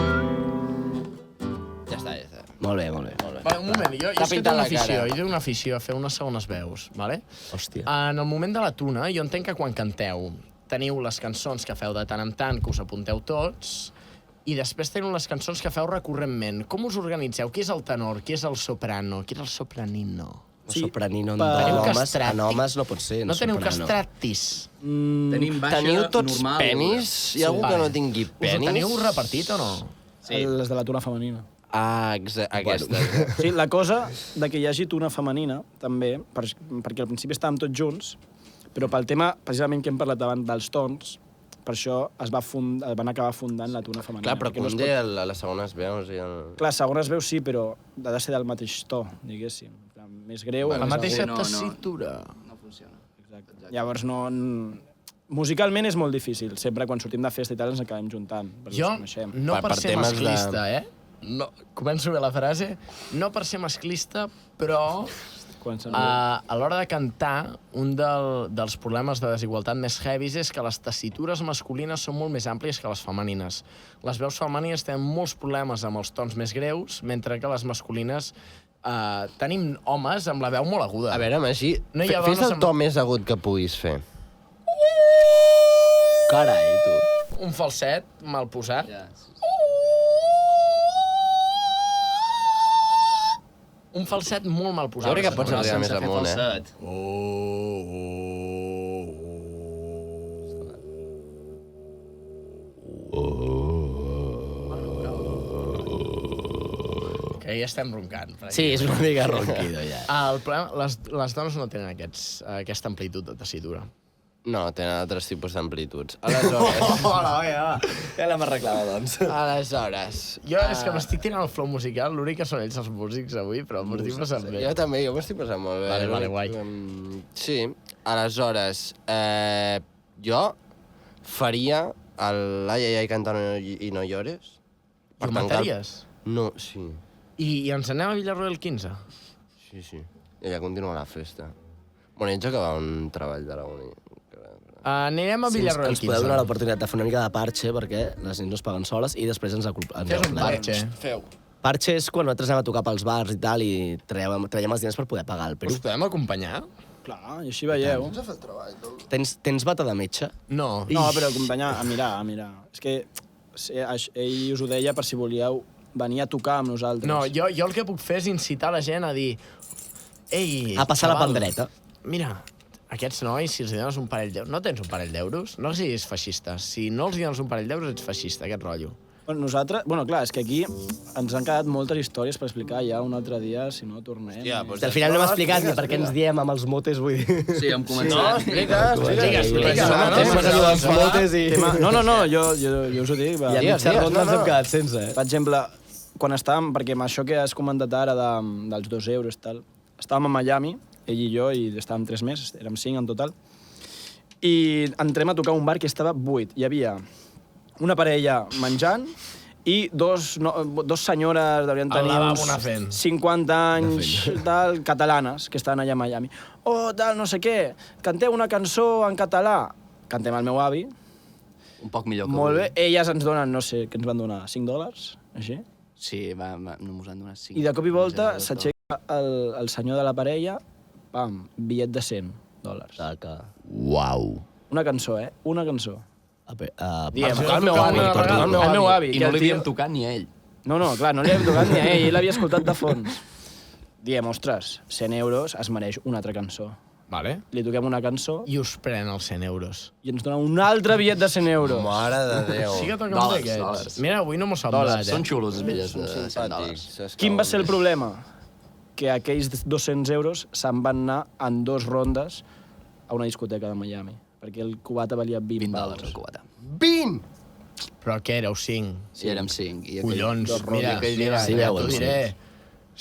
Ja està, ja està. Molt bé, molt bé. Va, un moment, jo és que pintat tinc una la afició, cara. jo tinc una afició a fer unes segones veus, vale? Hòstia. En el moment de la tuna, jo entenc que quan canteu teniu les cançons que feu de tant en tant, que us apunteu tots, i després teniu les cançons que feu recurrentment. Com us organitzeu? Qui és el tenor? Qui és el soprano? Qui és el sopranino? Sí, sopranino Teniu en homes, castrati? en homes no pot ser. No teniu soprano. castratis? Tenim baixa, Teniu tots normal. penis? Hi ha algú que no tingui Us ho penis? teniu repartit o no? Sí. Les de la tuna femenina. Ah, aquesta. Sí, la cosa de que hi hagi tuna femenina, també, perquè al principi estàvem tots junts, però pel tema, precisament, que hem parlat abans dels tons, per això van acabar fundant la tuna femenina. Clar, però perquè no es Condé, les segones veus i el... Clar, segones veus sí, però ha de ser del mateix to, diguéssim. Més greu. La més mateixa agut. tessitura. No funciona. Exacte. Llavors, musicalment és molt difícil. Sempre quan sortim de festa i tal ens acabem juntant. Per Jo, ens coneixem. no Per per ser temes masclista, no, començo bé la frase, no per ser masclista, però A l'hora de cantar, un dels problemes de desigualtat més heavies és que les tessitures masculines són molt més àmplies que les femenines. Les veus femenines tenen molts problemes amb els tons més greus, mentre que les masculines tenim homes amb la veu molt aguda. A veure, Magí, No hi ha fes dones el to més agut que puguis fer. Carai, tu. Un falset mal posat. Ja. Un falset molt mal posat. Jo crec que pots arribar més Sense fer amunt, falset. Que ja estem roncant. Sí, és una mica ronquido, ja. El problema, les dones no tenen aquesta amplitud de tessitura. No, tenen altres tipus d'amplituds. Aleshores... Hola, ja. Ja l'hem arreglat, doncs. Aleshores... Jo és que m'estic tirant el flow musical, l'únic que són ells els músics avui, però m'ho estic passant bé. Jo també, jo m'estic passant molt bé. Vale, guai. Sí, aleshores, jo faria el Ai, ai, ai, canta i no llores. I ho mataries? No, sí. I ens anem a Villarroel 15? Sí, sí. I allà continua la festa. Bueno, haig d'acabar un treball de la uni. Anirem a Villarroel Ens podeu donar 15. l'oportunitat de fer una mica de parche, perquè les nits no es paguen soles, i després ens Fes un parche. Feu. Parche és quan nosaltres anem a tocar pels bars i tal, i traiem els diners per poder pagar el Perú. Us podem acompanyar? Clar, i així veieu. Tens bata de metge? No. No, però acompanyar, a mirar. És que ell us ho deia per si volíeu venir a tocar amb nosaltres. No, jo el que puc fer és incitar la gent a dir ei, A passar la xaval, pandereta. Mira, aquests nois, si els dones un parell d'euros... No tens un parell d'euros? No siguis feixista. Si no els dones un parell d'euros, ets feixista, aquest rotllo. Bueno, nosaltres... Bueno, clar, és que aquí ens han quedat moltes històries per explicar ja un altre dia, si no tornem. Ja, doncs Al final no hem explicat ni per què ens diem amb els motes, vull dir. Sí, hem començat. No, explica. Els motes i... No, jo us ho dic. Va. I a mitja ronda ens hem quedat sense, Per exemple, quan estàvem, perquè amb això que has comentat ara dels 2 euros, tal, estàvem a Miami, ell i jo, i estàvem 3 més, érem 5 en total, i entrem a tocar un bar que estava buit. Hi havia una parella menjant i dos senyores, deurien Al tenir lavabo uns anar fent. 50 anys, tal, catalanes, que estan allà a Miami. Oh, tal, no sé què, canteu una cançó en català. Cantem el meu avi. Un poc millor que Molt avui. bé. Elles ens donen, no sé, què ens van donar, $5, així? Sí, no mos han donat 5. I de cop i volta s'aixeca el senyor de la parella, pam, bitllet de $100. Taca. Uau. Una cançó, Una cançó. Diem, tocar el meu avi, per tocar el meu avi. I que no el li tio- havíem tocat ni a ell. No, clar, no li havíem tocat ni a ell l'havia escoltat de fons. Diem, ostres, 100 euros es mereix una altra cançó. Vale. Li toquem una cançó I us pren els 100 euros. i ens dona un altre bitllet de 100 euros. Mare de Déu. Sí que toquen Dòlars, bé, aquests. dòlars. Mira, avui no m'ho semblat, Són xulos, els bitlles de Són 100 dòlars. simpàtics. Quin va ser el problema? Que aquells 200 euros se'n van anar en 2 rondes a una discoteca de Miami, perquè el cubata valia 20 $20 el cubata. 20! Però què, éreu 5? Sí, érem 5. I Collons, mira, aquell dia... Sí, ja veuen, t'ho sí. diré.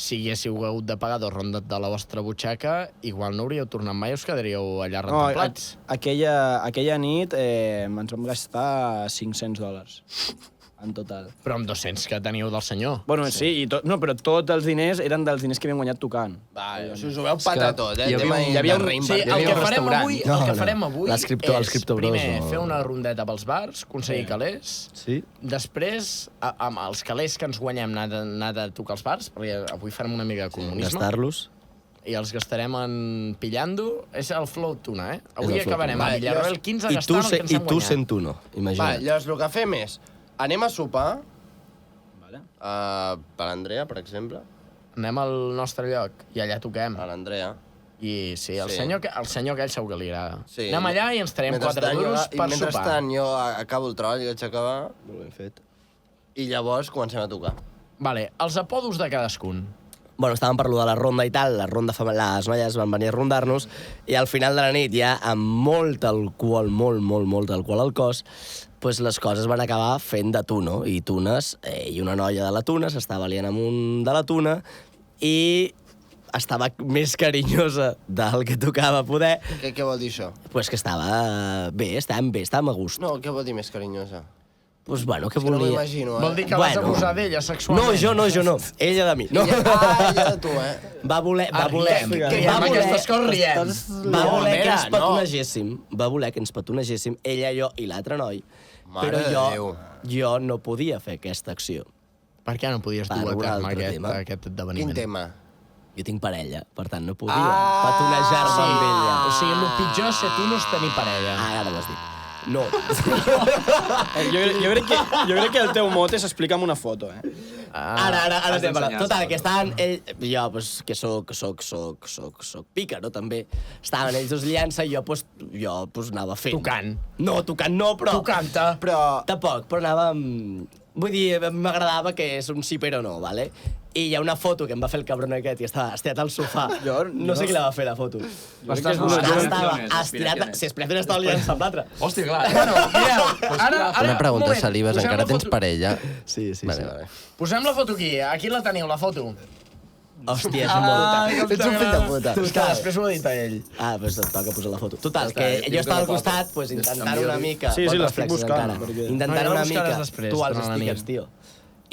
Si haguéssiu hagut de pagar 2 rondes de la vostra butxaca, igual no hauríeu tornat mai, us quedaríeu allà No, rentant plats. aquella nit ens vam gastar $500 en total. Però amb 200 que teniu del senyor. Bueno, sí, però tots els diners eren dels diners que havíem guanyat tocant. Va, us ho veu patar tot, hi havia un- Hi havia un Sí, el que farem avui, Les cripto- els és criptobros, primer no. fer una rondeta pels bars, aconseguir calés, Sí? després, amb els calés que ens guanyem, anar a tocar als bars, perquè avui farem una mica de comunisme, Gastar-los. i els gastarem en pillando. És el flow tuna, És Avui el flow acabarem tuna. a Villarroel 15 I tu, gastant el que ens i hem tu guanyat. 101, Va, imagina't. llavors el que fem és... Anem a sopar, Vale. per l'Andrea, per exemple. Anem al nostre lloc i allà toquem. A l'Andrea. I sí, el Sí. senyor aquell segur que li agrada. Sí. Anem allà i ens traiem 4 duros per I sopar. mentrestant jo acabo el treball que vaig acabar Molt ben fet. i llavors comencem a tocar. Vale, els apodos de cadascun. Bueno, estàvem per lo de la ronda i tal, les noies van venir a rondar-nos, i al final de la nit, ja amb molt alcohol, molt alcohol al cos, pues les coses van acabar fent de tuno, i tunes, i una noia de la tuna s'estava liant amb un de la tuna, i estava més carinyosa del que tocava poder, Què vol dir això? pues que estàvem bé, estàvem a gust. No, què vol dir més carinyosa? Pues bueno, què No m'ho volia? imagino, Vol dir que vas Bueno. abusar d'ella No, sexualment? jo no. Ella de mi. No. Ella de tu, Va voler... Riem, amb aquestes coses riem. Va voler que mira, ens petonegéssim. Va voler que ens petonegéssim, ella, jo i l'altre noi. Mare Però de Déu. jo no podia fer aquesta acció. Per què no podies Per dur a un terme altre tema. aquest Quin esdeveniment? tema? Jo tinc parella, per tant no podia petonejar-me amb ella. O sigui, el pitjor és ser tu no és tenir parella. Ah, ara ho has dit. No. Jo crec que el teu mote s'explica amb una foto, eh? Ara has estem parlant. d'ensenyar Total, la que estaven jo, pues, que soc pícaro, també. Estaven ells dos liant-se i jo anava fent. Tocant. No, tocant no, però... Tocant-te. Però... Tampoc, però anava amb... Vull dir, m'agradava que és un sí però no, vale? I hi ha una foto que em va fer el cabron aquest i estava estirat al sofà. No sé qui la va fer, la foto. L'estàs Estava Aspiraciones, estirat... aspiraciones. Si Aspiraciones estava liant-se amb l'altre. Hòstia, clar. Bueno, mireu, ara... Una pregunta, moment, Salibes, posem encara la tens foto- parella? Sí. Vale. Posem la foto aquí. Aquí la teniu, la foto. Hòstia, és molt... Ets un fill de puta. És que després ho ha dit a ell. Ah, doncs et toca posar la foto. Total, Ja està, que jo jo estava al tinc una costat, foto. pues, intentant una mica... Sí, Bons l'estic reflexos, buscant, encara. perquè- Intentant No, ja una la buscaràs mica... després, Tu als durant la stickers, nit. tio.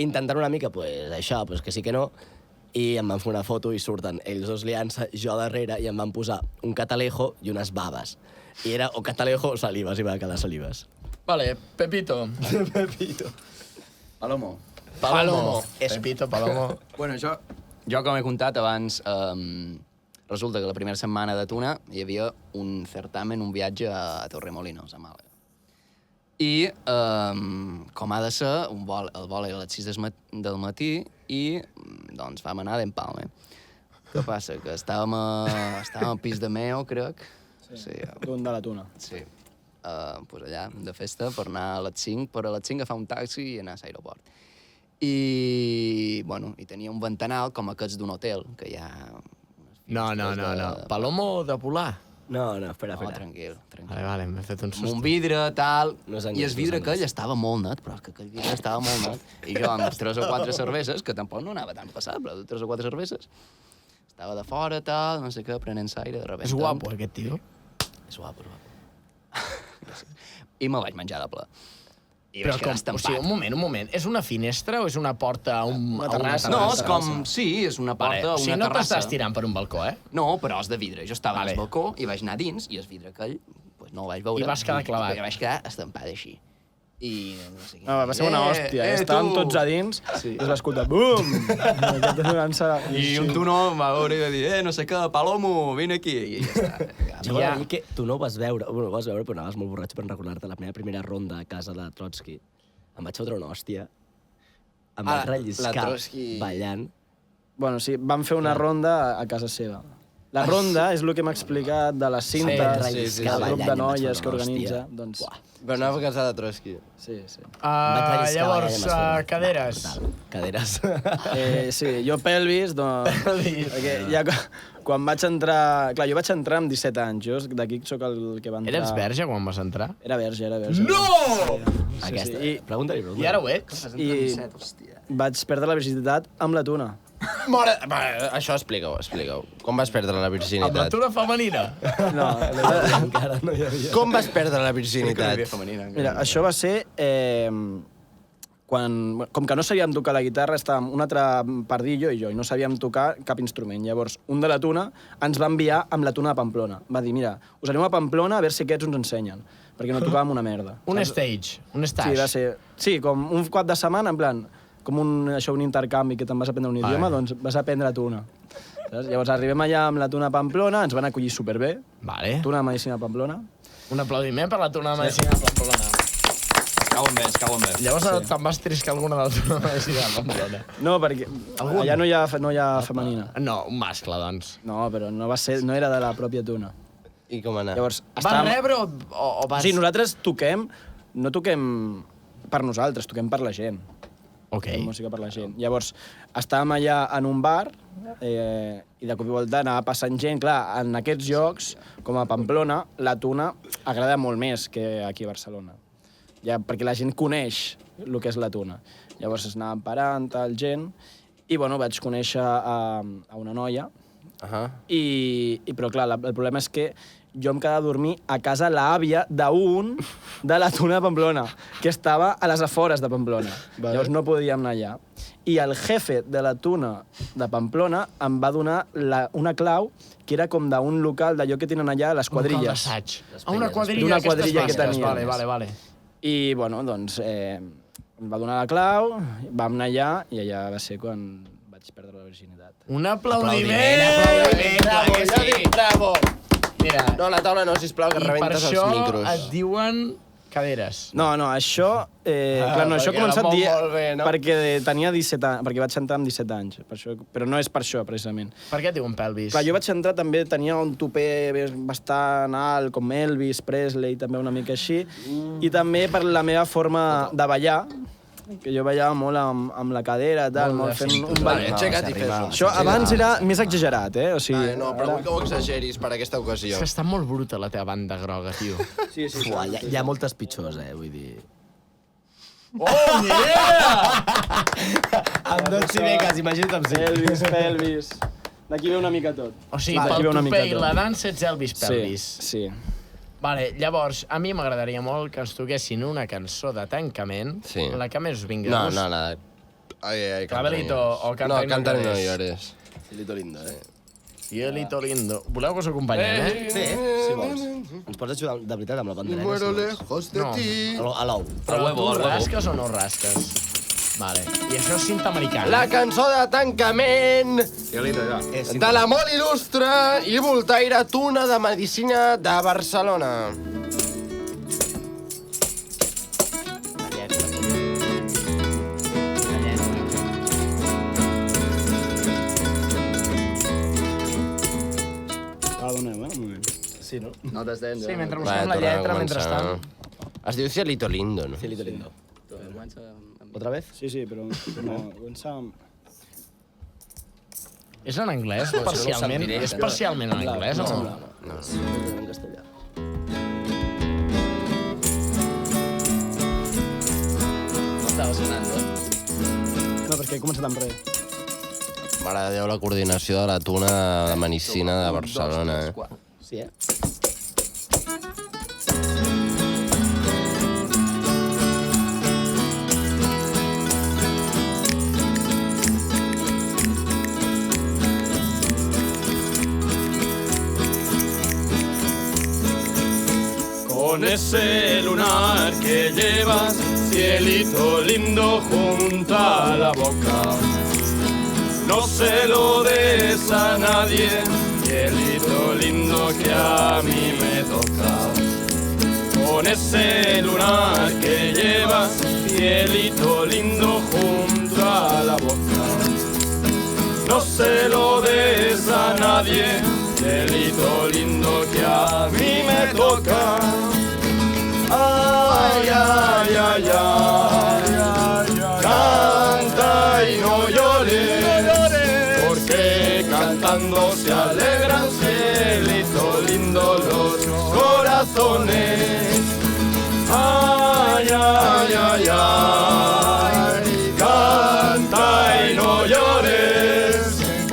Intentant una mica, pues, això, pues, que sí que no. I em van fer una foto i surten ells dos liant-se, jo darrere, i em van posar un catalejo i unes baves. I era o catalejo o salives, i va quedar salives. Vale, Pepito. Pepito. Palomo. Palomo. Pepito, Palomo. Bueno, jo com he contat abans, resulta que la primera setmana de Tuna hi havia un certamen, un viatge a Torremolinos, a Màlaga. I, com ha de ser, el vol era a les 6 del matí i doncs vam anar d'empalme. Què passa? Que estàvem al pis de Meo, crec. Sí, D'un de la tuna. sí. Pues allà, de festa, per anar a les 5, per a les 5 agafar un taxi i anar a l'aeroport. I, bueno, i tenia un ventanal com aquests d'un hotel, que hi ha... No. Palomo de Polar. No, espera. No, tranquil. Vale, m'he fet un Amb susto. un vidre, tal, No és i anglès, el vidre no és aquell anglès. estava molt net, però és que aquell vidre estava molt net. I jo, amb 3 o 4 cerveses, que tampoc no anava tan passat, però 3 o 4 cerveses, estava de fora, tal, no sé què, prenent aire, de repente... És guapo, aquest tio. És guapo. I me vaig menjar de ple. I Però vaig quedar com, o estampat. sigui, un moment. És una finestra o és una porta a una terrassa? No, és com... Sí, és una Vale, porta, o sigui, una no terrassa. t'estàs tirant per un balcó, eh? No, però és de vidre. Jo estava Vale. al balcó i vaig anar dins i el vidre aquell pues, no el vaig veure. I vas quedar clavat. I vaig quedar estampat així. I no sé què. No, va ser una hòstia, estàvem tots a dins Sí. i es va escoltar BUM! Aquesta donant-se... I un tuno em va veure i va dir, no sé què, Palomo, vine aquí. I ja està. Jo m'ha de dir que tu no ho vas veure, bueno, ho vas veure, però anaves molt borratxo per recordar-te la meva primera ronda a casa de Trotsky. Em vaig fotre una hòstia, em vaig la relliscar Trotsky. ballant. Bueno, sí, vam fer una ronda a casa seva. La ronda és el que m'ha explicat de les cintes, sí, sí, del grup de ballant i em vaig noies fotre que una organitza. hòstia. Doncs, Però anava a casa de Trotsky. sí. Vaig relliscar Llavors, ballant i em vaig fotre una- caderes. Brutal. Caderes. Sí, jo pelvis, doncs... perquè ja quan vaig entrar... Clar, jo vaig entrar amb 17 anys, jo d'aquí sóc el que va entrar... Eres verge quan vas entrar? Era verge. No! Aquesta. sí. Pregunta-li. I ara ho ets? I vaig perdre la virginitat amb la tuna. Mare... Va, això explica-ho. Com vas perdre la Amb la virginitat? tuna femenina? No, Encara no hi havia. Com vas perdre la virginitat? mira, això va ser... Com que no sabíem tocar la guitarra, estàvem un altre pardillo i jo, i no sabíem tocar cap instrument. Llavors, un de la tuna ens va enviar amb la tuna a Pamplona. Va dir, mira, us anem a Pamplona a veure si aquests ens ensenyen, perquè no tocàvem una merda. Un stage, un Sí, stage. va ser... Sí, com un cap de setmana, en plan, com un intercanvi que te'n vas aprendre un idioma, doncs vas aprendre tuna. Saps? Llavors arribem allà amb la tuna a Pamplona, ens van acollir superbé, Vale. tuna de medicina a Pamplona. Un aplaudiment per la tuna de medicina de Pamplona. Cau en bé. Llavors te'n vas triscar alguna de la tuna de medicina de Pamplona. No, perquè allà no hi ha femenina. No, un mascle, doncs. No, però no era de la pròpia tuna. I com anar? Llavors, Vas rebre o vas... Sí, nosaltres no toquem per nosaltres, toquem per la gent. Ok. Fem música per la gent. Llavors, estàvem allà en un bar i de cop i volta anava passant gent. Clar, en aquests llocs, com a Pamplona, la tuna agrada molt més que aquí a Barcelona. Ja, perquè la gent coneix el que és la tuna. Llavors es anaven parant, tal, gent, i bueno, vaig conèixer a una noia, però clar, el problema és que jo em quedava a dormir a casa l'àvia d'un de la Tuna de Pamplona, que estava a les afores de Pamplona. Llavors no podíem anar allà. I el jefe de la Tuna de Pamplona em va donar una clau que era com d'un local d'allò que tenen allà, les quadrilles. d'assaig. Una quadrilla, Una quadrilla que aquestes tenien. basques. Vale. I, bueno, doncs, em va donar la clau, vam anar allà, i allà va ser quan vaig perdre la virginitat. Un aplaudiment! Bravo, clar que ja sí. dic bravo. Mira, No, a la taula no, sisplau, que i per rebentes els això micros. et diuen caderes. No, això... clar, no, això he perquè començat la dient... molt bé, no? Perquè tenia 17 anys, perquè vaig entrar amb 17 anys, per això, però no és per això, precisament. Per què et diuen pelvis? Clar, jo vaig entrar també, tenia un tupé bastant alt, com Elvis Presley, també una mica així, i també per la meva forma de ballar, que jo ballava molt amb la cadera, tal, molt fent un ball. Vale, aixeca't i fes-ho. Això abans era més exagerat, O sigui, No, però vull que ho exageris per aquesta És ocasió. que està molt bruta la teva banda groga, tio. Sí, sí, sí. Uah, hi ha moltes pitjors, vull dir... Oh, yeah! Amb dos xiveques, imagina't amb Pelvis. D'aquí ve una mica tot. O sigui, D'aquí pel ve una mica tupé i tot. la dansa ets Elvis Pelvis. Sí. Vale, llavors, a mi m'agradaria molt que ens toquessin una cançó de tancament, Sí. la que més us vingui No, de gust. la... Ai, Clavelito o Canta No, y no canta y no llores. llores. Cielito lindo, Cielito lindo. Voleu que us acompanyem, Sí, si vols. Ens pots ajudar de veritat amb la pandereta? Muero si vols? lejos de No. ti. A l'ou. Però tu rasques o no rasques? Vale. I això és cinta americana. La cançó de tancament de la molt il·lustre i voltaire Tuna de Medicina de Barcelona. Perdoneu, un moment. Sí, no? No t'estens, Sí, mentre Va, busquem la tornem a lletra, començar. mentrestant. Es diu Cielito Lindo, no? Cielito lindo. Comença... ¿Otra vez? Sí, però no, començàvem... És en anglès, parcialment? directe. És parcialment en anglès, o no? No. En castellà. No estava sonant tot. No, perquè he començat amb res. Mare de Déu, la coordinació de la Tuna de Medicina de Barcelona, Sí, Con ese lunar que llevas, cielito lindo junto a la boca. No se lo des a nadie, cielito lindo que a mí me toca. Con ese lunar que llevas, cielito lindo junto a la boca. No se lo des a nadie, cielito lindo que a mí me toca. Ay, ay, ay, ay, ay, canta y no llores, porque cantando se alegran, cielito lindo, los corazones. Ay, ay, ay, ay, canta y no llores,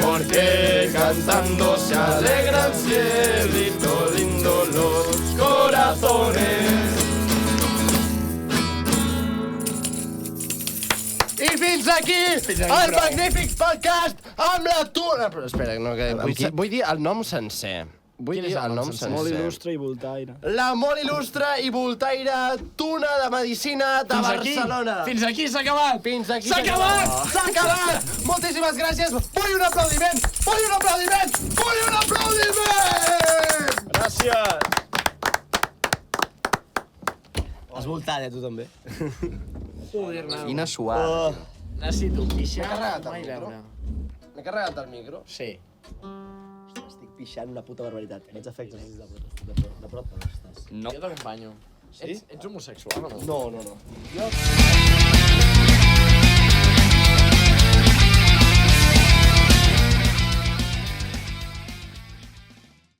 porque cantando se alegran, cielito lindo, los corazones. I fins aquí el magnífic podcast amb la Tuna. Però espera, no, que vull dir el nom sencer. Vull dir el nom sencer. Molt il·lustre i voltaire. La molt il·lustre i voltaire Tuna de Medicina de Barcelona. Fins aquí s'ha acabat! Fins aquí S'ha acabat! S'ha acabat! Moltíssimes gràcies! Vull un aplaudiment! Vull un aplaudiment! Vull un aplaudiment! Gràcies! Has voltat, tu també. Quina suada. Necessito pixar, carregat el mai micro? veure. M'he carregat el micro? Sí. Estic pixant una puta barbaritat. Vaig a fer exercicis de prop, però estàs... No. Jo t'acompanyo. Ets homosexual o no? No, no, no.